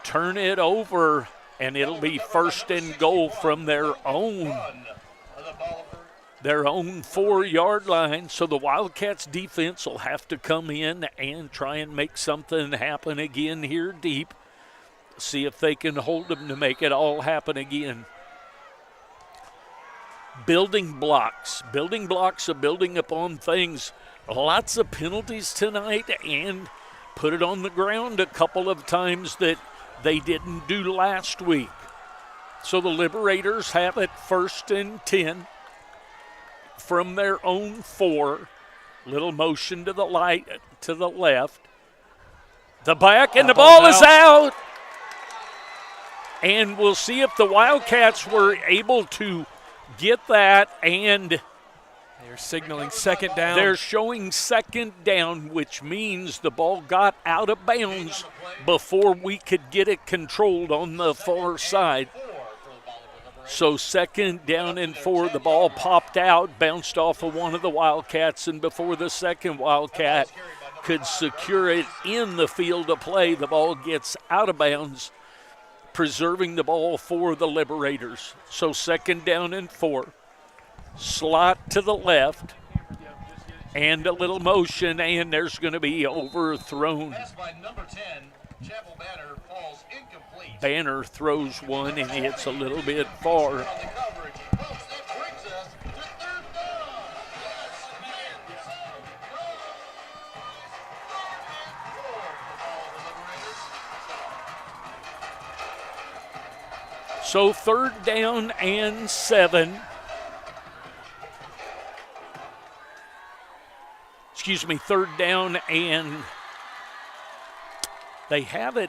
turn it over, and it'll be 1st and goal from their own 4 yard line. So the Wildcats defense will have to come in and try and make something happen again here deep. See if they can hold them to make it all happen again. Building blocks. Building blocks are building upon things. Lots of penalties tonight, and put it on the ground a couple of times that they didn't do last week. So the Liberators have it 1st and 10 from their own 4. Little motion to the left. The back, and the ball is out. And we'll see if the Wildcats were able to get that, and they're signaling 2nd down. They're showing 2nd down, which means the ball got out of bounds before we could get it controlled on the far side. So 2nd down and 4, the ball popped out, bounced off of one of the Wildcats, and before the second Wildcat could secure it in the field of play, the ball gets out of bounds, preserving the ball for the Liberators. So 2nd down and 4. Slot to the left, and a little motion, and there's going to be overthrown. Banner throws one, and it's a little bit far. So 3rd down and 7. Excuse me, 3rd down, and they have it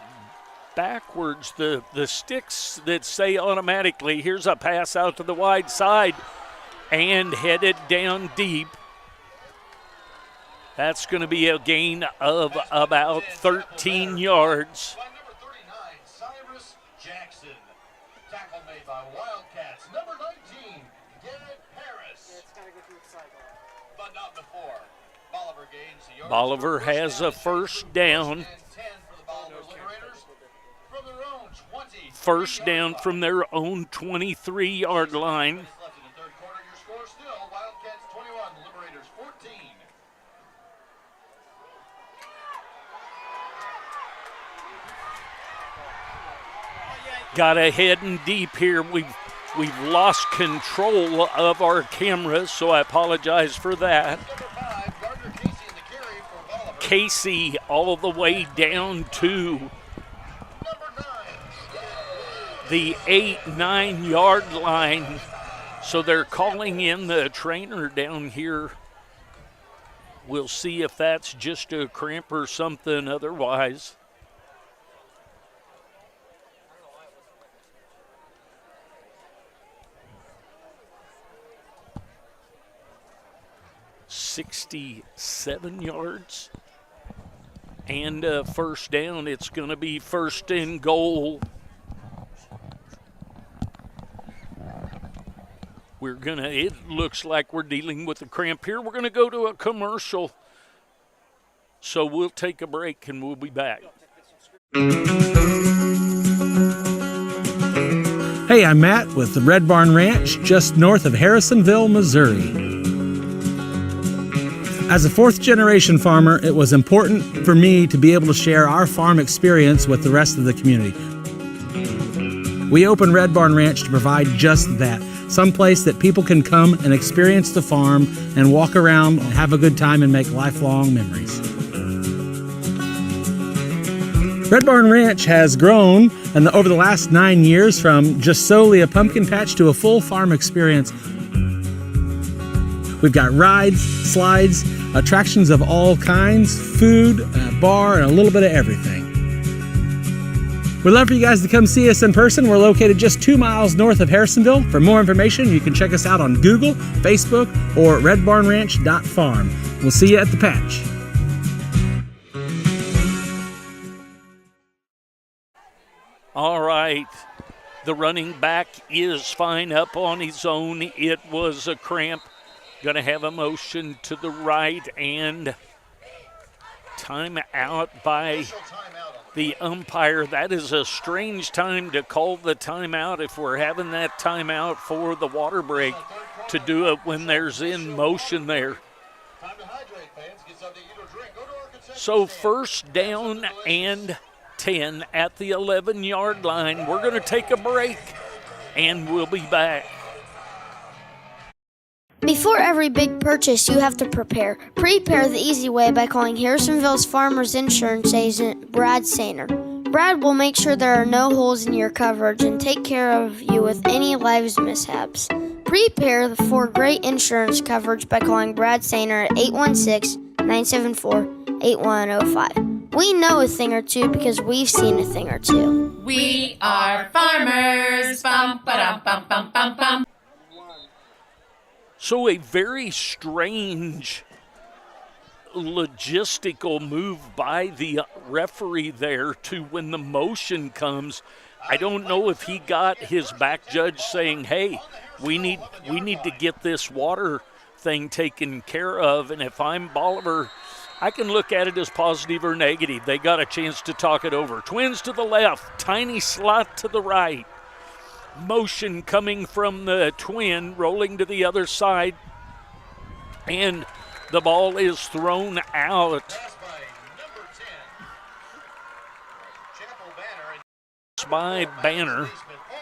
backwards. The sticks that say automatically, here's a pass out to the wide side and headed down deep. That's going to be a gain of about 13 yards. Bolivar has a 1st down. 1st down from their own 23-yard line. Got a heading deep here. We've lost control of our cameras, so I apologize for that. Casey all the way down to the 8-9 yard line. So they're calling in the trainer down here. We'll see if that's just a cramp or something otherwise. .67 yards. And a 1st down. It's going to be 1st and goal. It looks like we're dealing with a cramp here. We're going to go to a commercial. So we'll take a break and we'll be back. Hey, I'm Matt with the Red Barn Ranch just north of Harrisonville, Missouri. As a fourth-generation farmer, it was important for me to be able to share our farm experience with the rest of the community. We opened Red Barn Ranch to provide just that, someplace that people can come and experience the farm and walk around and have a good time and make lifelong memories. Red Barn Ranch has grown over the last 9 years from just solely a pumpkin patch to a full farm experience. We've got rides, slides, attractions of all kinds, food, a bar, and a little bit of everything. We'd love for you guys to come see us in person. We're located just 2 miles north of Harrisonville. For more information, you can check us out on Google, Facebook, or redbarnranch.farm. We'll see you at the patch. All right. The running back is fine up on his own. It was a cramp. Going to have a motion to the right and time out by the umpire. That is a strange time to call the timeout if we're having that timeout for the water break, to do it when there's in motion there. So first down and 10 at the 11-yard line. We're going to take a break and we'll be back. Before every big purchase, you have to prepare. Prepare the easy way by calling Harrisonville's Farmers Insurance agent, Brad Sainer. Brad will make sure there are no holes in your coverage and take care of you with any lives mishaps. Prepare for great insurance coverage by calling Brad Sainer at 816-974-8105. We know a thing or two because we've seen a thing or two. We are farmers. Bum, ba-dum, bum, bum, bum, bum. So a very strange logistical move by the referee there to when the motion comes. I don't know if he got his back judge saying, hey, we need to get this water thing taken care of. And if I'm Bolivar, I can look at it as positive or negative. They got a chance to talk it over. Twins to the left, tiny slot to the right. Motion coming from the twin, rolling to the other side, and the ball is thrown out by Banner.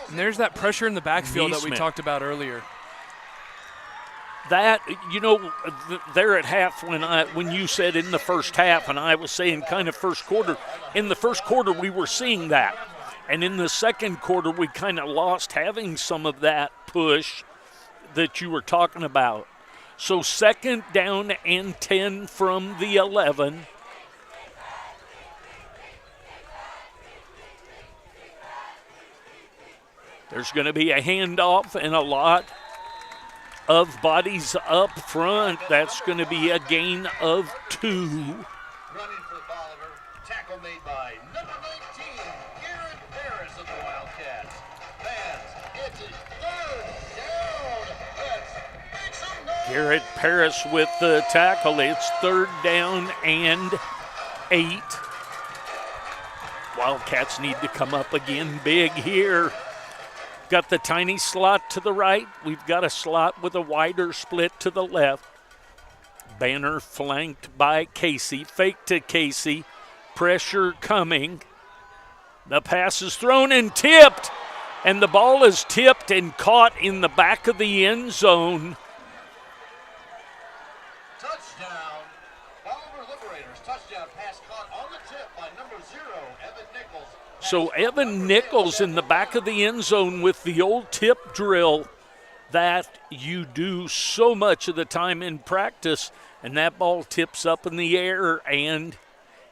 And there's that pressure in the backfield that we talked about earlier. That, there at half when you said in the first half, and I was saying kind of first quarter, in the first quarter we were seeing that. And in the second quarter, we kind of lost having some of that push that you were talking about. So second down and 10 from the 11. There's going to be a handoff and a lot of bodies up front. That's going to be a gain of 2. Running for Bolivar. Tackle made by number 19. Harris of the Wildcats. Fans, it's his third down. Let's make some noise. Garrett Paris with the tackle. It's third down and 8. Wildcats need to come up again big here. Got the tiny slot to the right. We've got a slot with a wider split to the left. Banner flanked by Casey. Fake to Casey. Pressure coming. The pass is thrown and tipped, and the ball is tipped and caught in the back of the end zone. Touchdown. Bolivar Liberators. Touchdown pass caught on the tip by number 0, Evan Nichols. So Evan Nichols in the back of the end zone with the old tip drill that you do so much of the time in practice, and that ball tips up in the air and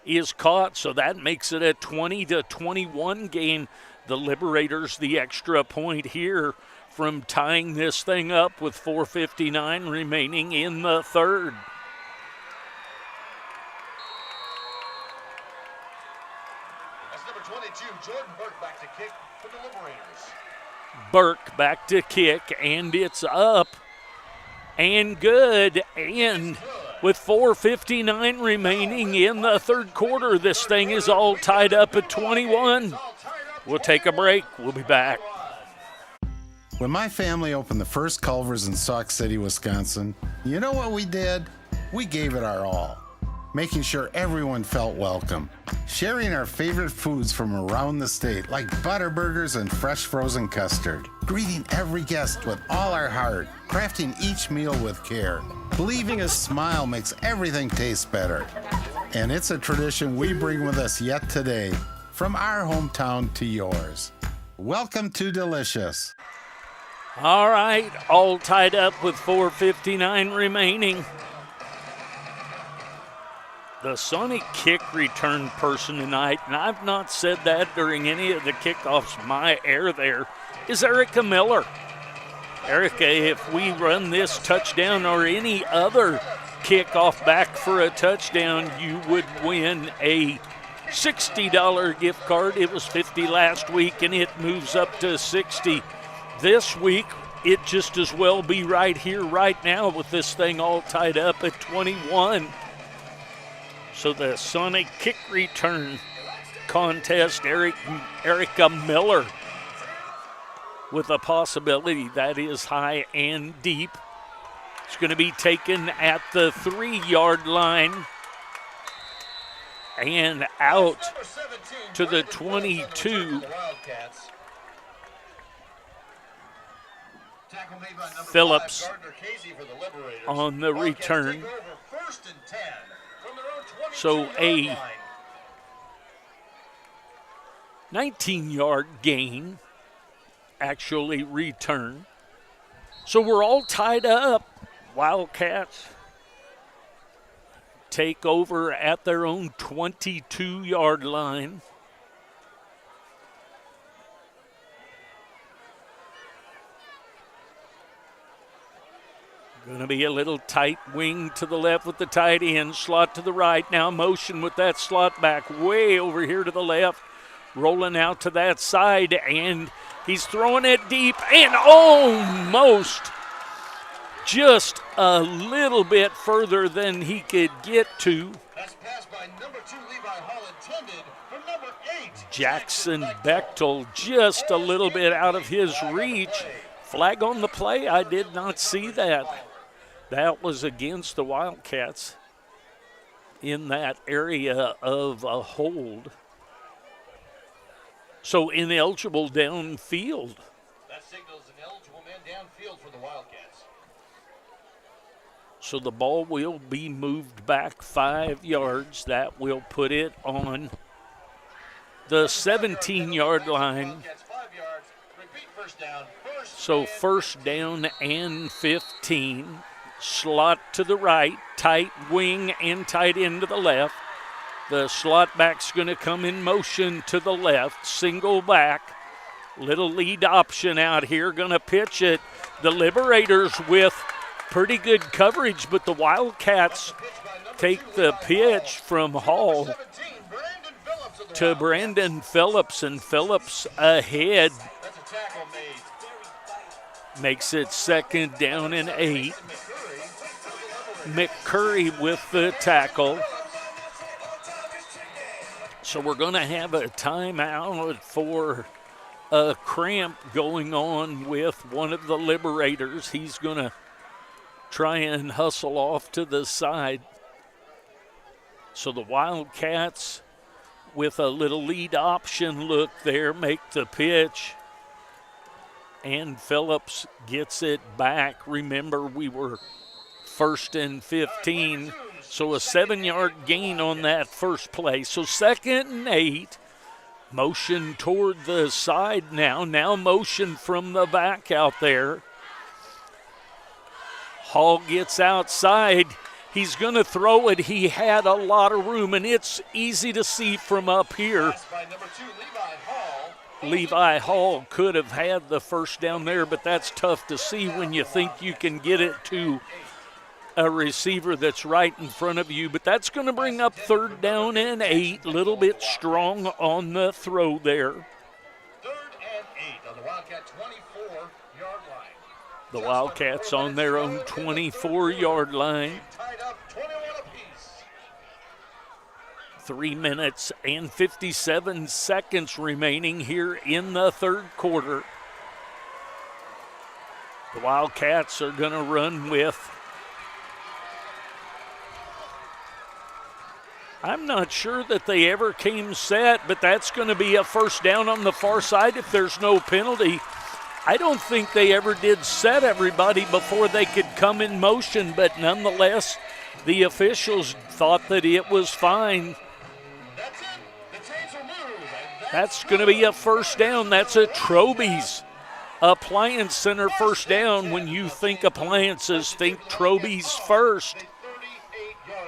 is caught. So that makes it a 20-21 game. The Liberators the extra point here from tying this thing up with 4:59 remaining in the third. That's number 22, Jordan Burke back to kick for the Liberators. Burke back to kick, and it's up and good. And With 4:59 remaining in the third quarter, this thing is all tied up at 21. We'll take a break. We'll be back. When my family opened the first Culver's in Sauk City, Wisconsin, you know what we did? We gave it our all, making sure everyone felt welcome, sharing our favorite foods from around the state, like Butterburgers and fresh frozen custard, greeting every guest with all our heart, crafting each meal with care, believing a smile makes everything taste better. And it's a tradition we bring with us yet today, from our hometown to yours. Welcome to Delicious. All right, all tied up with 4:59 remaining. The Sonic kick return person tonight, and I've not said that during any of the kickoffs, my air there, is Erica Miller. Erica, if we run this touchdown or any other kickoff back for a touchdown, you would win a $60 gift card. It was $50 last week, and it moves up to $60 this week. It just as well be right here, right now, with this thing all tied up at 21. So the Sonic kick return contest, Erica Miller with a possibility that is high and deep. It's going to be taken at the 3-yard line and out to the 22. Phillips on the return. So a 19-yard gain, actually return. So we're all tied up. Wildcats take over at their own 22-yard line. Going to be a little tight wing to the left with the tight end, slot to the right. Now motion with that slot back way over here to the left, rolling out to that side, and he's throwing it deep and almost just a little bit further than he could get to. That's passed by number 2 Levi Hall, intended for number 8. Jackson Bechtel just a little bit out of his reach. Flag on the play, I did not see that. That was against the Wildcats in that area of a hold. So ineligible downfield. That signals ineligible man downfield for the Wildcats. So the ball will be moved back 5 yards. That will put it on the 17-yard line. So first down and 15. Slot to the right, tight wing and tight end to the left. The slot back's going to come in motion to the left, single back. Little lead option out here, going to pitch it. The Liberators with pretty good coverage, but the Wildcats take the pitch from Hall to Brandon Phillips, and Phillips ahead. Makes it second down and 8. McCurry with the tackle. So we're going to have a timeout for a cramp going on with one of the Liberators. He's going to try and hustle off to the side. So the Wildcats with a little lead option look there, make the pitch. And Phillips gets it back. Remember, we were first and 15, so a 7-yard gain on that first play. So second and 8, motion toward the side now. Now motion from the back out there. Hall gets outside. He's going to throw it. He had a lot of room, and it's easy to see from up here. Levi Hall could have had the first down there, but that's tough to see when you think you can get it to a receiver that's right in front of you. But that's going to bring up third down and 8. A little bit strong on the throw there. Third and 8 on the Wildcat 24-yard line. The Wildcats on their own 24-yard line. Tied up 21. 3 minutes and 57 seconds remaining here in the third quarter. The Wildcats are going to run with, I'm not sure that they ever came set, but that's going to be a first down on the far side if there's no penalty. I don't think they ever did set everybody before they could come in motion, but nonetheless, the officials thought that it was fine. That's going to be a first down. That's a Troby's Appliance Center first down. When you think appliances, think Troby's first.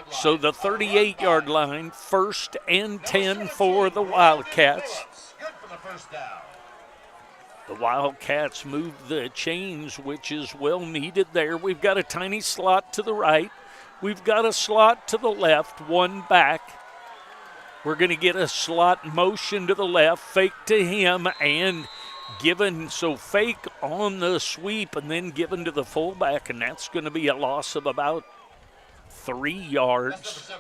So the 38-yard line, 1st and 10 for the Wildcats. The Wildcats move the chains, which is well needed there. We've got a tiny slot to the right. We've got a slot to the left, one back. We're going to get a slot motion to the left, fake to him, and given, so fake on the sweep and then given to the fullback, and that's going to be a loss of about 3 yards.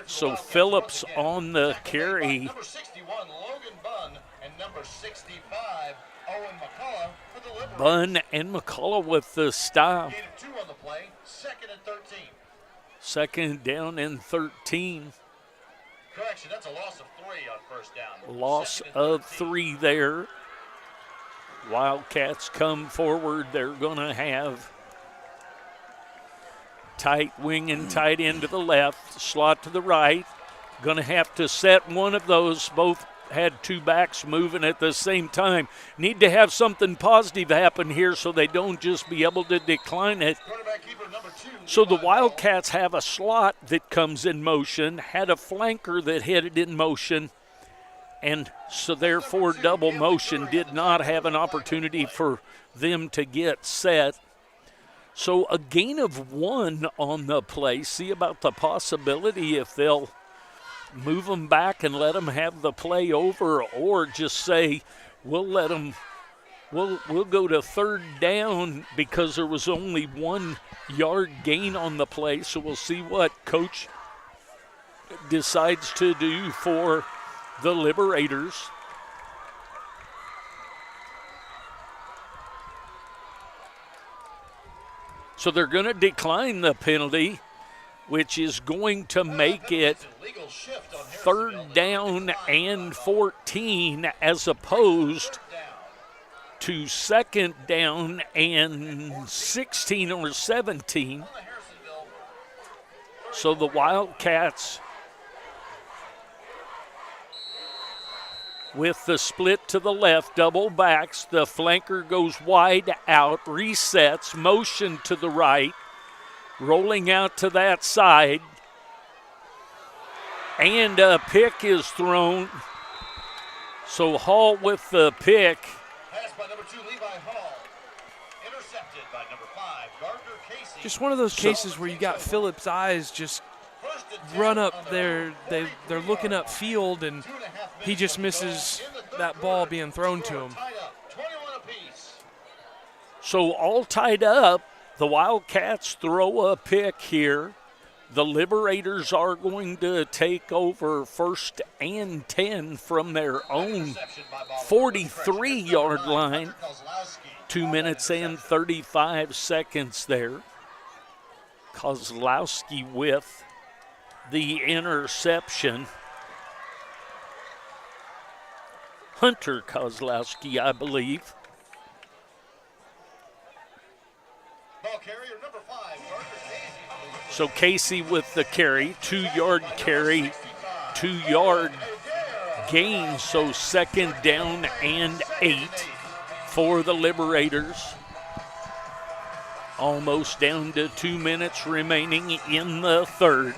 So Phillips on the carry. Number 61, Logan Bunn, and number 65, Owen McCullough for the Liberators. Bunn and McCullough with the stop. Gain of 2 on the play, 2nd and 13. Second down and 13. Correction, that's a loss of 3 on first down. Loss of 3 there. Wildcats come forward. They're going to have tight wing and tight end to the left, slot to the right. Going to have to set one of those. Both had 2 backs moving at the same time. Need to have something positive happen here so they don't just be able to decline it. So the Wildcats have a slot that comes in motion, had a flanker that headed in motion, and so therefore double motion did not have an opportunity for them to get set. So a gain of 1 on the play. See about the possibility if they'll move them back and let them have the play over, or just say we'll let them, we'll go to 3rd down because there was only 1 yard gain on the play. So we'll see what coach decides to do for the Liberators. So they're going to decline the penalty, which is going to make it 3rd down and 14 as opposed to 2nd down and 16 or 17. So the Wildcats with the split to the left, double backs, the flanker goes wide out, resets, motion to the right, rolling out to that side, and a pick is thrown. So Hall with the pick. Pass by number 2, Levi Hall. Intercepted by number 5, Gardner Casey. Just one of those cases where you got Phillips' eyes just run up there. They're looking up field, and he just misses that ball being thrown to him. So all tied up. The Wildcats throw a pick here. The Liberators are going to take over 1st and 10 from their own 43-yard line. 2 minutes and 35 seconds there. Kozlowski with the interception. Hunter Kozlowski, I believe. Ball carrier number 5, Gardner Casey. So Casey with the carry, 2-yard carry, 2-yard gain. So 2nd down and 8 for the Liberators. Almost down to 2 minutes remaining in the third.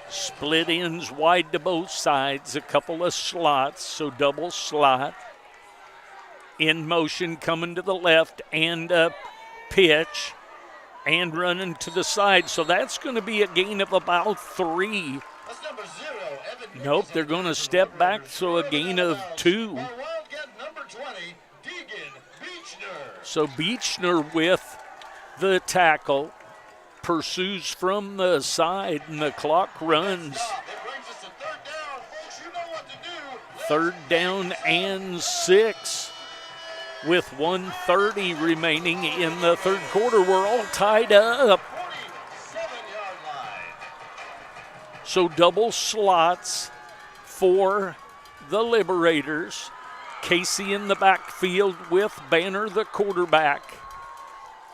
Split ends wide to both sides, a couple of slots, so double slot. In motion coming to the left, and a pitch, and running to the side. So that's going to be a gain of about 3. That's number 0, Evan. Nope, they're going to step back, so a gain of 2. Wildcat number 20, Deegan Beechner. So Beechner with the tackle, pursues from the side, and the clock runs. 3rd down and 6 with 1:30 remaining in the third quarter. We're all tied up. So double slots for the Liberators. Casey in the backfield with Banner, the quarterback.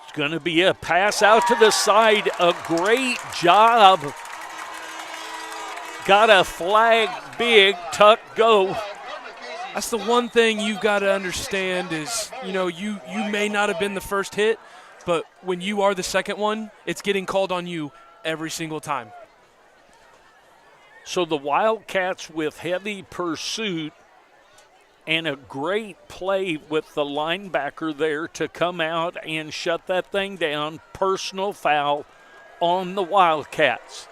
It's going to be a pass out to the side. A great job. Got a flag, big, tuck, go. That's the one thing you've got to understand is, you may not have been the first hit, but when you are the second one, it's getting called on you every single time. So the Wildcats with heavy pursuit and a great play with the linebacker there to come out and shut that thing down. Personal foul on the Wildcats.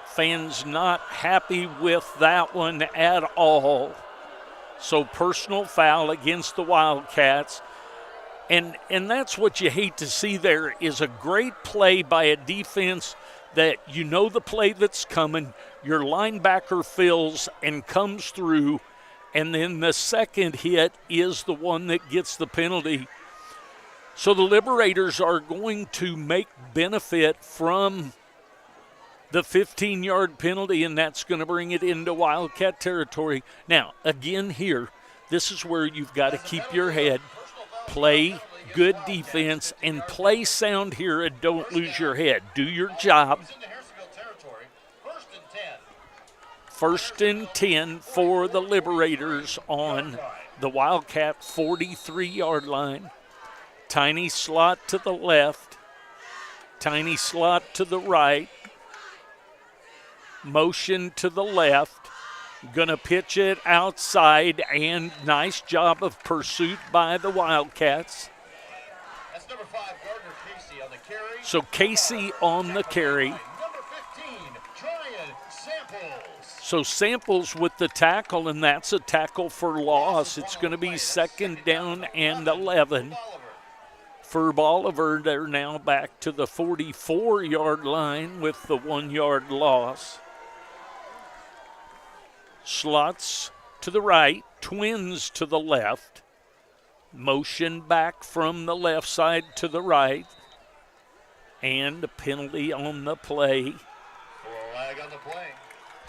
Fans not happy with that one at all. So personal foul against the Wildcats. And that's what you hate to see there is a great play by a defense that you know the play that's coming. Your linebacker fills and comes through, and then the second hit is the one that gets the penalty. So the Liberators are going to make benefit from the 15-yard penalty, and that's going to bring it into Wildcat territory. Now, again here, this is where you've got to keep your head, play good defense, and play sound here and don't lose your head. Do your job. 1st and 10 for the Liberators on the Wildcat 43-yard line. Tiny slot to the left, tiny slot to the right, motion to the left. Gonna pitch it outside, and nice job of pursuit by the Wildcats. That's number 5, Gardner Casey on the carry. So Casey on the carry. Number 15, Tryon Samples. So Samples with the tackle, and that's a tackle for loss. It's going to be 2nd down and 11 for Bolivar. They're now back to the 44-yard line with the 1-yard loss. Slots to the right, twins to the left. Motion back from the left side to the right. And a penalty on the play. Flag on the play.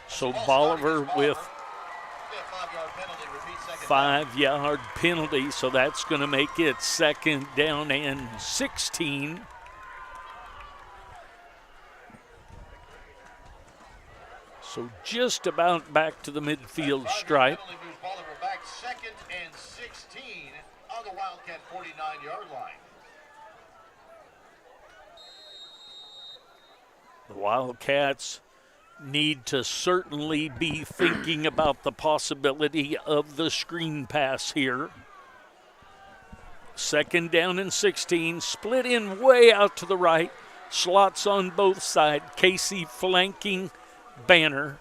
So Bolivar with 5-yard penalty, so that's going to make it 2nd down and 16. So just about back to the midfield stripe. Bolivar back 2nd and 16 on the Wildcat 49-yard line. The Wildcats need to certainly be thinking about the possibility of the screen pass here. 2nd down and 16, split in way out to the right, slots on both sides. Casey flanking Banner.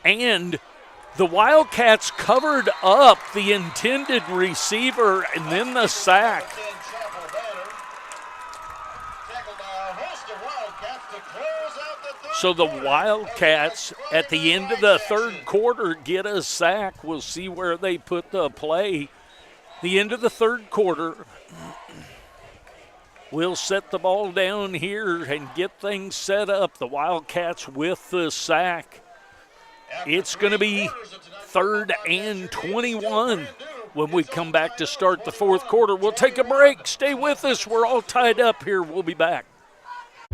And the Wildcats covered up the intended receiver, and then the sack. So the Wildcats at the end of the third quarter get a sack. We'll see where they put the play. The end of the third quarter, we'll set the ball down here and get things set up. The Wildcats with the sack. It's going to be 3rd and 21 when we come back to start the fourth quarter. We'll take a break. Stay with us. We're all tied up here. We'll be back.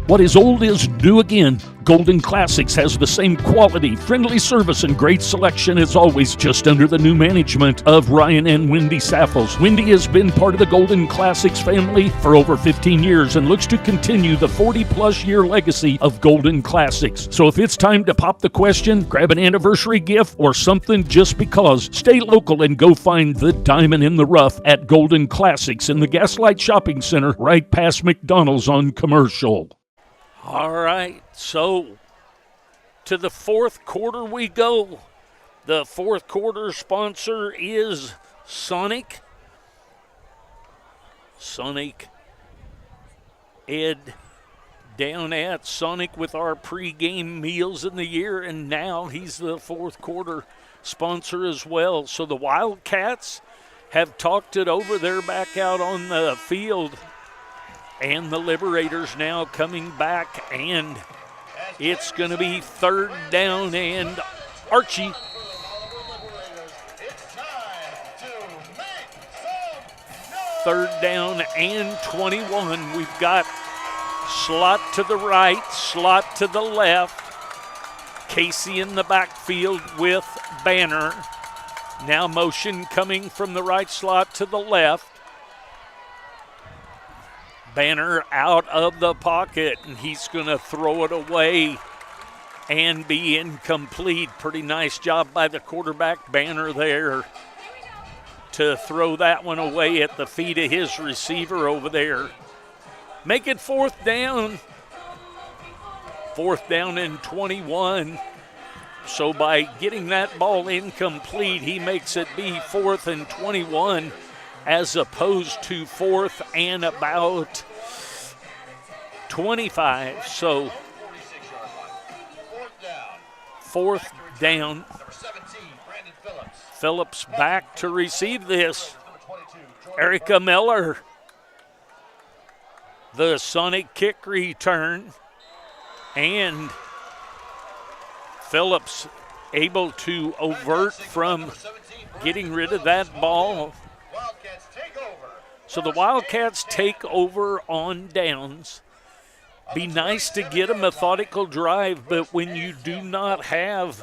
What is old is new again. Golden Classics has the same quality, friendly service, and great selection as always, just under the new management of Ryan and Wendy Sapples. Wendy has been part of the Golden Classics family for over 15 years and looks to continue the 40-plus year legacy of Golden Classics. So if it's time to pop the question, grab an anniversary gift, or something just because, stay local and go find the diamond in the rough at Golden Classics in the Gaslight Shopping Center right past McDonald's on Commercial. All right, so to the fourth quarter we go. The fourth quarter sponsor is Sonic. Sonic Ed down at Sonic with our pregame meals in the year, and now he's the fourth quarter sponsor as well. So the Wildcats have talked it over. They're back out on the field, and the Liberators now coming back, and it's going to be third down and Archie. Third down and 21. We've got slot to the right, slot to the left. Casey in the backfield with Banner. Now motion coming from the right slot to the left. Banner out of the pocket, and he's going to throw it away and be incomplete. Pretty nice job by the quarterback, Banner, there to throw that one away at the feet of his receiver over there. Make it fourth down. Fourth down and 21. So by getting that ball incomplete, he makes it be 4th and 21 as opposed to 4th and about 25. So fourth down. Phillips back to receive this. Erica Miller. The Sonic kick return. And Phillips able to avert from getting rid of that ball. So the Wildcats take over on downs. Be nice to get a methodical drive, but when you do not have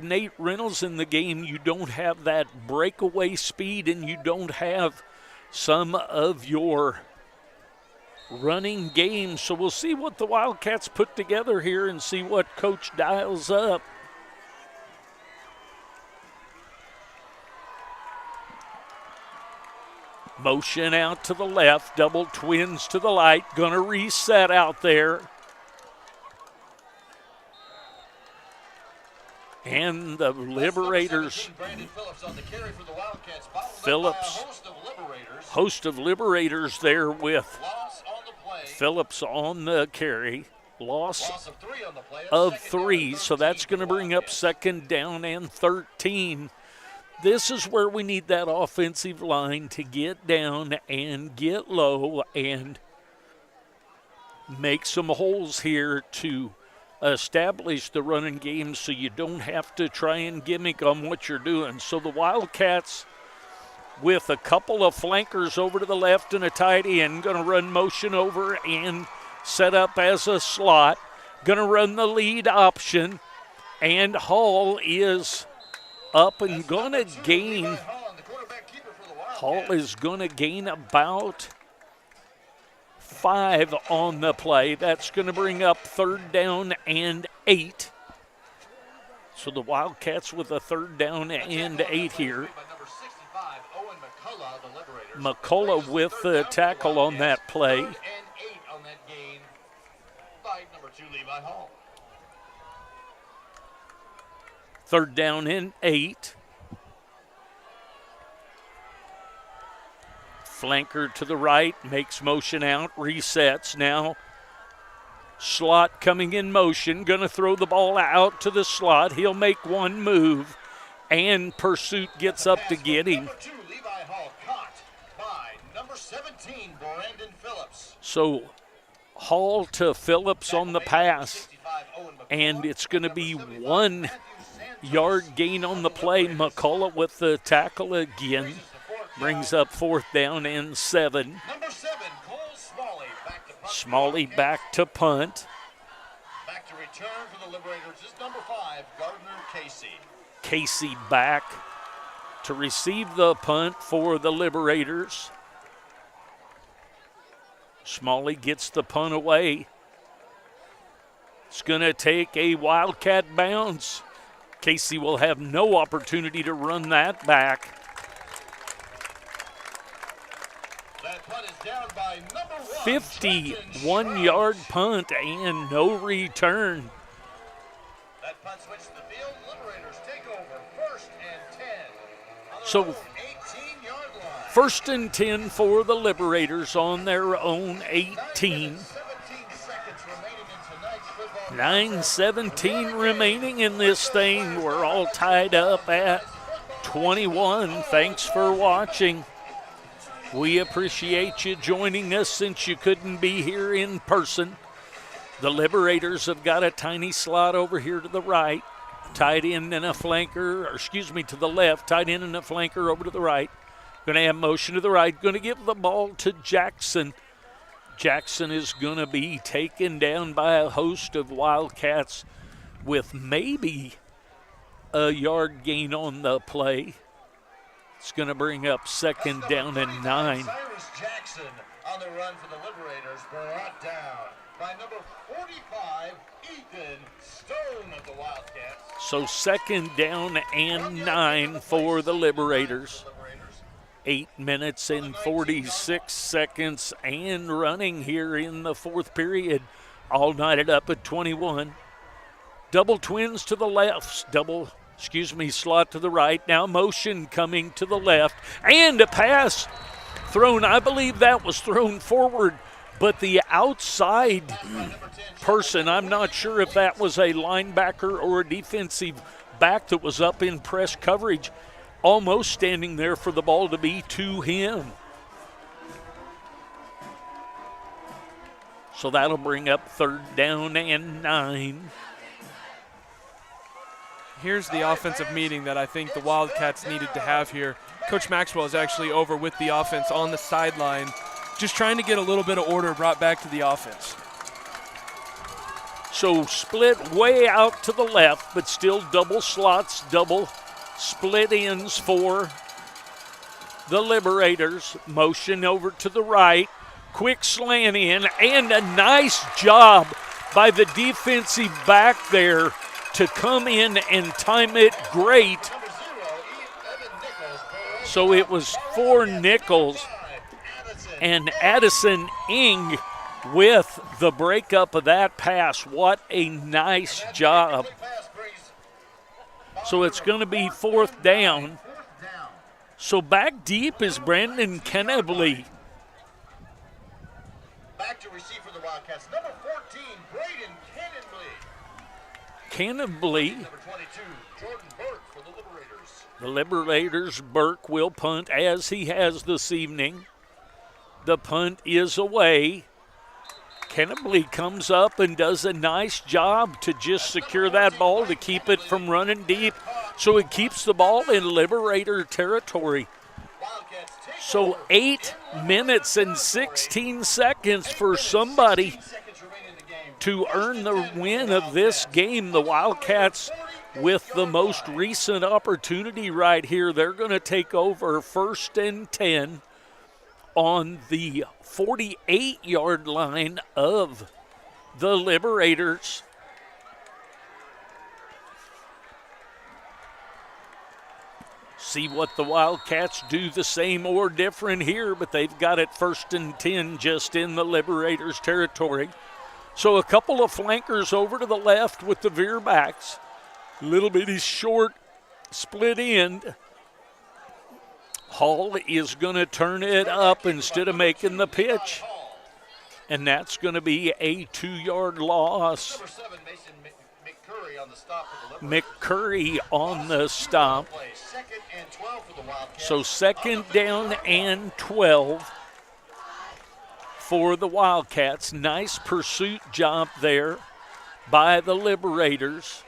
Nate Reynolds in the game, you don't have that breakaway speed, and you don't have some of your running game. So we'll see what the Wildcats put together here and see what Coach dials up. Motion out to the left, double twins to the right, gonna reset out there. And the Liberators, Phillips, host of Liberators there with Phillips on the carry. Loss of 3, so that's going to bring up second down and 13. This is where we need that offensive line to get down and get low and make some holes here to establish the running game so you don't have to try and gimmick on what you're doing. So the Wildcats with a couple of flankers over to the left and a tight end, going to run motion over and set up as a slot. Going to run the lead option, and Hall is up and going to gain. Hall is going to gain about 5 on the play. That's going to bring up third down and 8. So the Wildcats with a third down and 8 here. McCullough with the tackle on that play. Third down and 8. Flanker to the right, makes motion out, resets. Now slot coming in motion, going to throw the ball out to the slot. He'll make one move, and pursuit gets up to get him. So Hall to Phillips on the pass, and it's going to be 1 yard gain on the play. McCullough with the tackle again. Brings up fourth down and 7. Smalley back to punt. Back to return for the Liberators is number 5, Gardner Casey. Casey back to receive the punt for the Liberators. Smalley gets the punt away. It's going to take a Wildcat bounce. Casey will have no opportunity to run that back. That punt is down by number 1. 51-yard punt and no return. That punt switch to the field. Liberators take over. 1st and 10. So 18-yard line. 1st and 10 for the Liberators on their own 18. 9:17 remaining in this thing. We're all tied up at 21. Thanks for watching. We appreciate you joining us since you couldn't be here in person. The Liberators have got a tiny slot over here to the right. Tight end and a flanker, to the left. Tight end and a flanker over to the right. Going to have motion to the right. Going to give the ball to Jackson. Jackson is going to be taken down by a host of Wildcats with maybe a yard gain on the play. It's going to bring up 2nd down and 9. Cyrus Jackson on the run for the Liberators, brought down by number 45, Ethan Stone of the Wildcats. So 2nd down and 9 for the Liberators. 8 minutes and 46 seconds and running here in the 4th period. All knotted up at 21. Double twins to the left. Slot to the right. Now motion coming to the left. And a pass thrown. I believe that was thrown forward. But the outside person, I'm not sure if that was a linebacker or a defensive back that was up in press coverage, almost standing there for the ball to be to him. So that'll bring up 3rd down and 9. Here's the offensive meeting that I think the Wildcats needed to have here. Coach Maxwell is actually over with the offense on the sideline, just trying to get a little bit of order brought back to the offense. So split way out to the left, but still double slots, double split ends for the Liberators. Motion over to the right. Quick slant in, and a nice job by the defensive back there to come in and time it great. So it was for Nichols, and Addison Ing with the breakup of that pass. What a nice job. So it's going to be 4th down. So back deep is Brandon Kennebly. Back to receive for the Wildcats, number 14, Braden Kennebly. Kennebly. Number 22, Jordan Burke for the Liberators. The Liberators, Burke will punt as he has this evening. The punt is away. Kennebly comes up and does a nice job to just secure that ball to keep it from running deep. So it keeps the ball in Liberator territory. So 8 minutes and 16 seconds for somebody to earn the win of this game. The Wildcats with the most recent opportunity right here. They're going to take over 1st and 10 on the 48-yard line of the Liberators. See what the Wildcats do the same or different here, but they've got it 1st and 10 just in the Liberators territory. So a couple of flankers over to the left with the veer backs. Little bitty short split end. Hall is going to turn it up instead of making the pitch. And that's going to be a 2-yard loss. Number 7, Mason McCurry on the stop for the Liberators. McCurry on the stop. 2nd and 12 for the Wildcats. So 2nd down and 12 for the Wildcats. Nice pursuit job there by the Liberators.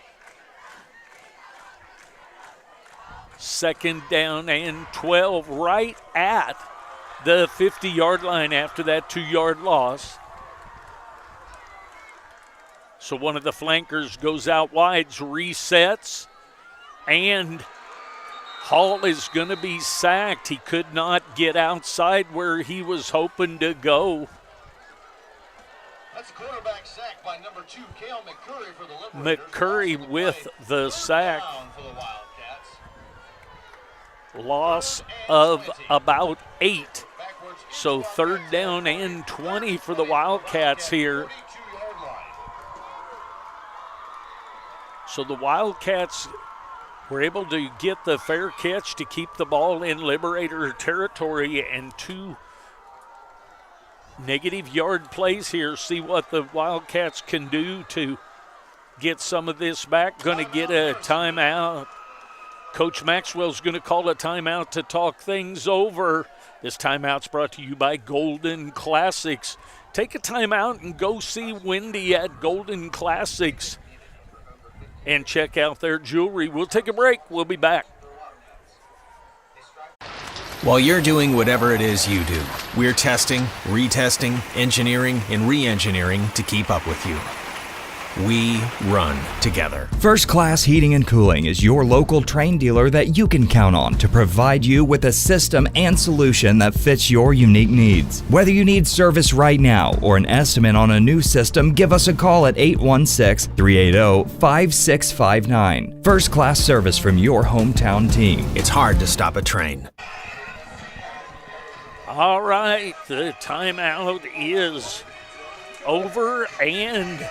2nd down and 12, right at the 50-yard line after that 2-yard loss. So one of the flankers goes out wide, resets, and Hall is going to be sacked. He could not get outside where he was hoping to go. That's a quarterback sack by number 2, Cale McCurry for the Liberators. McCurry with the sack. Loss of about 8. So 3rd down and 20 for the Wildcats here. So the Wildcats were able to get the fair catch to keep the ball in Liberator territory, and 2 negative yard plays here. See what the Wildcats can do to get some of this back. Going to get a timeout. Coach Maxwell's going to call a timeout to talk things over. This timeout's brought to you by Golden Classics. Take a timeout and go see Wendy at Golden Classics and check out their jewelry. We'll take a break. We'll be back. While you're doing whatever it is you do, we're testing, retesting, engineering, and re-engineering to keep up with you. We run together. First Class Heating and Cooling is your local Trane dealer that you can count on to provide you with a system and solution that fits your unique needs. Whether you need service right now or an estimate on a new system, give us a call at 816-380-5659. First Class service from your hometown team. It's hard to stop a train. All right, the timeout is over, and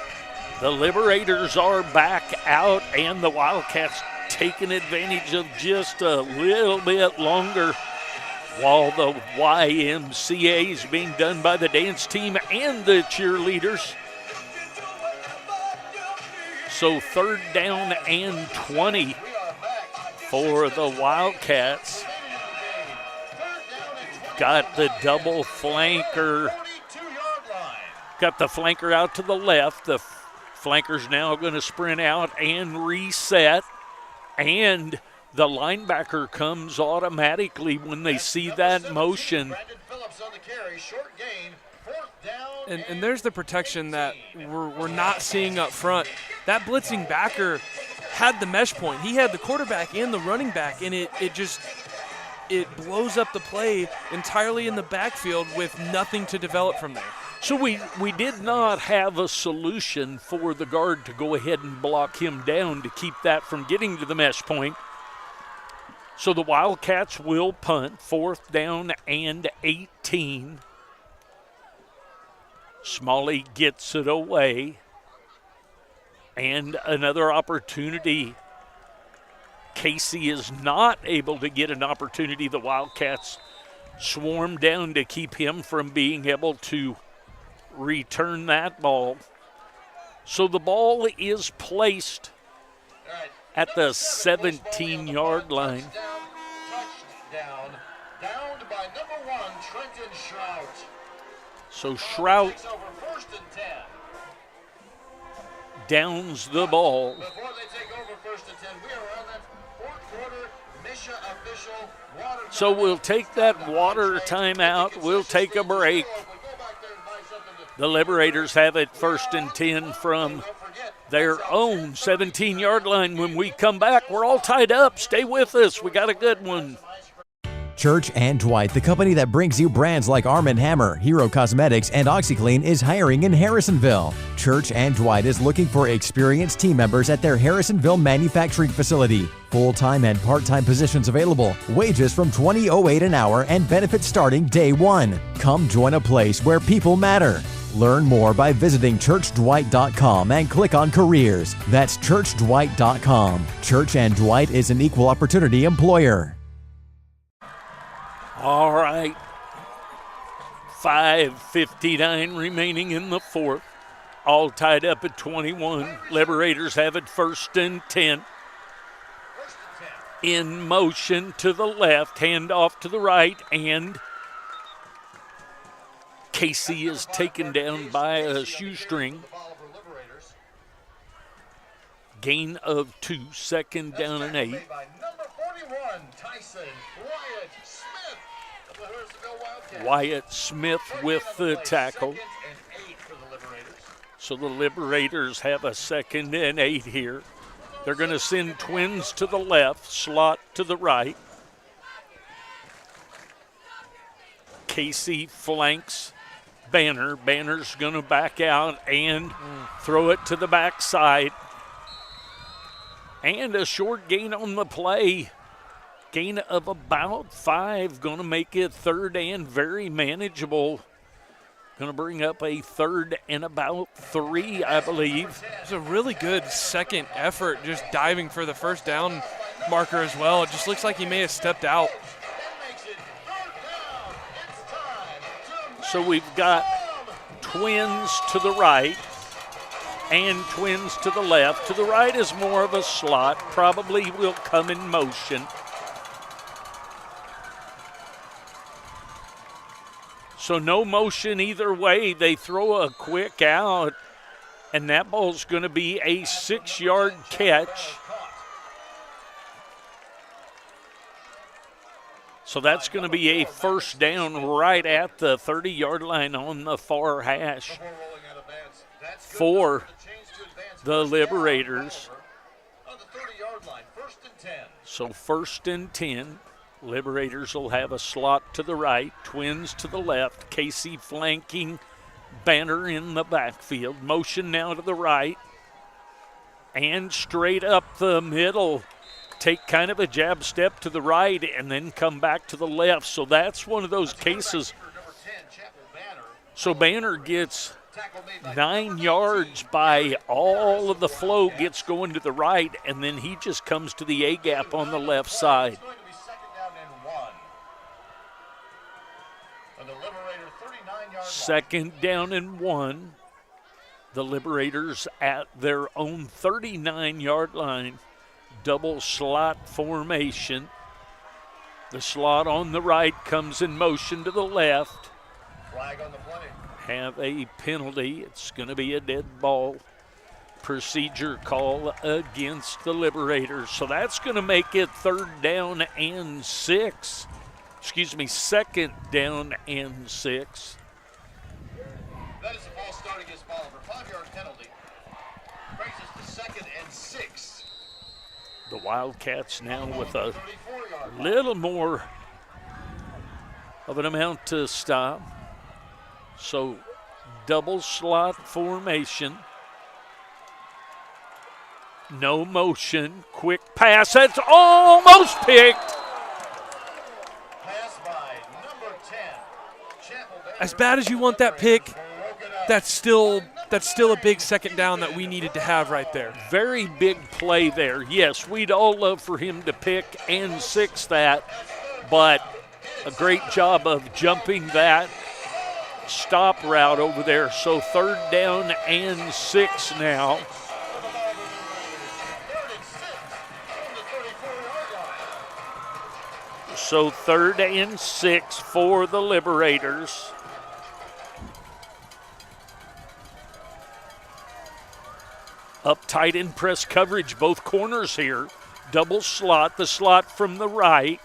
the Liberators are back out, and the Wildcats taking advantage of just a little bit longer while the YMCA is being done by the dance team and the cheerleaders. So 3rd down and 20 for the Wildcats. Got the double flanker. Got the flanker out to the left. The flanker's now going to sprint out and reset. And the linebacker comes automatically when they see that motion. And there's the protection that we're not seeing up front. That blitzing backer had the mesh point. He had the quarterback and the running back, and it blows up the play entirely in the backfield with nothing to develop from there. So we did not have a solution for the guard to go ahead and block him down to keep that from getting to the mesh point. So the Wildcats will punt, 4th down and 18. Smalley gets it away. And another opportunity. Casey is not able to get an opportunity. The Wildcats swarm down to keep him from being able to return that ball. So the ball is placed at the 17-yard line. Touchdown. Downed by number 1, Trenton Shrout. So Shrout Takes over 1st and 10. downs the ball. Before they take over 1st and 10, we are on that 4th quarter Misha official water. So we'll take that water timeout. We'll take a break. The Liberators have it 1st and 10 from their own 17-yard line. When we come back, we're all tied up. Stay with us. We got a good one. Church and Dwight, the company that brings you brands like Arm & Hammer, Hero Cosmetics, and OxyClean, is hiring in Harrisonville. Church and Dwight is looking for experienced team members at their Harrisonville manufacturing facility. Full-time and part-time positions available. Wages from $20.08 an hour and benefits starting day 1. Come join a place where people matter. Learn more by visiting churchdwight.com and click on careers. That's churchdwight.com. Church and Dwight is an equal opportunity employer. All right. 5:59 remaining in the 4th. All tied up at 21. Liberators have it 1st and 10. In motion to the left, handoff to the right, and Casey is taken down by a shoestring. Gain of 2, 2nd down and 8. Wyatt Smith with the tackle. So the Liberators have a 2nd and 8 here. They're going to send twins to the left, slot to the right. Casey flanks Banner. Banner's going to back out and throw it to the backside. And a short gain on the play. Gain of about 5, going to make it 3rd and very manageable. Going to bring up a 3rd and about 3, I believe. It's a really good second effort, just diving for the first down marker as well. It just looks like he may have stepped out. So we've got twins to the right and twins to the left. To the right is more of a slot, probably will come in motion. So no motion either way. They throw a quick out, and that ball's going to be a 6-yard catch. So that's going to be a first down right at the 30-yard line on the far hash for the Liberators. So 1st and 10. Liberators will have a slot to the right, twins to the left, Casey flanking, Banner in the backfield. Motion now to the right and straight up the middle. Take kind of a jab step to the right and then come back to the left. So that's one of those cases. So Banner gets 9 yards by all of the flow gets going to the right, and then he just comes to the A-gap on the left side. Second down and 1. The Liberators at their own 39-yard line. Double slot formation. The slot on the right comes in motion to the left. Flag on the play. Have a penalty. It's going to be a dead ball procedure call against the Liberators. So that's going to make it 3rd down and 6. Excuse me, 2nd down and 6. That is a false start against Bolivar. 5-yard penalty. Brings us to 2nd and 6. The Wildcats now with a little more of an amount to stop. So double slot formation. No motion. Quick pass. That's almost picked. As bad as you want that pick, that's still a big second down that we needed to have right there. Very big play there. Yes, we'd all love for him to pick and 6 that, but a great job of jumping that stop route over there. So 3rd down and 6 now. So 3rd and 6 for the Liberators. Up tight in press coverage, both corners here. Double slot, the slot from the right.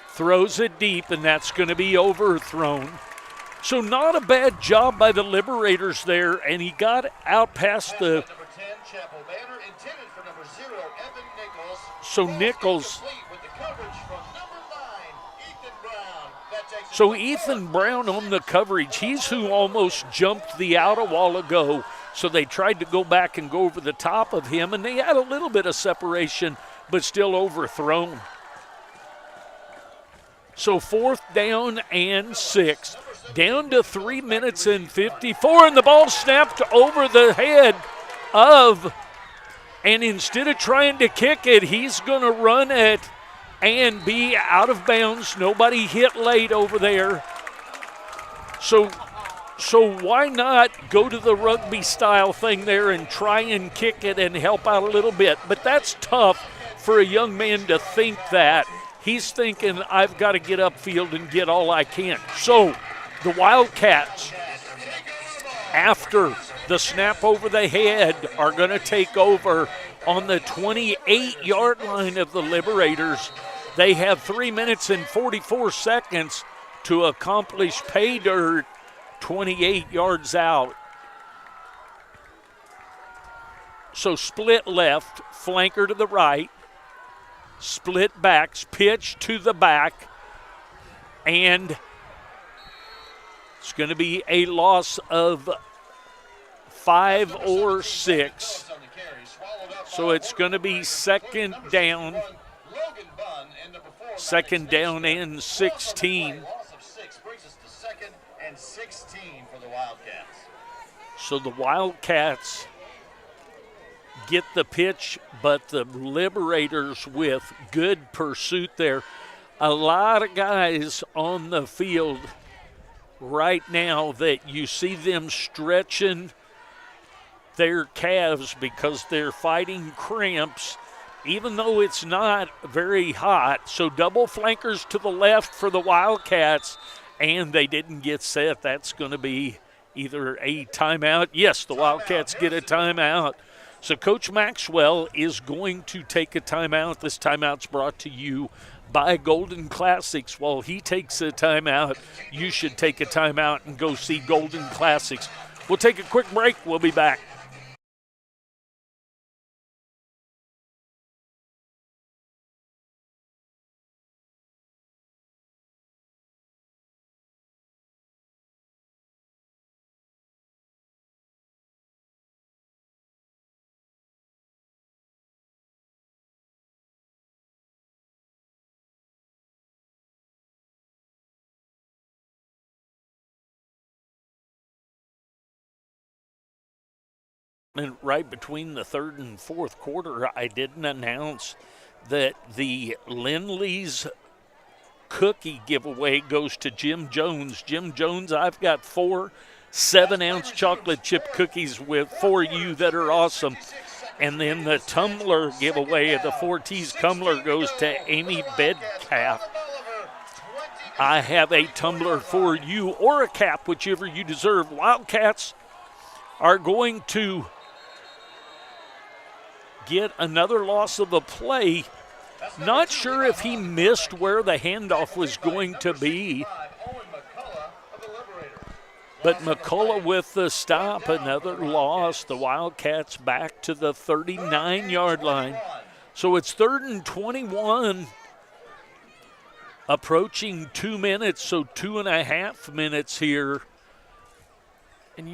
Throws it deep, and that's going to be overthrown. So not a bad job by the Liberators there, and he got out past the... So Nichols... So Ethan Brown on the coverage. He's who almost jumped the out a while ago. So they tried to go back and go over the top of him, and they had a little bit of separation, but still overthrown. So 4th down and 6. Down to 3 minutes and 54, and the ball snapped over the head of, and instead of trying to kick it, he's going to run it and be out of bounds. Nobody hit late over there. So why not go to the rugby style thing there and try and kick it and help out a little bit? But that's tough for a young man to think that. He's thinking, I've got to get upfield and get all I can. So the Wildcats, after the snap over the head, are going to take over on the 28-yard line of the Liberators. They have 3 minutes and 44 seconds to accomplish pay dirt 28 yards out. So split left, flanker to the right, split backs, pitch to the back, and it's going to be a loss of 5 or 6. So it's going to be 2nd down. 2nd down and 16. 16 for the Wildcats. So the Wildcats get the pitch, but the Liberators with good pursuit there. A lot of guys on the field right now that you see them stretching their calves because they're fighting cramps, even though it's not very hot. So double flankers to the left for the Wildcats, and they didn't get set. That's going to be either a timeout. Yes, the Wildcats get a timeout. So Coach Maxwell is going to take a timeout. This timeout's brought to you by Golden Classics. While he takes a timeout, you should take a timeout and go see Golden Classics. We'll take a quick break. We'll be back. And right between the third and fourth quarter, I didn't announce that the Lindley's cookie giveaway goes to Jim Jones. Jim Jones, I've got 4 7-ounce chocolate chip cookies for you that are awesome. And then the tumbler giveaway of the 4T's tumbler goes to Amy Bedcalf. I have a tumbler for you, or a cap, whichever you deserve. Wildcats are going to get another loss of a play. Not sure if he missed where the handoff was going to be. But McCullough with the stop, another loss. The Wildcats back to the 39-yard line. So it's 3rd and 21, approaching 2 minutes, so 2.5 minutes here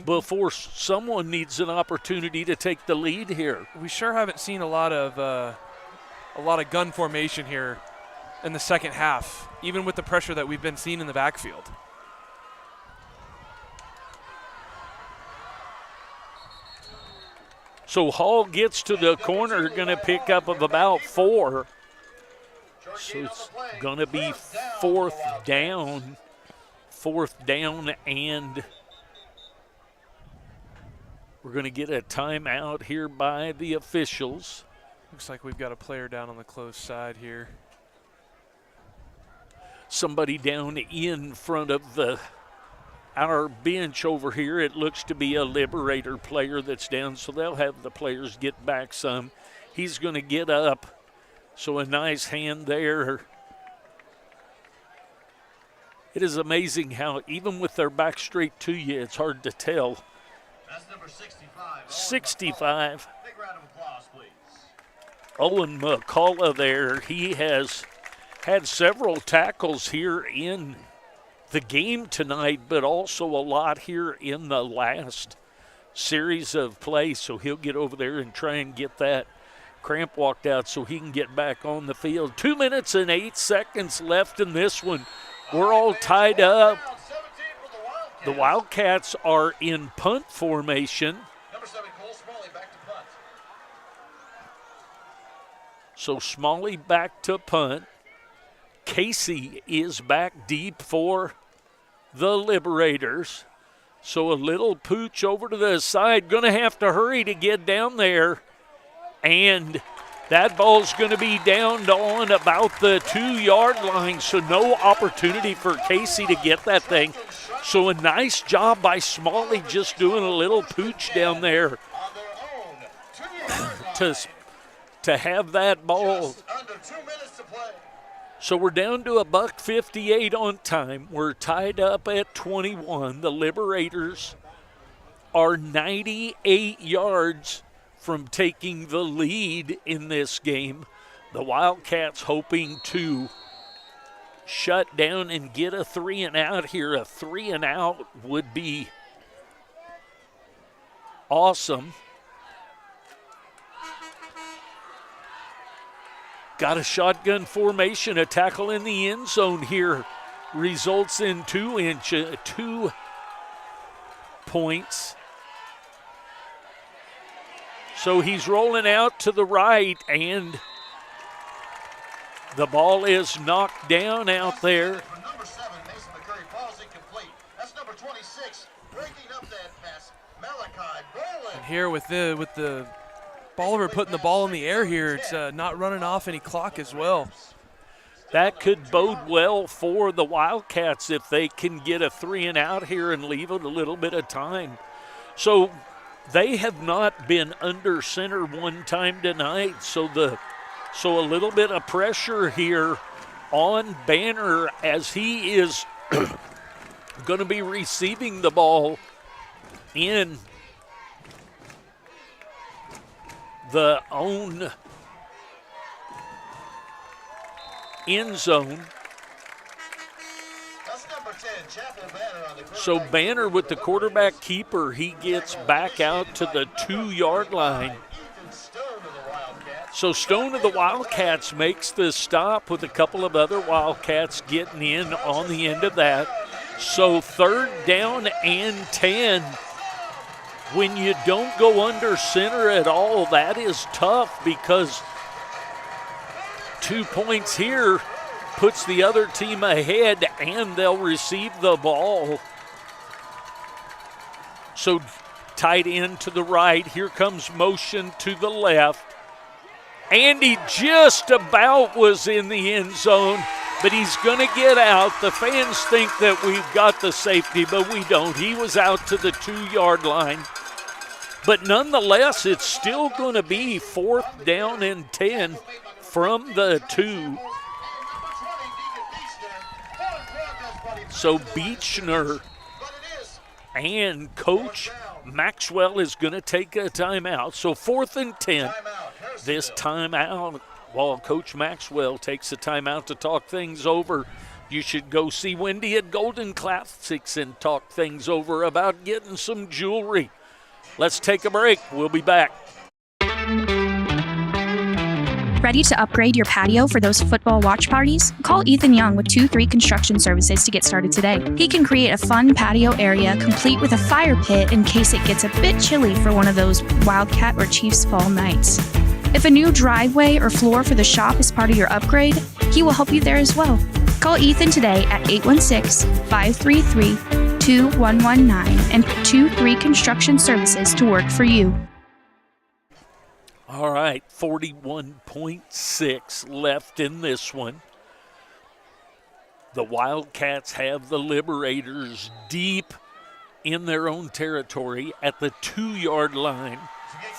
before someone needs an opportunity to take the lead here. We sure haven't seen a lot of gun formation here in the second half, even with the pressure that we've been seeing in the backfield. So Hall gets to the corner, going to pick up of about 4. So it's going to be fourth down, and we're going to get a timeout here by the officials. Looks like we've got a player down on the close side here. Somebody down in front of our bench over here. It looks to be a Liberator player that's down, so they'll have the players get back some. He's going to get up, so a nice hand there. It is amazing how even with their back straight to you, it's hard to tell. That's number 65. 65. Big round of applause, please. Owen McCullough there. He has had several tackles here in the game tonight, but also a lot here in the last series of plays. So he'll get over there and try and get that cramp walked out so he can get back on the field. 2 minutes and 8 seconds left in this one. We're all tied up. The Wildcats are in punt formation. Number 7, Cole Smalley back to punt. So Smalley back to punt. Casey is back deep for the Liberators. So a little pooch over to the side. Going to have to hurry to get down there. And that ball's going to be down on about the 2-yard line. So no opportunity for Casey to get that thing. So a nice job by Smalley just doing a little pooch down there to have that ball. Under 2 minutes to play. So we're down to $1:58 on time. We're tied up at 21. The Liberators are 98 yards from taking the lead in this game. The Wildcats hoping to shut down and get a 3-and-out here. A 3-and-out would be awesome. Got a shotgun formation. A tackle in the end zone here results in 2 points. So he's rolling out to the right, and the ball is knocked down out there. Number 7, Mason McCurry, falls incomplete. That's number 26, breaking up that pass, Malachi Boland. And here with the Bolivar putting the ball in the air here, it's not running off any clock as well. That could bode well for the Wildcats if they can get a 3-and-out here and leave it a little bit of time. So they have not been under center one time tonight, so a little bit of pressure here on Banner as he is going to be receiving the ball in the own end zone. So Banner with the quarterback keeper, he gets back out to the 2-yard line. So Stone of the Wildcats makes the stop with a couple of other Wildcats getting in on the end of that. So 3rd down and 10. When you don't go under center at all, that is tough because 2 points here puts the other team ahead and they'll receive the ball. So tight end to the right. Here comes motion to the left. And he just about was in the end zone, but he's going to get out. The fans think that we've got the safety, but we don't. He was out to the 2-yard line. But nonetheless, it's still going to be 4th down and 10 from the 2. So Beechner and Coach Maxwell is going to take a timeout. So 4th and 10. This timeout, while Coach Maxwell takes a timeout to talk things over, you should go see Wendy at Golden Classics and talk things over about getting some jewelry. Let's take a break. We'll be back. Ready to upgrade your patio for those football watch parties? Call Ethan Young with 2-3 Construction Services to get started today. He can create a fun patio area complete with a fire pit in case it gets a bit chilly for one of those Wildcat or Chiefs fall nights. If a new driveway or floor for the shop is part of your upgrade, he will help you there as well. Call Ethan today at 816-533-2119 and put 2-3 Construction Services to work for you. All right, 41.6 left in this one. The Wildcats have the Liberators deep in their own territory at the 2-yard line.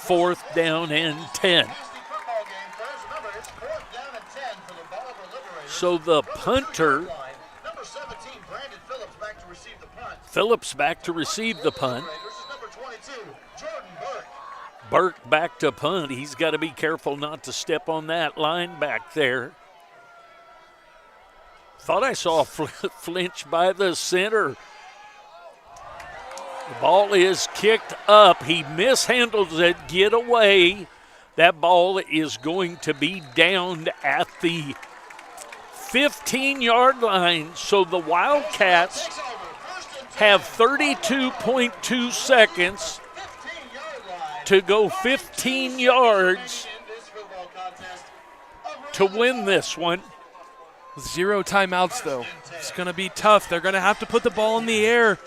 4th down and 10. So the punter, Phillips back to receive the punt. Burke back to punt. He's got to be careful not to step on that line back there. Thought I saw a flinch by the center. The ball is kicked up. He mishandles it. Get away. That ball is going to be downed at the 15-yard line. So the Wildcats have 32.2 seconds to go 15 yards to win this one. 0 timeouts, though. It's going to be tough. They're going to have to put the ball in the air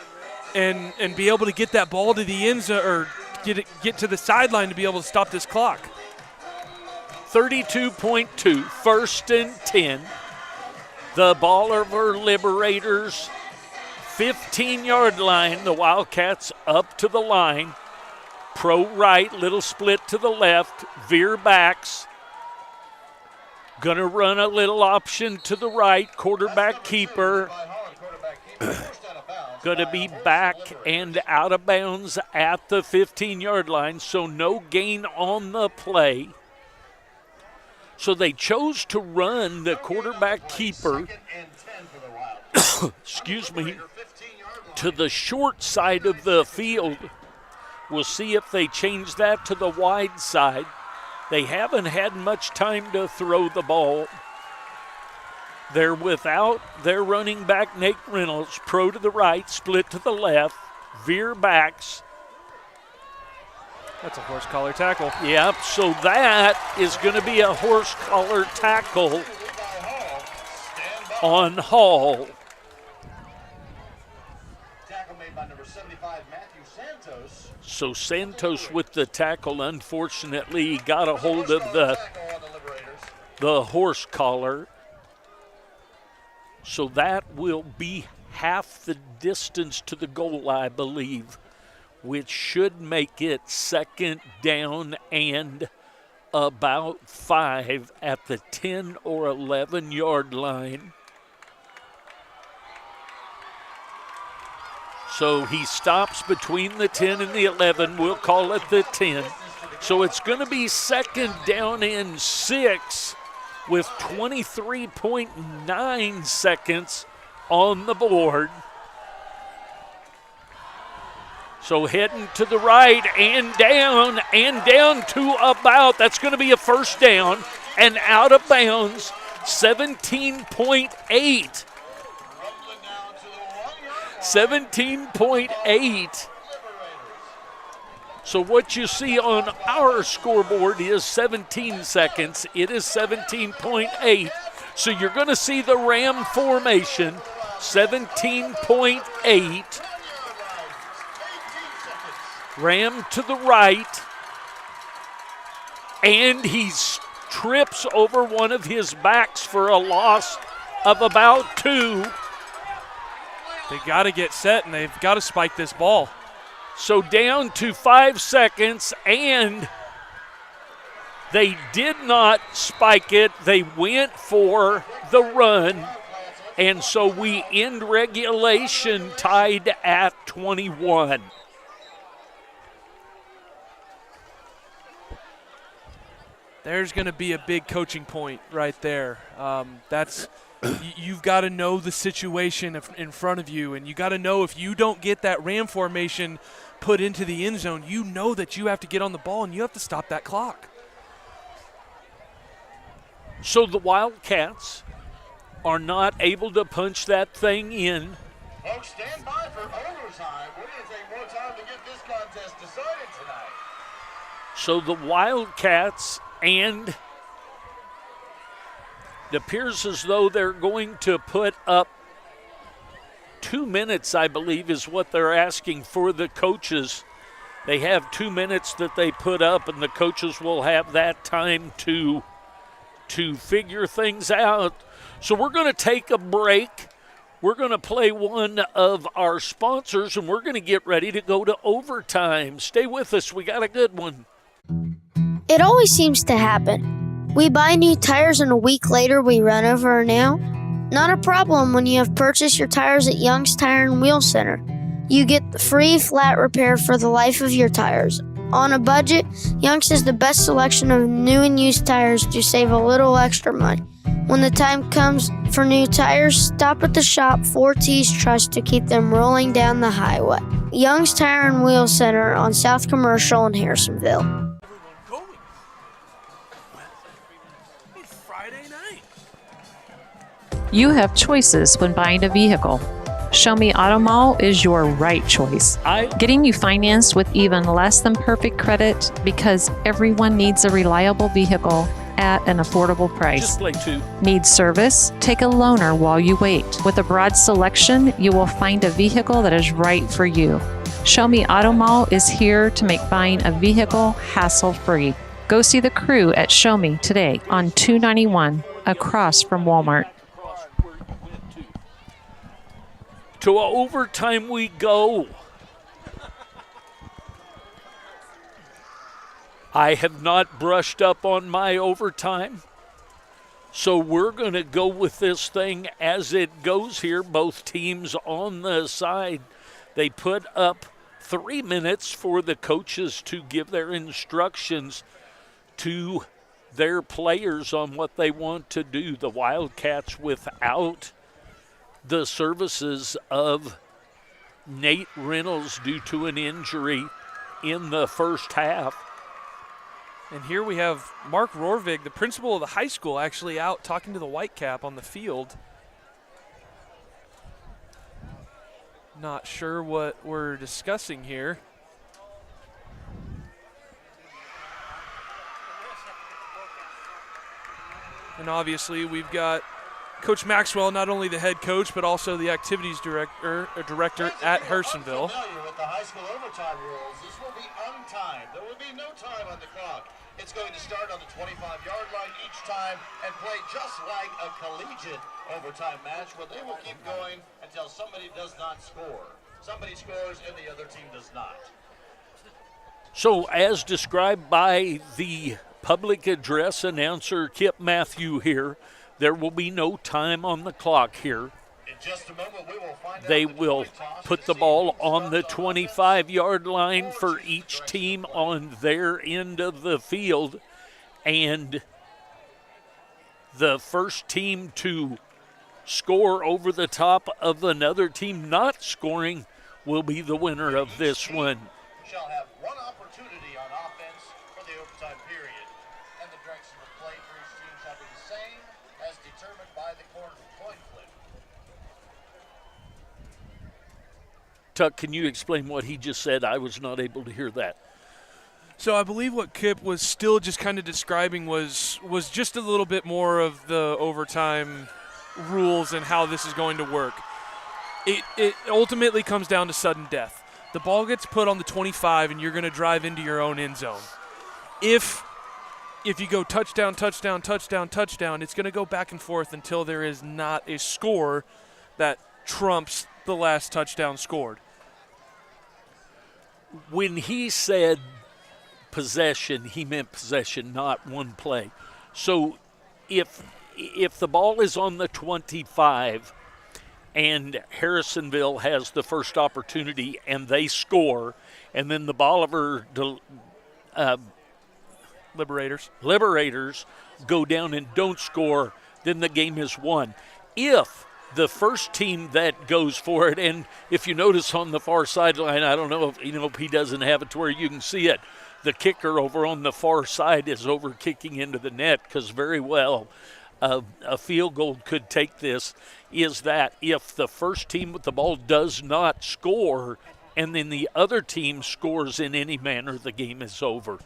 and be able to get that ball to the end zone or get to the sideline to be able to stop this clock. 32.2, 1st and 10. The Bolivar Liberators, 15-yard line. The Wildcats up to the line. Pro right, little split to the left, veer backs. Gonna run a little option to the right, quarterback keeper. Gonna be back and out of bounds at the 15-yard line, so no gain on the play. So they chose to run the quarterback keeper, excuse me, to the short side of the field. We'll see if they change that to the wide side. They haven't had much time to throw the ball. They're without their running back, Nate Reynolds, pro to the right, split to the left. veer backs. That's a horse collar tackle. Yep, so that is going to be a horse collar tackle on Hall. Tackle made by number 75, Matthew Santos. So Santos with the tackle, unfortunately, got a hold of the horse collar. So that will be half the distance to the goal, I believe, which should make it second down and about 5 at the 10 or 11 yard line. So he stops between the 10 and the 11. We'll call it the 10. So it's going to be second down and 6 with 23.9 seconds on the board. So heading to the right and down to about, that's going to be a first down and out of bounds, 17.8. 17.8. So what you see on our scoreboard is 17 seconds. It is 17.8. So you're going to see the Ram formation, 17.8. Ram to the right. And he trips over one of his backs for a loss of about 2. They got to get set, and they've got to spike this ball. So down to 5 seconds, and they did not spike it. They went for the run, and so we end regulation tied at 21. There's going to be a big coaching point right there. You've got to know the situation in front of you, and you got to know if you don't get that Ram formation put into the end zone, you know that you have to get on the ball and you have to stop that clock. So the Wildcats are not able to punch that thing in. Folks, stand by for overtime. We're going to take more time to get this contest decided tonight. So the Wildcats, and it appears as though they're going to put up 2 minutes, I believe, is what they're asking for the coaches. They have 2 minutes that they put up, and the coaches will have that time to figure things out. So we're going to take a break. We're going to play one of our sponsors, and we're going to get ready to go to overtime. Stay with us. We got a good one. It always seems to happen. We buy new tires and a week later we run over now. Not a problem when you have purchased your tires at Young's Tire and Wheel Center. You get the free flat repair for the life of your tires. On a budget, Young's has the best selection of new and used tires to save a little extra money. When the time comes for new tires, stop at the shop 4T's Trust to keep them rolling down the highway. Young's Tire and Wheel Center on South Commercial in Harrisonville. You have choices when buying a vehicle. Show Me Auto Mall is your right choice. Getting you financed with even less than perfect credit because everyone needs a reliable vehicle at an affordable price. Just play 2. Need service? Take a loaner while you wait. With a broad selection, you will find a vehicle that is right for you. Show Me Auto Mall is here to make buying a vehicle hassle-free. Go see the crew at Show Me today on 291 across from Walmart. To overtime we go. I have not brushed up on my overtime, so we're going to go with this thing as it goes here. Both teams on the side. They put up 3 minutes for the coaches to give their instructions to their players on what they want to do. The Wildcats without the services of Nate Reynolds due to an injury in the first half. And here we have Mark Rorvig, the principal of the high school, actually out talking to the Whitecap on the field. Not sure what we're discussing here. And obviously we've got Coach Maxwell, not only the head coach, but also the activities director at Harrisonville. Familiar with the high school overtime rules. This will be untimed. There will be no time on the clock. It's going to start on the 25-yard line each time and play just like a collegiate overtime match where they will keep going until somebody does not score. Somebody scores and the other team does not. So as described by the public address announcer Kip Matthew here, there will be no time on the clock here. In just a moment, we will find They will put the ball on the 25-yard line for each team on their end of the field. And the first team to score over the top of another team not scoring will be the winner of this one. Shall have one opportunity on offense for the overtime period. And the direction of play for each team shall be the same as determined by the coin flip. Tuck, can you explain what he just said? I was not able to hear that. So I believe what Kip was still just kind of describing was just a little bit more of the overtime rules and how this is going to work. It ultimately comes down to sudden death. The ball gets put on the 25 and you're going to drive into your own end zone. If you go touchdown, touchdown, touchdown, touchdown, it's going to go back and forth until there is not a score that trumps the last touchdown scored. When he said possession, he meant possession, not one play. So if the ball is on the 25 and Harrisonville has the first opportunity and they score, and then the Bolivar Liberators go down and don't score, then the game is won. If the first team that goes for it, and if you notice on the far sideline, I don't know if he doesn't have it to where you can see it, the kicker over on the far side is over kicking into the net, because very well a field goal could take this, is that if the first team with the ball does not score and then the other team scores in any manner, the game is over.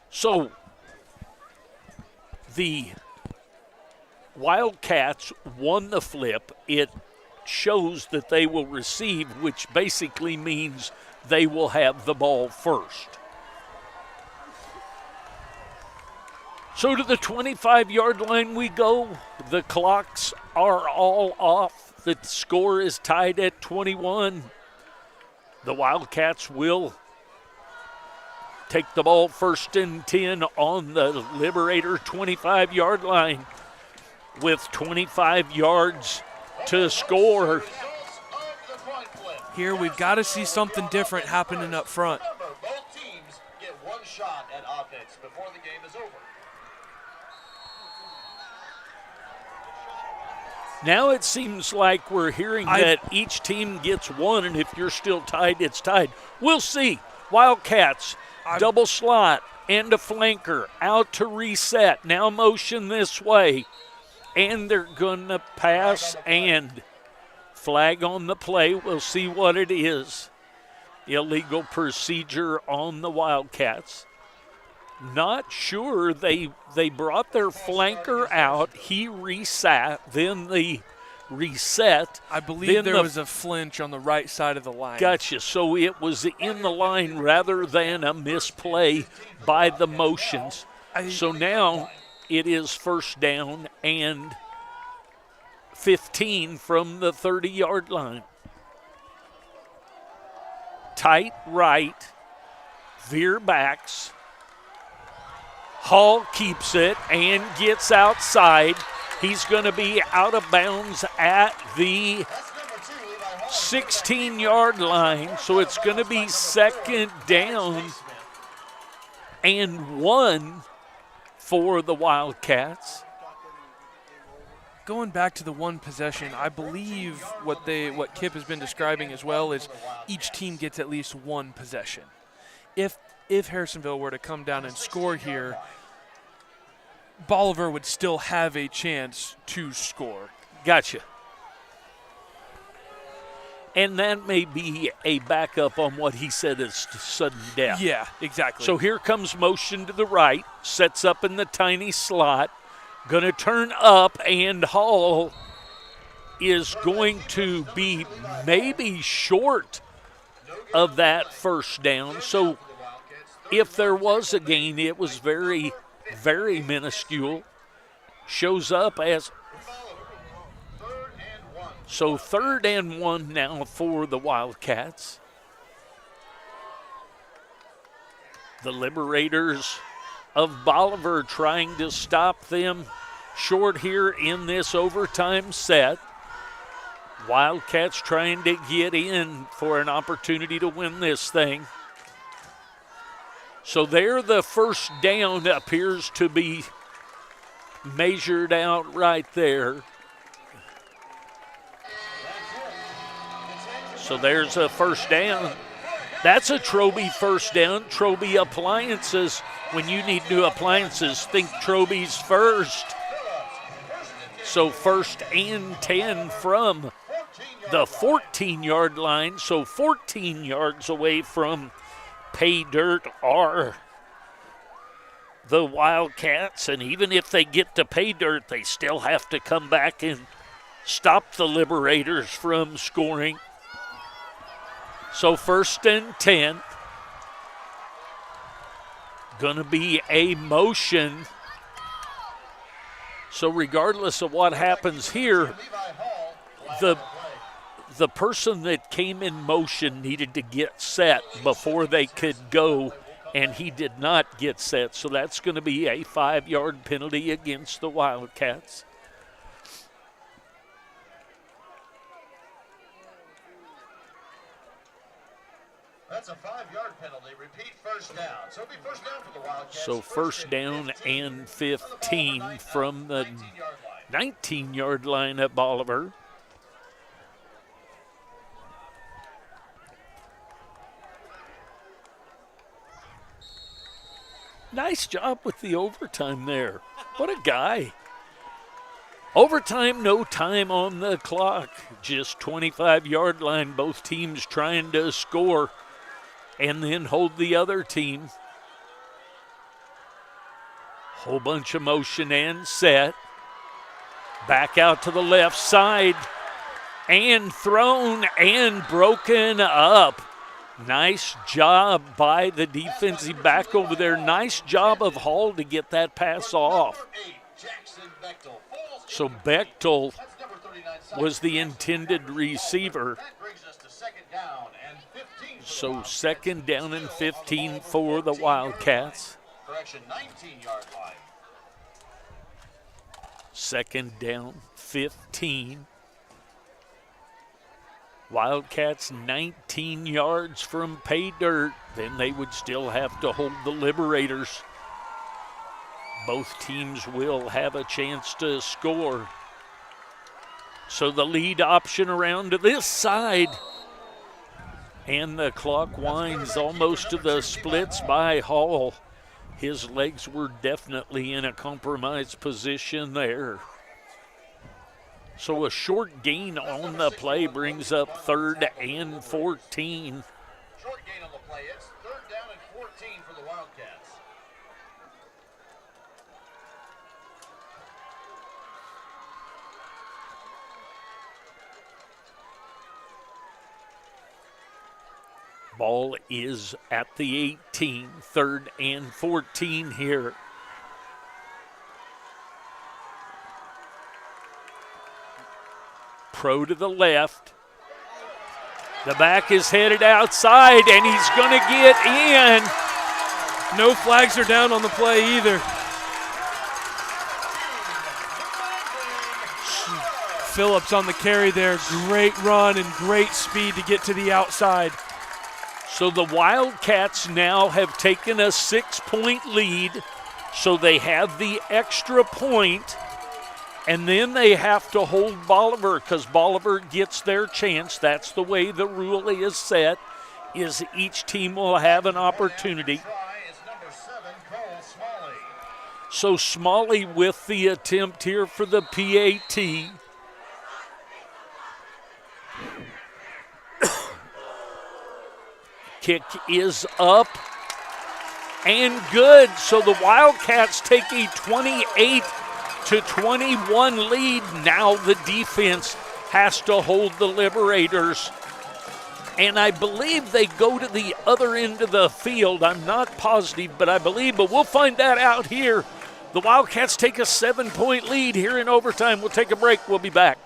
So the Wildcats won the flip. It shows that they will receive, which basically means they will have the ball first. So to the 25-yard line we go. The clocks are all off. The score is tied at 21. The Wildcats will take the ball first and 10 on the Liberator 25-yard line with 25 yards to score. Here we've got to see something different happening up front. Both teams get one shot at offense before the game is over. Now it seems like we're hearing that each team gets one, and if you're still tied, it's tied. We'll see. Wildcats, double slot and a flanker out to reset. Now motion this way, and they're going to pass and flag on the play. We'll see what it is. Illegal procedure on the Wildcats. Not sure. They brought their flanker out. He reset. Then the reset. I believe there was a flinch on the right side of the line. Gotcha. So it was in the line rather than a misplay by the motions. So now it is first down and 15 from the 30-yard line. Tight right. Veer backs. Hall keeps it and gets outside. He's going to be out of bounds at the 16-yard line, so it's going to be second down and 1 for the Wildcats. Going back to the one possession, I believe what Kip has been describing as well is each team gets at least one possession. If Harrisonville were to come down and score here, Bolivar would still have a chance to score. Gotcha. And that may be a backup on what he said is sudden death. Yeah, exactly. So here comes motion to the right, sets up in the tiny slot, going to turn up, and Hall is going to be maybe short of that first down. So if there was a gain, it was very, very minuscule. Shows up as... So 3rd and 1 now for the Wildcats. The Liberators of Bolivar trying to stop them short here in this overtime set. Wildcats trying to get in for an opportunity to win this thing. So there the first down appears to be measured out right there. So there's a first down. That's a Troby first down. Troby Appliances. When you need new appliances, think Troby's first. So 1st and 10 from the 14-yard line. So 14 yards away from pay dirt are the Wildcats. And even if they get to pay dirt, they still have to come back and stop the Liberators from scoring. So 1st and 10. Going to be a motion. So regardless of what happens here, the person that came in motion needed to get set before they could go, and he did not get set. So that's going to be a 5-yard penalty against the Wildcats. That's a 5-yard penalty. Repeat first down. So it'll be first down for the Wildcats. So 1st down and 15 from the 19-yard line at Bolivar. Nice job with the overtime there. What a guy. Overtime, no time on the clock. Just 25-yard line. Both teams trying to score and then hold the other team. Whole bunch of motion and set. Back out to the left side. And thrown and broken up. Nice job by the defensive back over there. Nice job of Hall to get that pass off. So Bechtel was the intended receiver. So 2nd down and 15 for the Wildcats. 2nd down, 15. Wildcats 19 yards from pay dirt. Then they would still have to hold the Liberators. Both teams will have a chance to score. So the lead option around to this side. And the clock winds almost to the splits by Hall. His legs were definitely in a compromised position there. So a short gain on the play brings up 3rd and 14. Short gain on the play. It's 3rd down and 14 for the Wildcats. Ball is at the 18, 3rd and 14 here. Pro to the left. The back is headed outside, and he's going to get in. No flags are down on the play either. Phillips on the carry there. Great run and great speed to get to the outside. So the Wildcats now have taken a 6-point lead, so they have the extra point, and then they have to hold Bolivar because Bolivar gets their chance. That's the way the rule is set, is each team will have an opportunity. So Smalley with the attempt here for the PAT. Kick is up and good. So the Wildcats take a 28-21 lead. Now the defense has to hold the Liberators. And I believe they go to the other end of the field. I'm not positive, but I believe. But we'll find that out here. The Wildcats take a 7-point lead here in overtime. We'll take a break. We'll be back.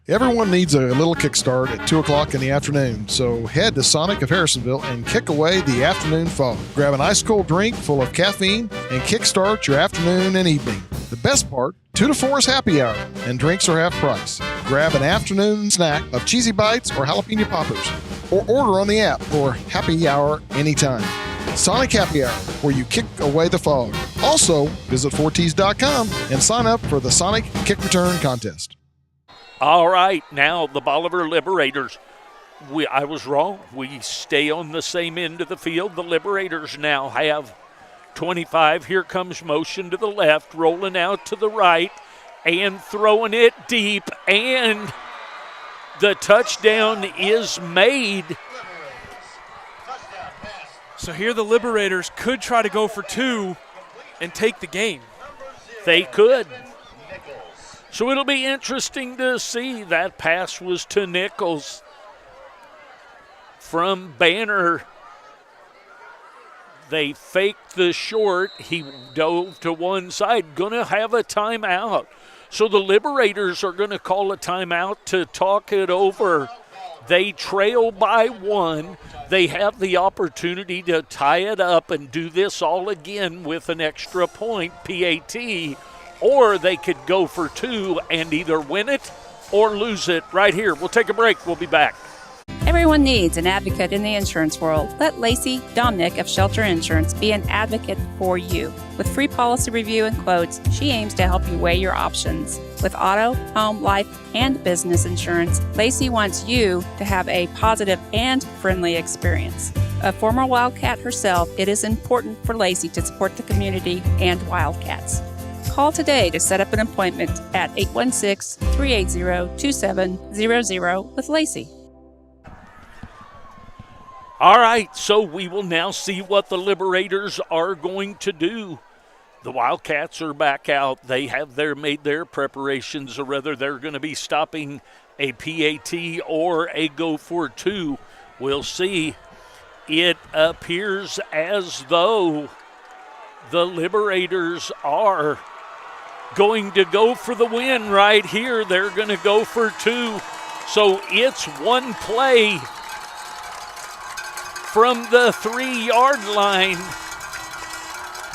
Everyone needs a little kickstart at 2 o'clock in the afternoon, so head to Sonic of Harrisonville and kick away the afternoon fog. Grab an ice-cold drink full of caffeine and kickstart your afternoon and evening. The best part, 2 to 4 is happy hour, and drinks are half price. Grab an afternoon snack of cheesy bites or jalapeno poppers, or order on the app for happy hour anytime. Sonic Happy Hour, where you kick away the fog. Also, visit 4ts.com and sign up for the Sonic Kick Return Contest. All right, now the Bolivar Liberators. I was wrong. We stay on the same end of the field. The Liberators now have 25. Here comes motion to the left, rolling out to the right, and throwing it deep. And the touchdown is made. So here the Liberators could try to go for 2 and take the game. They could. So it'll be interesting to see. That pass was to Nichols from Banner. They faked the short. He dove to one side. Going to have a timeout. So the Liberators are going to call a timeout to talk it over. They trail by 1. They have the opportunity to tie it up and do this all again with an extra point, PAT. Or they could go for 2 and either win it or lose it right here. We'll take a break. We'll be back. Everyone needs an advocate in the insurance world. Let Lacey Domnick of Shelter Insurance be an advocate for you. With free policy review and quotes, she aims to help you weigh your options. With auto, home, life, and business insurance, Lacey wants you to have a positive and friendly experience. A former Wildcat herself, it is important for Lacey to support the community and Wildcats. Call today to set up an appointment at 816-380-2700 with Lacey. All right, so we will now see what the Liberators are going to do. The Wildcats are back out. They have made their preparations, or rather they're going to be stopping a PAT or a go for 2. We'll see. It appears as though the Liberators are going to go for the win right here. They're going to go for 2. So it's one play from the 3-yard line.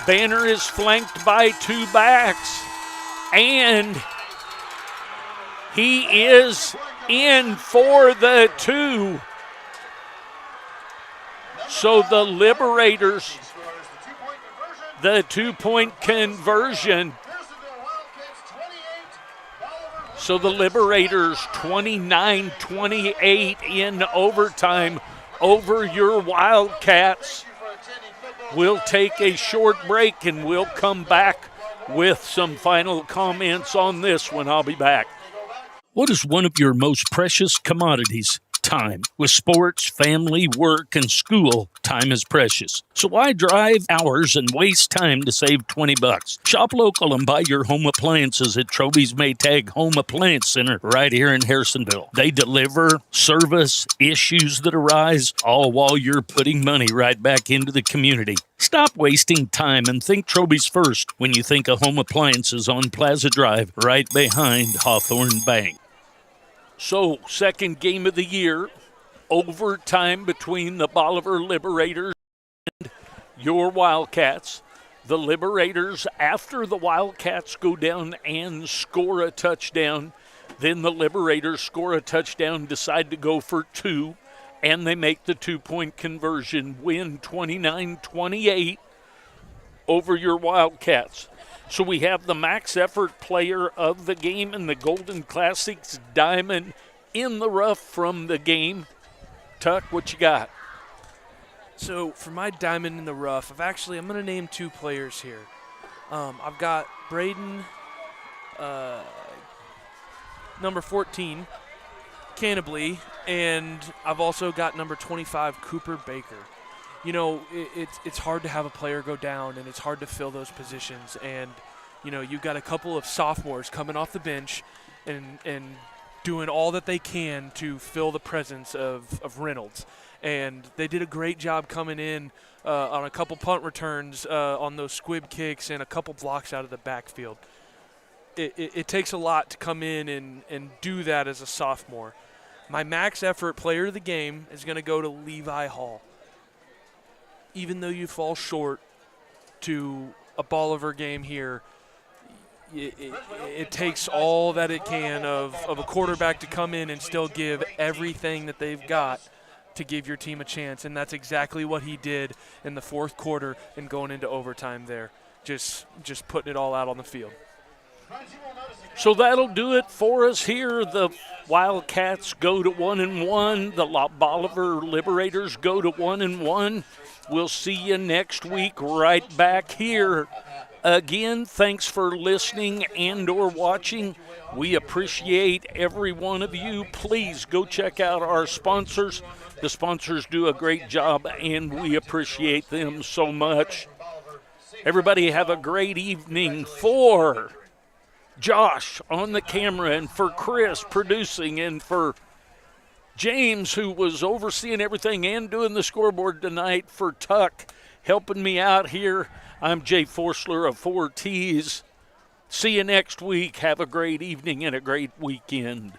Banner is flanked by 2 backs, and he is in for the 2. So the Liberators, the 2-point conversion. So the Liberators 29-28 in overtime over your Wildcats. We'll take a short break and we'll come back with some final comments on this one. I'll be back. What is one of your most precious commodities? Time. With sports, family, work, and school, time is precious. So why drive hours and waste time to save $20? Shop local and buy your home appliances at Troby's Maytag Home Appliance Center right here in Harrisonville. They deliver, service, issues that arise, all while you're putting money right back into the community. Stop wasting time and think Troby's first when you think of home appliances on Plaza Drive right behind Hawthorne Bank. So, second game of the year, overtime between the Bolivar Liberators and your Wildcats. The Liberators, after the Wildcats go down and score a touchdown, then the Liberators score a touchdown, decide to go for 2, and they make the 2-point conversion, win 29-28 over your Wildcats. So we have the max effort player of the game and the Golden Classics diamond in the rough from the game. Tuck, what you got? So for my diamond in the rough, I'm going to name 2 players here. I've got Braden, number 14, Cannably, and I've also got number 25, Cooper Baker. You know, it's hard to have a player go down, and it's hard to fill those positions. And, you know, you've got a couple of sophomores coming off the bench and doing all that they can to fill the presence of Reynolds. And they did a great job coming in on a couple punt returns on those squib kicks and a couple blocks out of the backfield. It takes a lot to come in and do that as a sophomore. My max effort player of the game is going to go to Levi Hall. Even though you fall short to a Bolivar game here, it takes all that it can of a quarterback to come in and still give everything that they've got to give your team a chance. And that's exactly what he did in the fourth quarter and going into overtime there. Just putting it all out on the field. So that'll do it for us here. The Wildcats go to 1-1. The Bolivar Liberators go to 1-1. We'll see you next week right back here. Again, thanks for listening and or watching. We appreciate every one of you. Please go check out our sponsors. The sponsors do a great job, and we appreciate them so much. Everybody have a great evening. For Josh on the camera, and for Chris producing, and for James, who was overseeing everything and doing the scoreboard tonight, for Tuck helping me out here, I'm Jay Forsler of 4Ts. See you next week. Have a great evening and a great weekend.